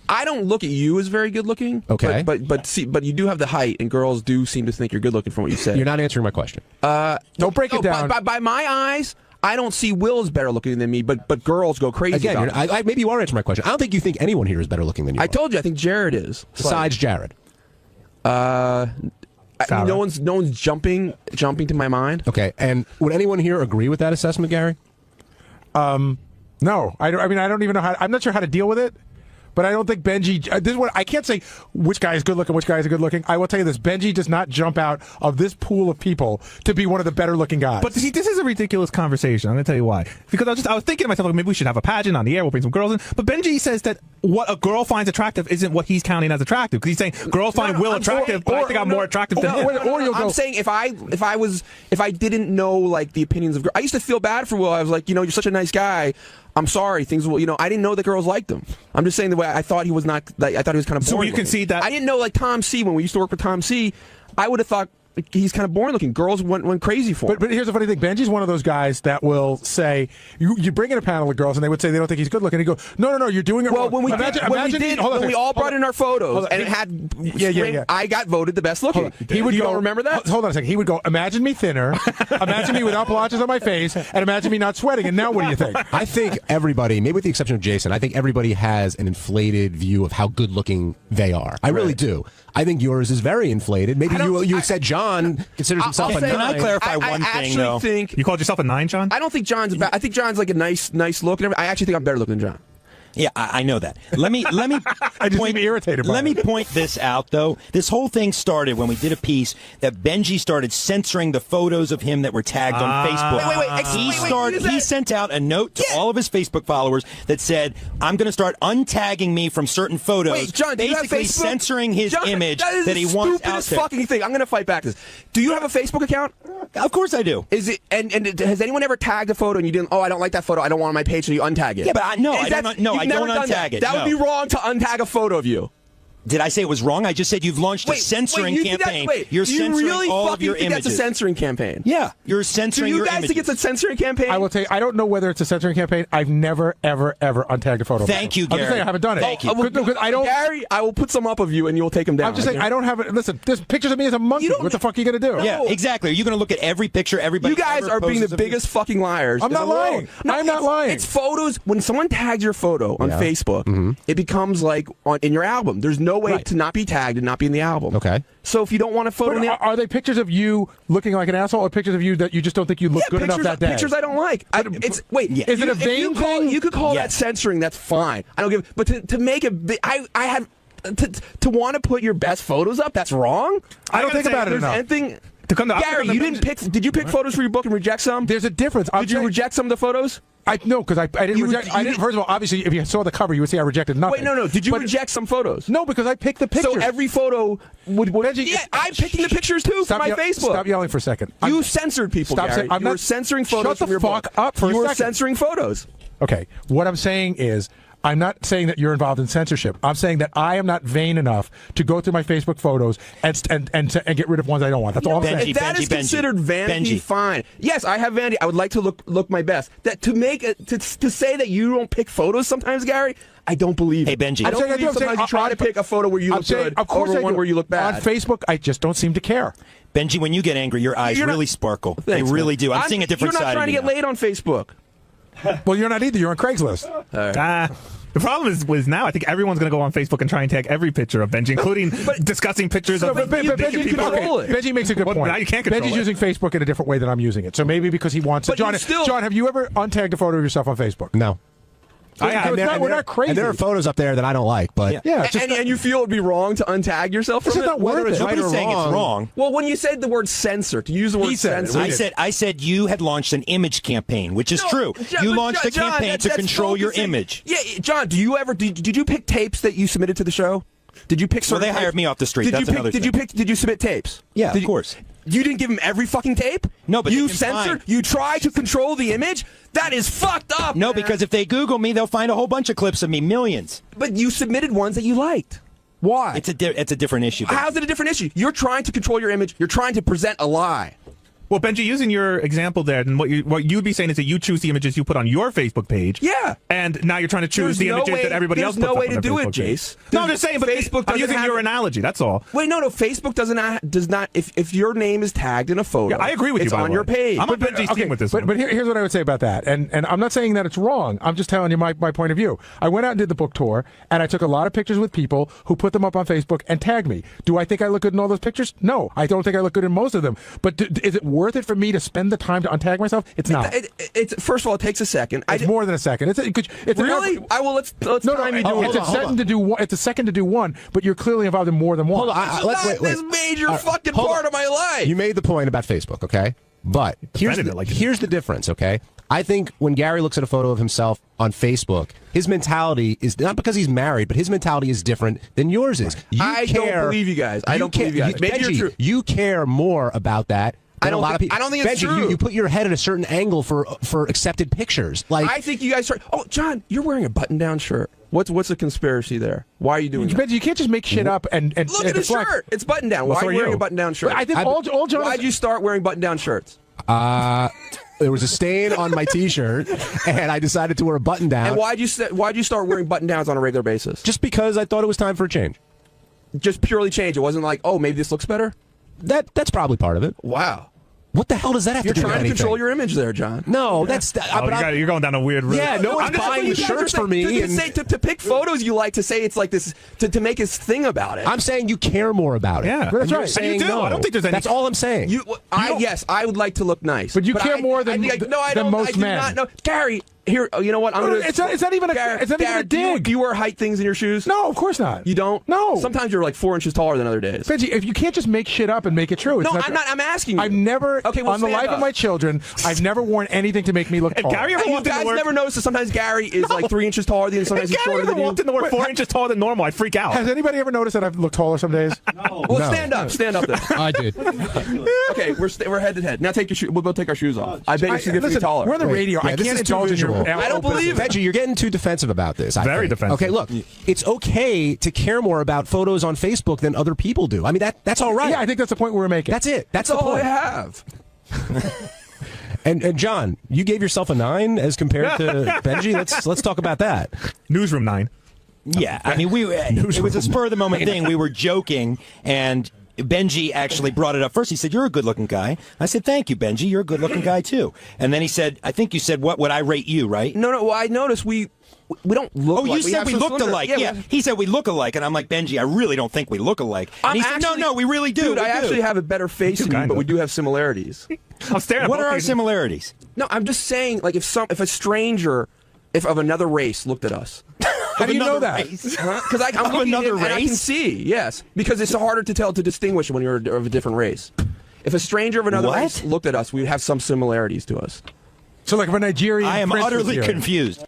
I don't look at you as very good looking. Okay, but you do have the height, and girls do seem to think you're good looking from what you said. You're not answering my question. Don't break it down. By my eyes, I don't see Will as better looking than me, but girls go crazy. Again, about it. maybe you are answering my question. I don't think you think anyone here is better looking than you. I told you, I think Jared is. Besides Jared. No one's jumping to my mind. Okay, and would anyone here agree with that assessment, Gary? No, I mean, I don't even know how. I'm not sure how to deal with it. But I don't think Benjy. This is what I can't say. Which guy is good looking? Which guy is good looking? I will tell you this: Benjy does not jump out of this pool of people to be one of the better looking guys. But see, this is a ridiculous conversation. I'm going to tell you why. Because I was thinking to myself, maybe we should have a pageant on the air. We'll bring some girls in. But Benjy says that what a girl finds attractive isn't what he's counting as attractive. Because he's saying girls find Will attractive, but I think I'm more attractive than him. I'm saying if I didn't know like the opinions of girls, I used to feel bad for Will. I was like, you're such a nice guy. I'm sorry, things will. I didn't know that girls liked him. I'm just saying the way I thought he was not. I thought he was kind of boring. So you can see that I didn't know like Tom C. When we used to work with Tom C. I would have thought he's kind of boring looking. Girls went crazy for him. But here's the funny thing: Benji's one of those guys that will say you bring in a panel of girls and they would say they don't think he's good looking. And he go, no, you're doing it wrong. When we all brought in our photos and it had I got voted the best looking. He would go. Remember that? Hold on a second. He would go. Imagine me thinner. Imagine me without blotches on my face, and imagine me not sweating. And now what do you think? I think everybody, maybe with the exception of Jason, I think everybody has an inflated view of how good looking they are. I really do. I think yours is very inflated. Maybe you said John considers himself a 9. Can I clarify one thing, though? You called yourself a 9, John? I don't think John's bad. I think John's like a nice look. And I actually think I'm better looking than John. Yeah, I know that. Let me I just be irritated by Let me point this out, though. This whole thing started when we did a piece that Benjy started censoring the photos of him that were tagged on Facebook. He sent out a note to all of his Facebook followers that said, I'm going to start untagging me from certain photos. Wait, John, basically censoring his image that he wants out there. Fucking thing. I'm going to fight back this. Do you have a Facebook account? Of course I do. Is it and has anyone ever tagged a photo and you didn't? Oh, I don't like that photo. I don't want it on my page, so you untag it. Yeah, but I don't untag it. That would be wrong to untag a photo of you. Did I say it was wrong? I just said you've launched a censoring campaign. You're censoring really all of your think images. That's a censoring campaign? Yeah, you're censoring your images. Do you guys think it's a censoring campaign? I will tell you, I don't know whether it's a censoring campaign. I've never, ever untagged a photo. Thank you, Gary. I'm just saying I haven't done it. Thank you. I don't. Gary, I will put some up of you and you'll take them down. I'm just saying I don't have it. Listen, there's pictures of me as a monkey. What the fuck are you going to do? Yeah, exactly. Are you going to look at every picture everybody You guys are being the biggest fucking liars. I'm not lying. I'm not lying. It's photos. When someone tags your photo on Facebook, it becomes like in your album. There's no way to not be tagged and not be in the album. Okay. So if you don't want a photo, are they pictures of you looking like an asshole, or pictures of you that you just don't think you look good enough that day? Pictures I don't like. Is it a vain thing? You could call that censoring. That's fine. I don't give. But to make it, I have to want to put your best photos up. That's wrong. I don't think about it enough. Gary, you didn't pick. Did you pick photos for your book and reject some? There's a difference. Did you reject some of the photos? No, because I didn't reject. First of all, obviously, if you saw the cover, you would see I rejected nothing. Wait, no. Did you reject some photos? No, because I picked the pictures. So every photo would. Yeah, I'm picking the pictures too for my Facebook. Stop yelling for a second. You censored people, Gary. You were censoring photos from your book. Shut the fuck up for a second. You were censoring photos. Okay, what I'm saying is, I'm not saying that you're involved in censorship. I'm saying that I am not vain enough to go through my Facebook photos and get rid of ones I don't want. That's all I'm saying. If that is considered vanity, fine. Yes, I have vanity. I would like to look my best. That to say that you don't pick photos sometimes, Gary, I don't believe. Hey, Benjy. I don't believe sometimes you try to pick a photo where you look good over one where you look bad. On Facebook, I just don't seem to care. Benjy, when you get angry, your eyes really sparkle. They really do. I'm seeing a different side of you. You're not trying to get laid on Facebook. Well, you're not either. You're on Craigslist. The problem is now I think everyone's going to go on Facebook and try and tag every picture of Benjy, including discussing pictures of Benjy makes a good point. Now you can't control Benjy's using Facebook in a different way than I'm using it. So maybe because he wants it. John, have you ever untagged a photo of yourself on Facebook? No. We're not crazy. And there are photos up there that I don't like, but and you feel it'd be wrong to untag yourself from it. Whether it's Nobody's saying it's wrong. Well, when you said the word censor, to use the word censor, I said you had launched an image campaign, which is true. You launched a campaign to control your image. Yeah, John, did you pick tapes that you submitted to the show? Did you pick? Well, they hired me off the street. That's another thing. Did you submit tapes? Yeah, of course. You didn't give him every fucking tape? No, but you they can censored. find- You tried to control the image. That is fucked up. No, man. because if they Google me, they'll find a whole bunch of clips of me, millions. But you submitted ones that you liked. Why? It's a different issue. How's it a different issue? You're trying to control your image. You're trying to present a lie. Well, Benji, using your example there, and what you'd be saying is that you choose the images you put on your Facebook page. Yeah. And now you're trying to choose the images that everybody else puts There's no way on to their do it, Facebook page. Jace. No, I'm just saying, but Facebook I'm using your have- analogy, that's all. Wait, no. Facebook does not. If your name is tagged in a photo, Yeah, I agree with you, it's by the on way. your page. I'm on Benji's team with this one. But here's what I would say about that, and I'm not saying that it's wrong. I'm just telling you my point of view. I went out and did the book tour, and I took a lot of pictures with people who put them up on Facebook and tagged me. Do I think I look good in all those pictures? No, I don't think I look good in most of them. But is it worth it for me to spend the time to untag myself? It's not. It's first of all, it takes a second. It's more than a second. It's really. Let's time you do it. It's a second to do one. It's a second to do one, but you're clearly involved in more than one. Hold on. It's not this major fucking part of my life. You made the point about Facebook, okay? But here's the difference, okay? I think when Gary looks at a photo of himself on Facebook, his mentality is not because he's married, but his mentality is different than yours is. I don't believe you guys. I don't believe you guys. Maybe you're true. You care more about that. I don't think it's Benji, true. You put your head at a certain angle for accepted pictures. Like I think you guys are. Oh, John, you're wearing a button-down shirt. What's the conspiracy there? Why are you doing that? Benji, you can't just make shit up and look at his shirt. It's button-down. Why are you wearing a button-down shirt? I think all John. Why'd you start wearing button-down shirts? There was a stain on my T-shirt, and I decided to wear a button down. And why'd you start wearing button downs on a regular basis? Just because I thought it was time for a change. Just purely change. It wasn't like, oh, maybe this looks better. That's probably part of it. Wow. What the hell does that have to do with anything? You're trying to control your image there, John. No, that's. You're going down a weird road. Yeah, no one's buying shirts for me. To pick photos you like, to say it's like this, to make his thing about it. I'm saying you care more about it. Yeah, that's right. Saying You do. no. I don't think there's any. That's all I'm saying. Yes, I would like to look nice. But you care more than most men. Not, no, Gary. Here, you know what? It's not even a dig. Do you wear height things in your shoes? No, of course not. You don't? No. Sometimes you're like 4 inches taller than other days. Benji, if you can't just make shit up and make it true. No, I'm not. I'm asking you. I've never, okay, well, on the life of my children, I've never worn anything to make me look tall. Gary ever You walked into guys work? never noticed that sometimes Gary is like 3 inches taller than you, sometimes he's shorter than you? walked into work 4 inches taller than normal, I'd freak out. Has anybody ever noticed that I've looked taller some days? No. Well, stand up then. I did. Okay, we're head to head. Now take your shoes. We'll both take our shoes off. I bet you're significantly taller. We're on the radio. Yeah, I this can't is too indulge in your. visual. I don't believe it. Benji, you're getting too defensive about this. Very defensive. Okay, look, it's okay to care more about photos on Facebook than other people do. I mean, that's all right. Yeah, I think that's the point we're making. That's it. That's the all point. I have. And John, you gave yourself a 9 as compared to Benji. Let's talk about that. Newsroom 9. Yeah, I mean, it was a spur of the moment thing. We were joking, and Benji actually brought it up first. He said, "You're a good-looking guy." I said, "Thank you, Benji. You're a good-looking guy too." And then he said, "I think you said what would I rate you, right?" No. Well, I noticed we don't look. Oh, you said we looked alike. Yeah, he said we look alike, and I'm like, Benji, I really don't think we look alike. And he said, No, we really do. Dude, I actually have a better face than you, but we do have similarities. I'm staring at What both are our of you. similarities? No, I'm just saying, like if a stranger, of another race looked at us. How do you know that? Because I'm looking at it another and I can race? see. Yes, because it's harder to distinguish when you're of a different race. If a stranger of another race looked at us, we'd have some similarities to us. So, like if a Nigerian, I am prince was utterly here. confused.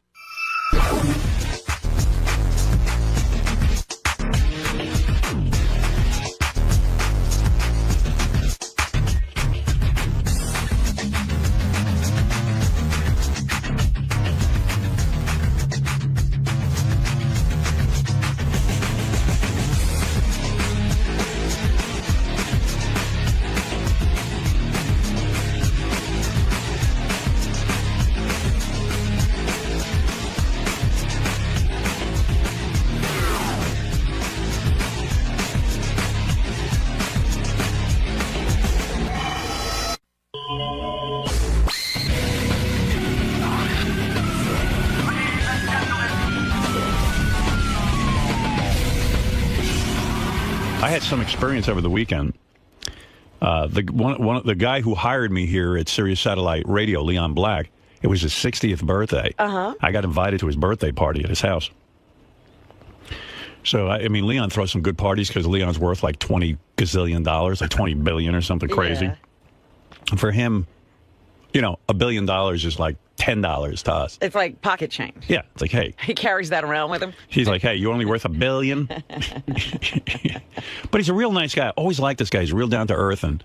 I had some experience over the weekend. The guy who hired me here at Sirius Satellite Radio, Leon Black, it was his 60th birthday. I got invited to his birthday party at his house. So, I mean, Leon throws some good parties because Leon's worth like $20 gazillion, like $20 billion or something crazy. Yeah. And for him, you know, $1 billion is like $10 to us. It's like pocket change. Yeah, it's like, hey. He carries that around with him. He's like, hey, you're only worth $1 billion. But he's a real nice guy. Always liked this guy. He's real down to earth, and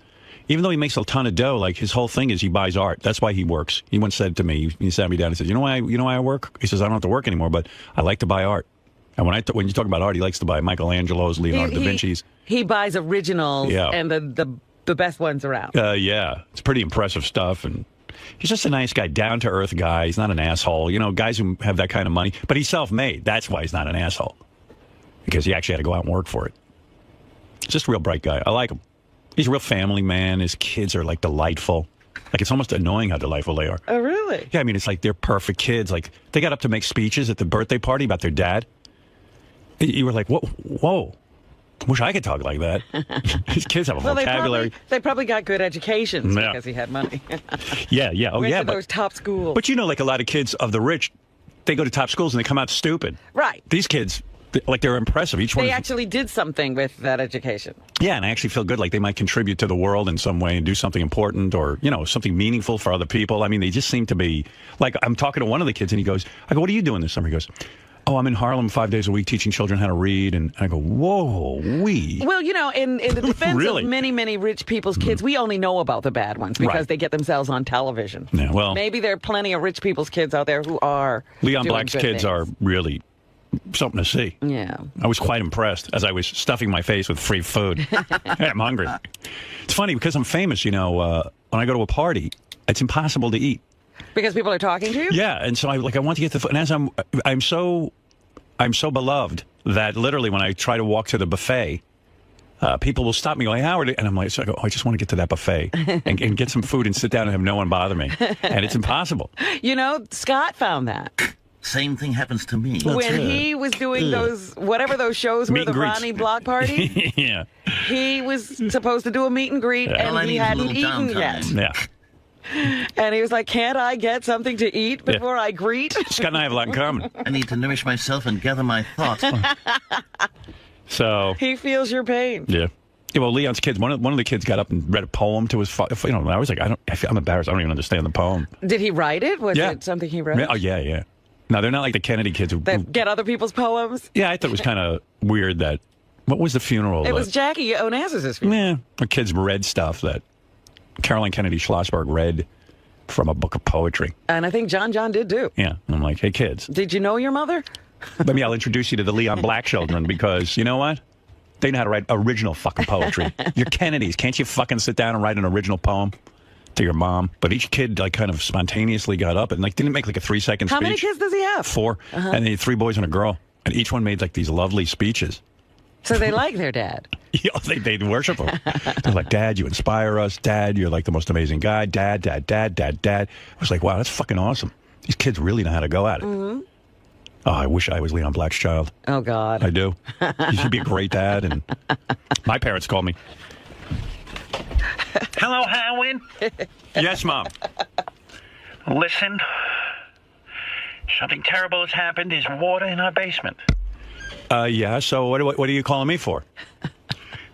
even though he makes a ton of dough, like his whole thing is he buys art. That's why he works. He once said to me, he sat me down and said, you know why I work? He says, I don't have to work anymore, but I like to buy art. And when you talk about art, he likes to buy Michelangelo's, Leonardo da Vinci's. He buys originals and the best ones around. Yeah, it's pretty impressive stuff. And he's just a nice guy, down-to-earth guy. He's not an asshole. You know, guys who have that kind of money. But he's self-made. That's why he's not an asshole. Because he actually had to go out and work for it. Just a real bright guy. I like him. He's a real family man. His kids are, like, delightful. Like, it's almost annoying how delightful they are. Oh, really? Yeah, I mean, it's like they're perfect kids. Like, they got up to make speeches at the birthday party about their dad. You were like, whoa. Wish I could talk like that. His kids have a vocabulary. They probably got good educations because he had money. Yeah. Oh, Went yeah. to those top schools. But you know, like a lot of kids of the rich, they go to top schools and they come out stupid. Right. These kids, like, they're impressive. Each one. They actually did something with that education. Yeah, and I actually feel good, like they might contribute to the world in some way and do something important or, you know, something meaningful for other people. I mean, they just seem to be, like, I'm talking to one of the kids and he goes, I go, what are you doing this summer? He goes, oh, I'm in Harlem 5 days a week teaching children how to read. And I go, whoa, Well, you know, in the defense Really? of many, many rich people's kids, we only know about the bad ones because they get themselves on television. Yeah, well, maybe there are plenty of rich people's kids out there who are Leon doing Black's good kids things. are really something to see. Yeah. I was quite impressed as I was stuffing my face with free food. Hey, I'm hungry. It's funny because I'm famous, you know, when I go to a party, it's impossible to eat. Because people are talking to you? Yeah, and so I want to get the food. And as I'm so beloved that literally when I try to walk to the buffet, people will stop me, go, hey, Howard, and I'm like, I just want to get to that buffet and get some food and sit down and have no one bother me. And it's impossible. You know, Scott found that. Same thing happens to me. When he was doing those shows Meet were, the and greets. Ronnie block party, Yeah. he was supposed to do a meet and greet, and he hadn't eaten yet. Yeah. And he was like, can't I get something to eat before I greet? Scott and I have a lot in common. I need to nourish myself and gather my thoughts. So He feels your pain. yeah. Yeah, well, Leon's kids, one of the kids got up and read a poem to his father. You know, I was like, I'm embarrassed. I don't even understand the poem. Did he write it? Was Yeah. it something he wrote? Oh, yeah. No, they're not like the Kennedy kids who That get other people's poems? yeah, I thought it was kind of weird that, what was the funeral? It was Jackie Onassis' funeral. Yeah, the kids read stuff that Caroline Kennedy Schlossberg read from a book of poetry. And I think John did too. Yeah, I'm like, hey, kids. Did you know your mother? Maybe I'll introduce you to the Leon Black children because, you know what? They know how to write original fucking poetry. You're Kennedys. Can't you fucking sit down and write an original poem to your mom? But each kid, like, kind of spontaneously got up and, like, didn't make, like, a 3-second speech. How many kids does he have? 4. And they had 3 boys and a girl. And each one made, like, these lovely speeches. So they like their dad. Yeah, they worship him. They're like, Dad, you inspire us. Dad, you're like the most amazing guy. Dad. I was like, wow, that's fucking awesome. These kids really know how to go at it. Mm-hmm. Oh, I wish I was Leon Black's child. Oh, God. I do. You should be a great dad. And my parents called me. Hello, Howard. Yes, Mom. Listen, something terrible has happened. There's water in our basement. Yeah, so what are you calling me for?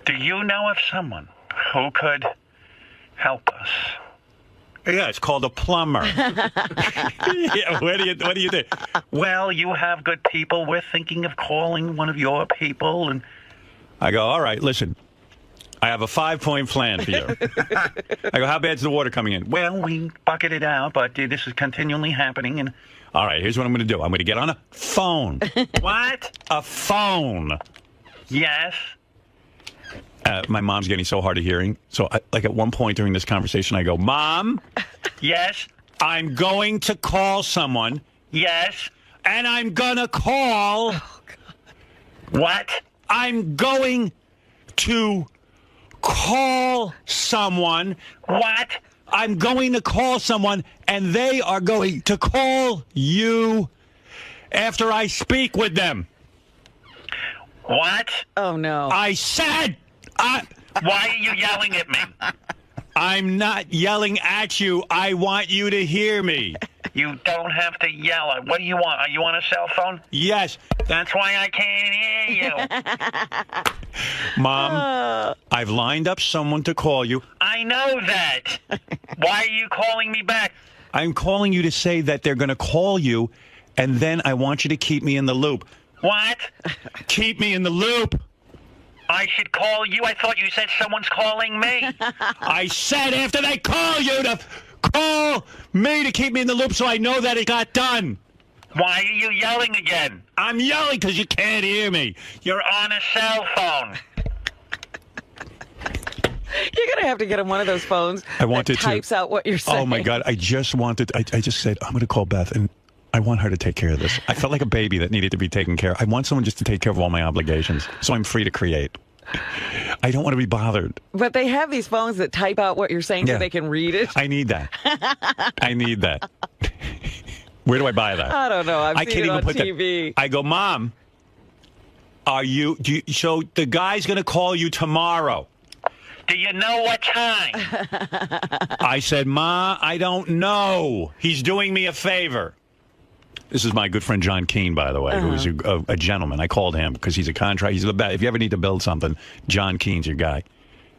Do you know of someone who could help us? Yeah, it's called a plumber. Yeah, what do you do? Well, you have good people. We're thinking of calling one of your people. And I go, all right, listen. I have a 5-point plan for you. I go, how bad's the water coming in? well, we bucket it out, but this is continually happening. And All right, here's what I'm going to do. I'm going to get on a phone. What? A phone. Yes. My mom's getting so hard of hearing. So, at one point during this conversation, I go, Mom? Yes. I'm going to call someone. Yes. And I'm going to call. Oh, God. What? I'm going to call someone. What? I'm going to call someone, and they are going to call you after I speak with them. What? Oh, no. I said... Why are you yelling at me? I'm not yelling at you. I want you to hear me. You don't have to yell. What do you want? Are you on a cell phone? Yes. That's why I can't hear you. Mom, I've lined up someone to call you. I know that. Why are you calling me back? I'm calling you to say that they're going to call you, and then I want you to keep me in the loop. What? Keep me in the loop. I should call you? I thought you said someone's calling me. I said after they call you to call me to keep me in the loop so I know that it got done. Why are you yelling again? I'm yelling because you can't hear me. You're on a cell phone. You're going to have to get him one of those phones that types out what you're saying. Oh, my God. I just said, I'm going to call Beth, and I want her to take care of this. I felt like a baby that needed to be taken care of. I want someone just to take care of all my obligations, so I'm free to create. I don't want to be bothered. But they have these phones that type out what you're saying so they can read it. I need that. I need that. Where do I buy that? I don't know. I can't even put TV. I go, Mom, so the guy's going to call you tomorrow. Do you know what time? I said, Ma, I don't know. He's doing me a favor. This is my good friend John Keane, by the way, who's a gentleman. I called him because he's a contract. He's the best. If you ever need to build something, John Keane's your guy.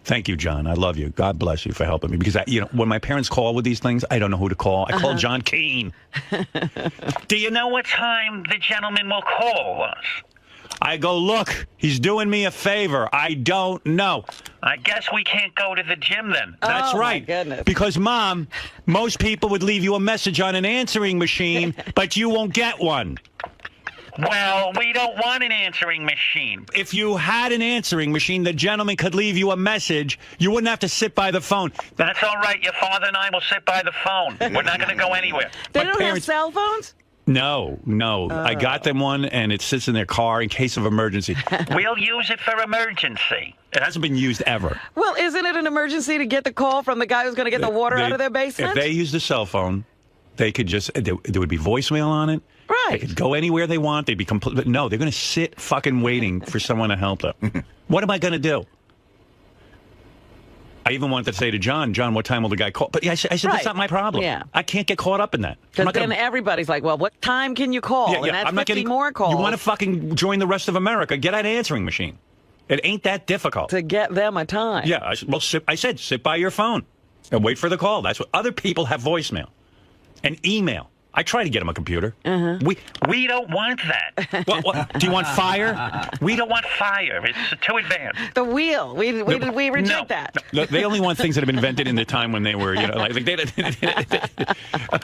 Thank you, John. I love you. God bless you for helping me. Because, when my parents call with these things, I don't know who to call. I call John Keane. Do you know what time the gentleman will call us? I go, look, he's doing me a favor. I don't know. I guess we can't go to the gym then. That's right. My goodness. Because, Mom, most people would leave you a message on an answering machine, but you won't get one. Well, we don't want an answering machine. If you had an answering machine, the gentleman could leave you a message. You wouldn't have to sit by the phone. That's all right. Your father and I will sit by the phone. We're not going to go anywhere. They don't have cell phones? No. I got them one, and it sits in their car in case of emergency. We'll use it for emergency. It hasn't been used ever. Well, isn't it an emergency to get the call from the guy who's going to get the water out of their basement? If they used a cell phone, they could just, there would be voicemail on it. Right. They could go anywhere they want. They'd be complete. But no, they're going to sit fucking waiting for someone to help them. What am I going to do? I even wanted to say to John, what time will the guy call? But I said, that's not my problem. Yeah. I can't get caught up in that. Because then everybody's like, well, what time can you call? Yeah, and that's I'm not 50 getting more calls. You want to fucking join the rest of America? Get an answering machine. It ain't that difficult. To get them a time. Yeah, I said, sit by your phone and wait for the call. That's what other people have voicemail and email. I try to get them a computer. We don't want that. Do you want fire? We don't want fire. It's too advanced. The wheel. We reject that. They only want things that have been invented in the time when they were,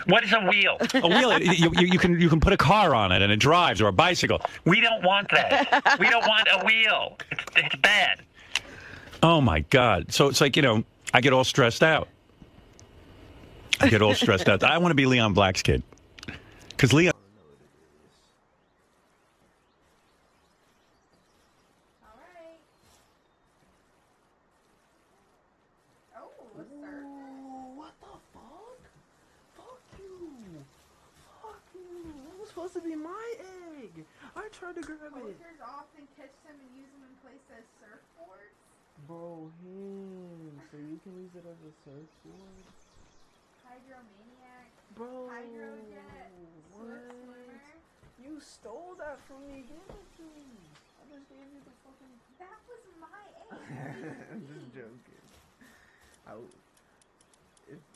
what is a wheel? A wheel. You can put a car on it and it drives, or a bicycle. We don't want that. We don't want a wheel. It's bad. Oh my God. So it's like, I get all stressed out. I want to be Leon Black's kid. Because Leon... Supposed to be my egg. I tried to grab it. Posters often catch them and use them in place as surfboards. Bro, so you can use it as a surfboard? Hydromaniac. Bro, Hydrojet. Swimmer. You stole that from me. Give it to me. I just gave you the fucking... That was my egg. I'm just joking.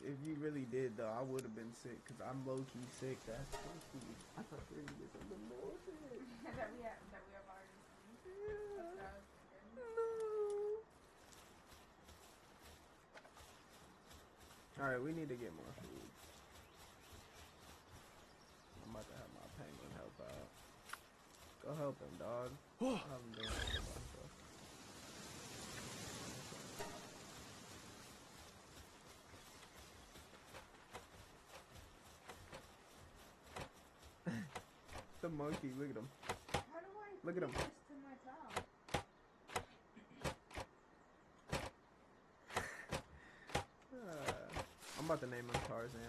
If you really did, though, I would have been sick, because I'm low-key sick. That's funky. I thought you were going to get something more sick. that we have already seen. Yeah. No. Alright, we need to get more food. I'm about to have my penguin help out. Go help him, dog. I haven't done anything about myself. The monkey, look at him. How do I Look at him. this to my top? I'm about to name him Tarzan.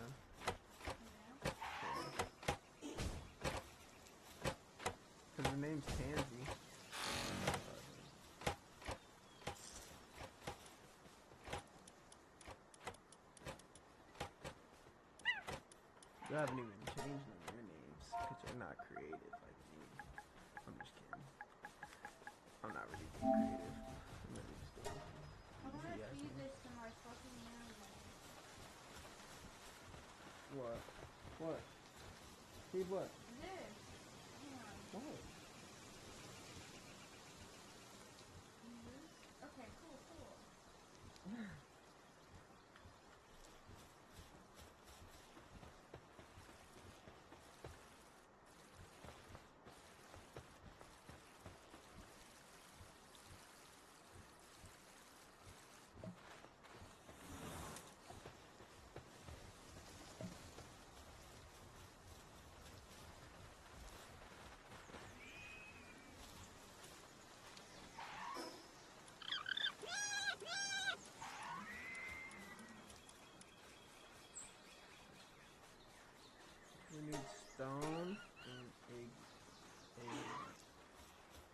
Because the name's Tansy. You haven't even changed none of your names because you're not creative like me. I'm just kidding. I'm not really being creative. I'm really just doing I want to feed this to my fucking animal. What? What? Feed what? This. Hang on. What? This.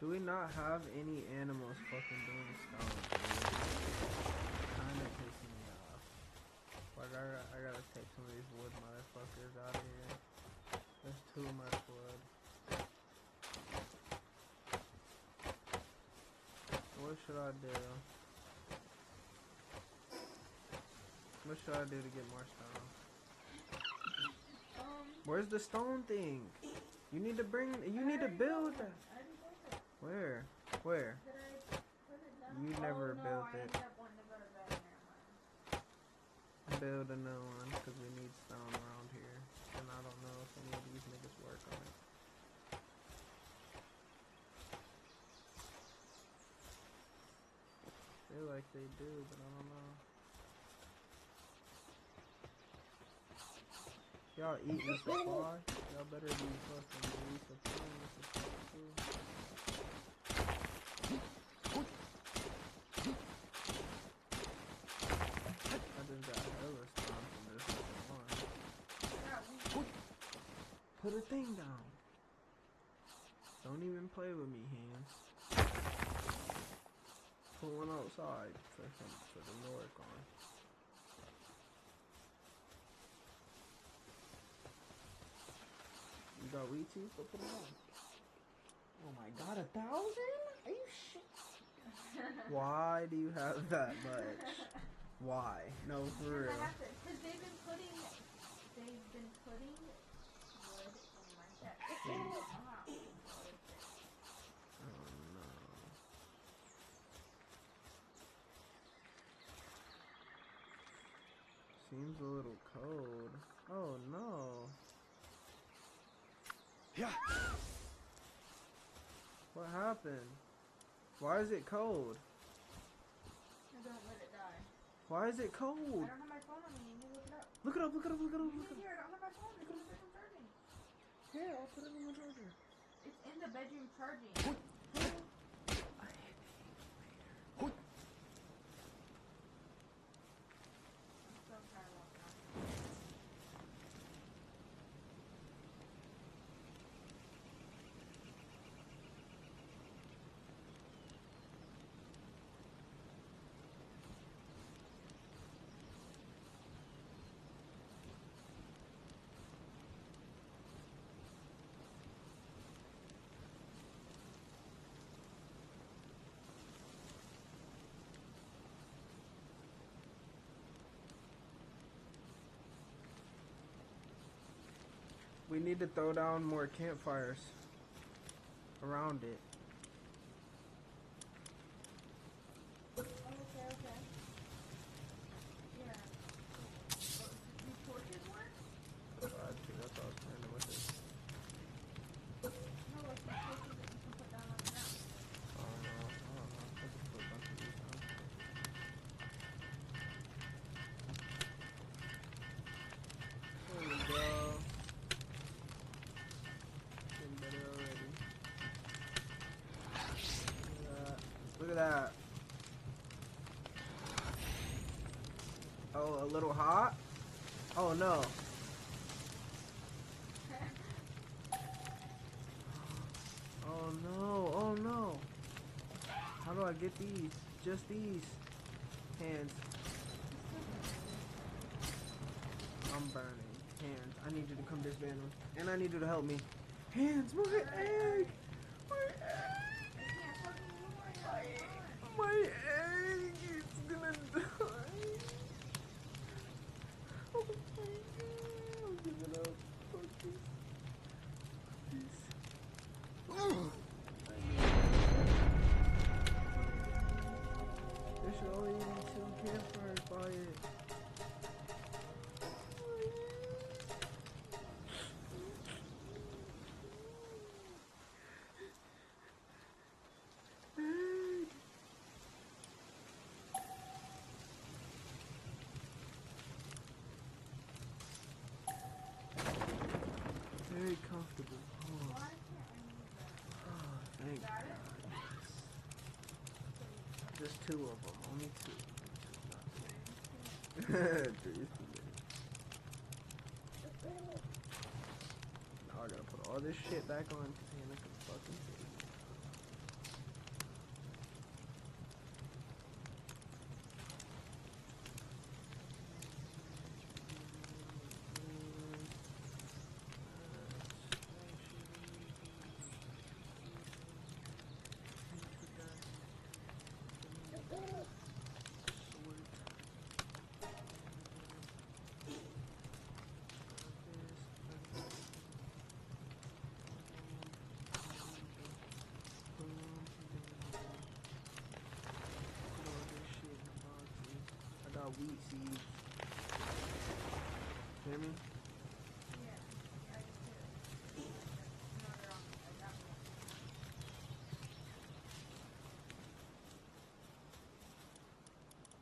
Do we not have any animals fucking doing stuff? Kinda pissing me off. Like, I gotta take some of these wood motherfuckers out of here. There's too much wood. What should I do? What should I do to get more stone? Where's the stone thing? You need to build that. Where? Where? You never built it. Build a new one, because we need stone around here. And I don't know if any of these niggas work on it. I feel like they do, but I don't know. Y'all eating supply? Y'all better be fucking resupplying supply too. I just got hella stone from this one. Put a thing down. Don't even play with me, hands. Put one outside for them to work on. You got wheat teeth? Go put them on. Oh my god, 1,000? Are you shit? Why do you have that much? Why? No, for real. Because they've been putting wood in my deck. Oh no. Seems a little cold. Oh no. Yeah. What happened? Why is it cold? I don't let it die. Why is it cold? I don't have my phone on me. You need to look it up. Look it up, look it up, look it up, look it up. Here, I don't have my phone. It's in the bedroom charging. Here, I'll put it in the charger. It's in the bedroom charging. We need to throw down more campfires around it. Okay. Yeah. Do torches work? That's what I was planning with it. No, like the torches that you can put down on the ground. I don't know. I just put a bunch of these down. There we go. Getting better already. Look at that. Oh, a little hot? Oh no. Oh no, oh no. How do I get these? Just these. Hands. I'm burning. Hands. I need you to come disband them. And I need you to help me. Hands, my egg! My egg! My egg is gonna die. Oh my god. I'm giving up. Fuck this. There should only be 2 campfires by it. Very comfortable. Oh, thank God. Just 2 of them. Only 2. 3 is too many. Now I gotta put all this shit back on because Hannah can fucking see. got wheat seeds. Hear me?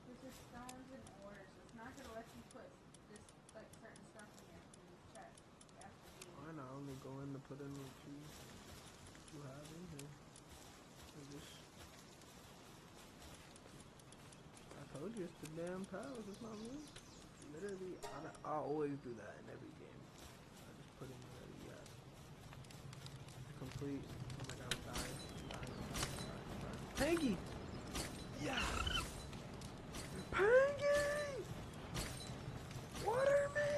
This is stones and ores. It's not gonna let you put this like certain stuff in your chest. You have to be. Why not only go in to put in what you have in here? I told you it's the damn pals, it's not me. Literally, I always do that in every game. I just put in whatever you got. Complete. Oh my god, I'm dying. Pangy! Yeah! Pangy! Water me!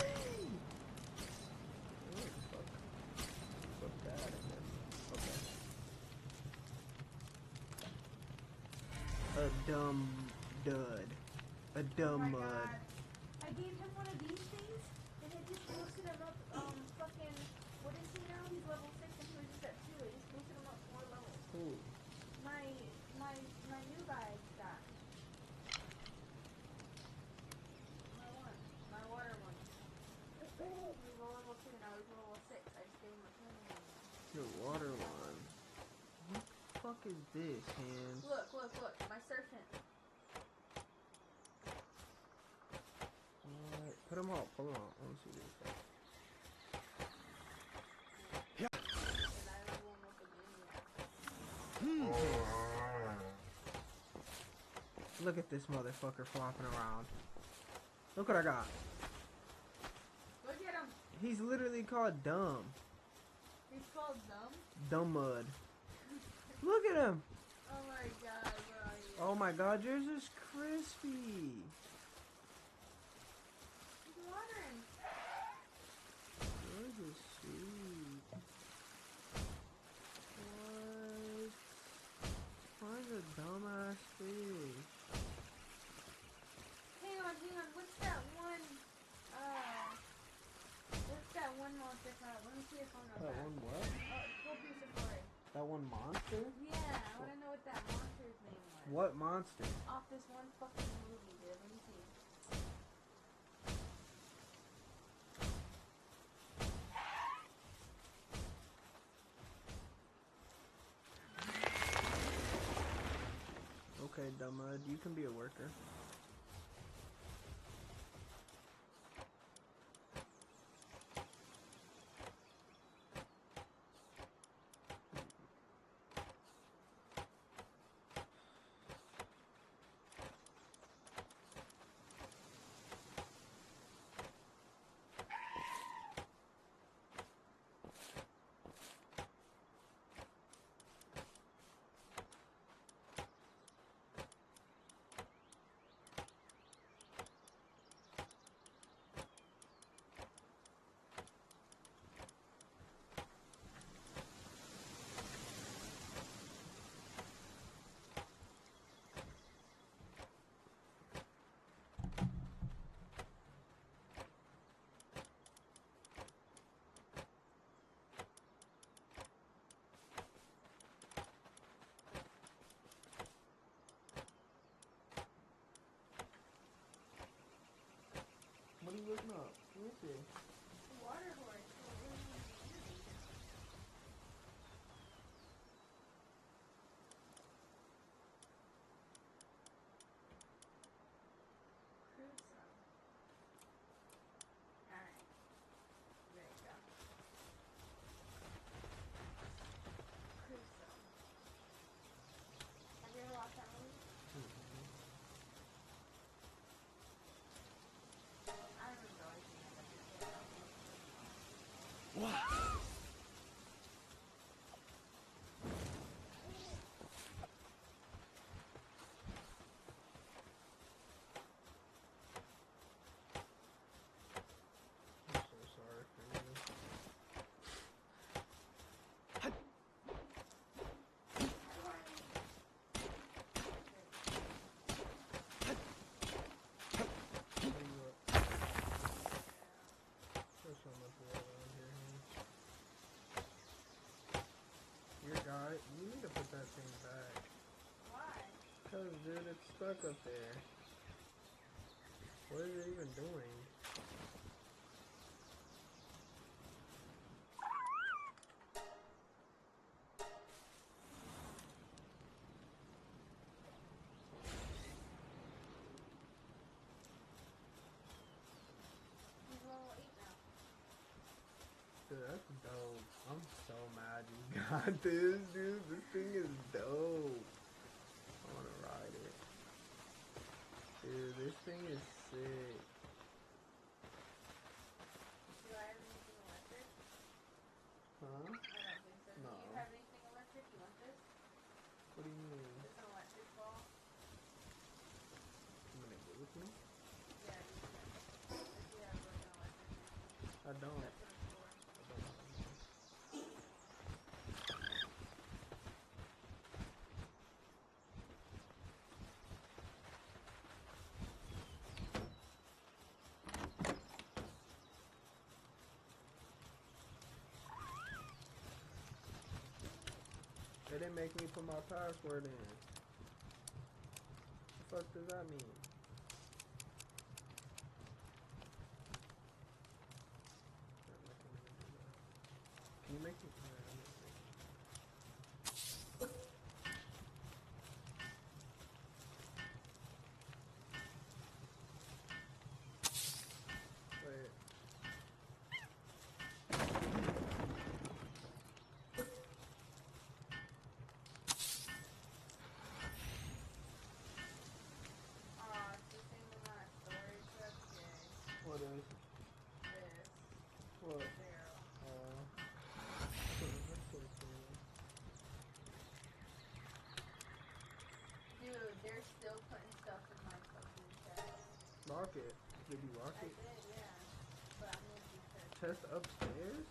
Fuck that again. Okay. A dumb dud. A dumb mud. I gave him one of these things, and it just boosted him up. Fucking, what is he now? He's level 6, and he was just at 2. It just boosted him up 4 levels. Cool. My new guy got. My water one. He was level 2, now he's level 6. I just gave him a training one. Your water one. What the fuck is this, hands? Look, my serpent. Alright, put them out, pull them out. Let me see this. Look at this motherfucker flopping around. Look what I got. Look at him. He's literally called dumb. He's called dumb? Dumb mud. Look at him. Oh my god, where are you? Oh my god, yours is crispy. He's watering. Yours is sweet. What? Find a dumbass fish. Hang on. What's that one monster called? Let me see if I know That one what? Go through Safari. That one monster? Yeah, I want to know what that monster's name was. What monster? Off this one fucking movie, dude. Let me see. Okay, Dummud, you can be a worker. What are you looking up? Let me see. Water horse. Alright. There you go. Crusoe. Have you ever watched that movie? I don't know anything about it. What? I'm so sorry for you. There's so much water around here, man. Your guy, you need to put that thing back. Why? Because, dude, it's stuck up there. even doing? He's level 8 now. Dude, that's dope. I'm so mad you got this, dude. This thing is dope. I wanna ride it. Dude, this thing is sick. Do I have anything electric? Huh? I don't think so. No. Do you have anything electric? You want this? What do you mean? It's an electric ball. You gonna give it to me? Yeah, you can. If you have like an electric. I don't. That's what it's for. I don't have one. They didn't make me put my password in. The fuck does that mean? Can you make me? Wait. It's the same amount of storage. That's good. What is? This. What? 0. Dude, they're still putting stuff in my fucking chest. Rocket. Did you rock I it? did, yeah. But I'm gonna keep this. Chest upstairs?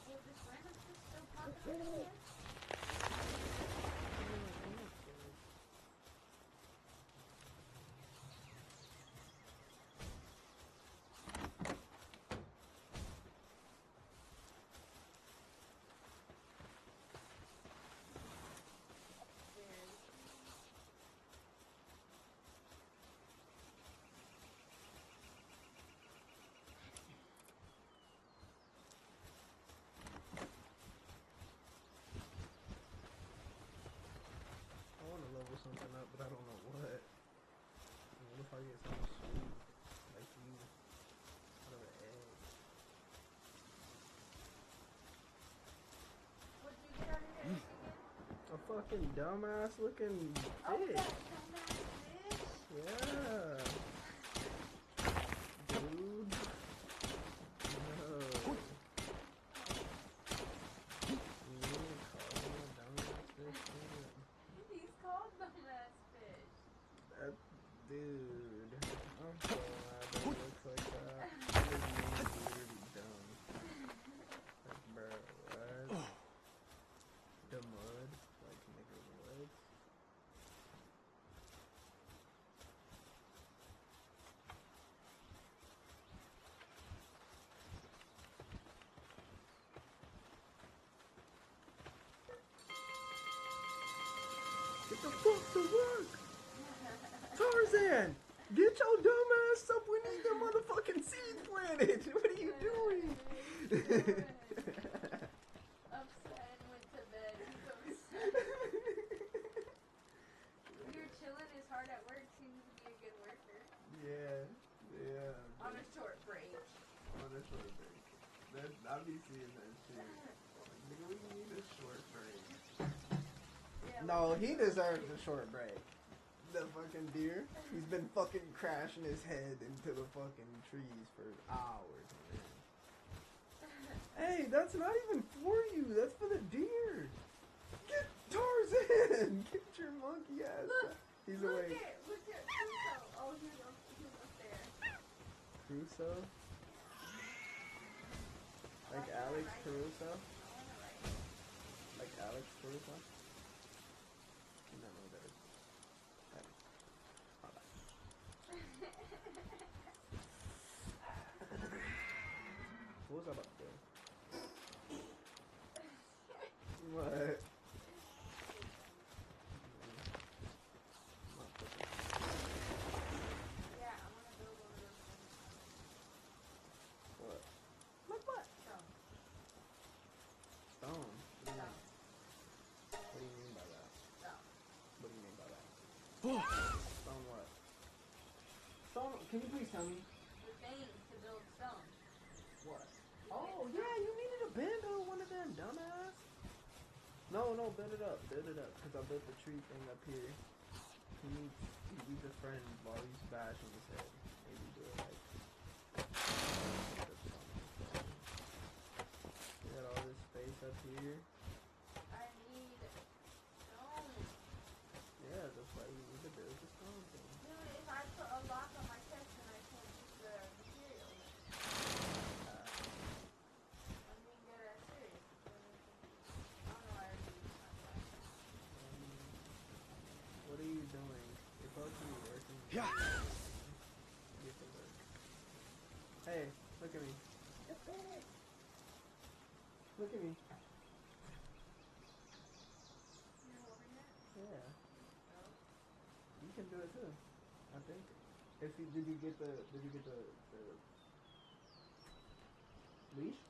Well, this random shit's still popping up here. I want to level something up, but I don't know what. What if I get something sweet? Like you. Out of an egg. What did you get out of here again? A fucking dumbass looking fish. Oh, that dumbass fish? Yeah. Dude. No. You didn't call me a dumbass fish, dude. He's called dumbass fish. That dude. I'm so mad that he looks like that. His name's literally dumb. Like, bro, what? The mud? Like, nigga, what? Get the fuck to work! Tarzan! Get your dumb ass up! We need the motherfucking seed planted! What are you doing? Upset and went to bed. He's upset. You're chilling is hard at work. Seems to be a good worker. Yeah. On a short break. On a short break. I'll be seeing that shit. Like, nigga, we need a short break. Yeah, No, he deserves a short break. The fucking deer. He's been fucking crashing his head into the fucking trees for hours, man. Hey, that's not even for you. That's for the deer. Get Tarzan! Get your monkey ass. Look, He's look awake. Look at Crusoe. Oh, he's up there. Crusoe? Like Alex Caruso? Like Alex Caruso? No, that is. What was I about to do? What? Can you please tell me? The thing to build stone. What? Oh, yeah, you needed a bend on one of them, dumbass. No, bend it up, because I built the tree thing up here. He needs a friend while he's bashing his head. Maybe do it like... We got all this space up here. I need stone. Yeah, that's why you need to build the stone thing. Dude, if I put a lock on my chest, then I can't use the material. I'm being dead ass serious. I don't know why I do What are you doing? You're supposed to be working. Yeah. Get to work. Hey, look at me. Look at me. Yeah. You can do it too. I think. Did you get the leash?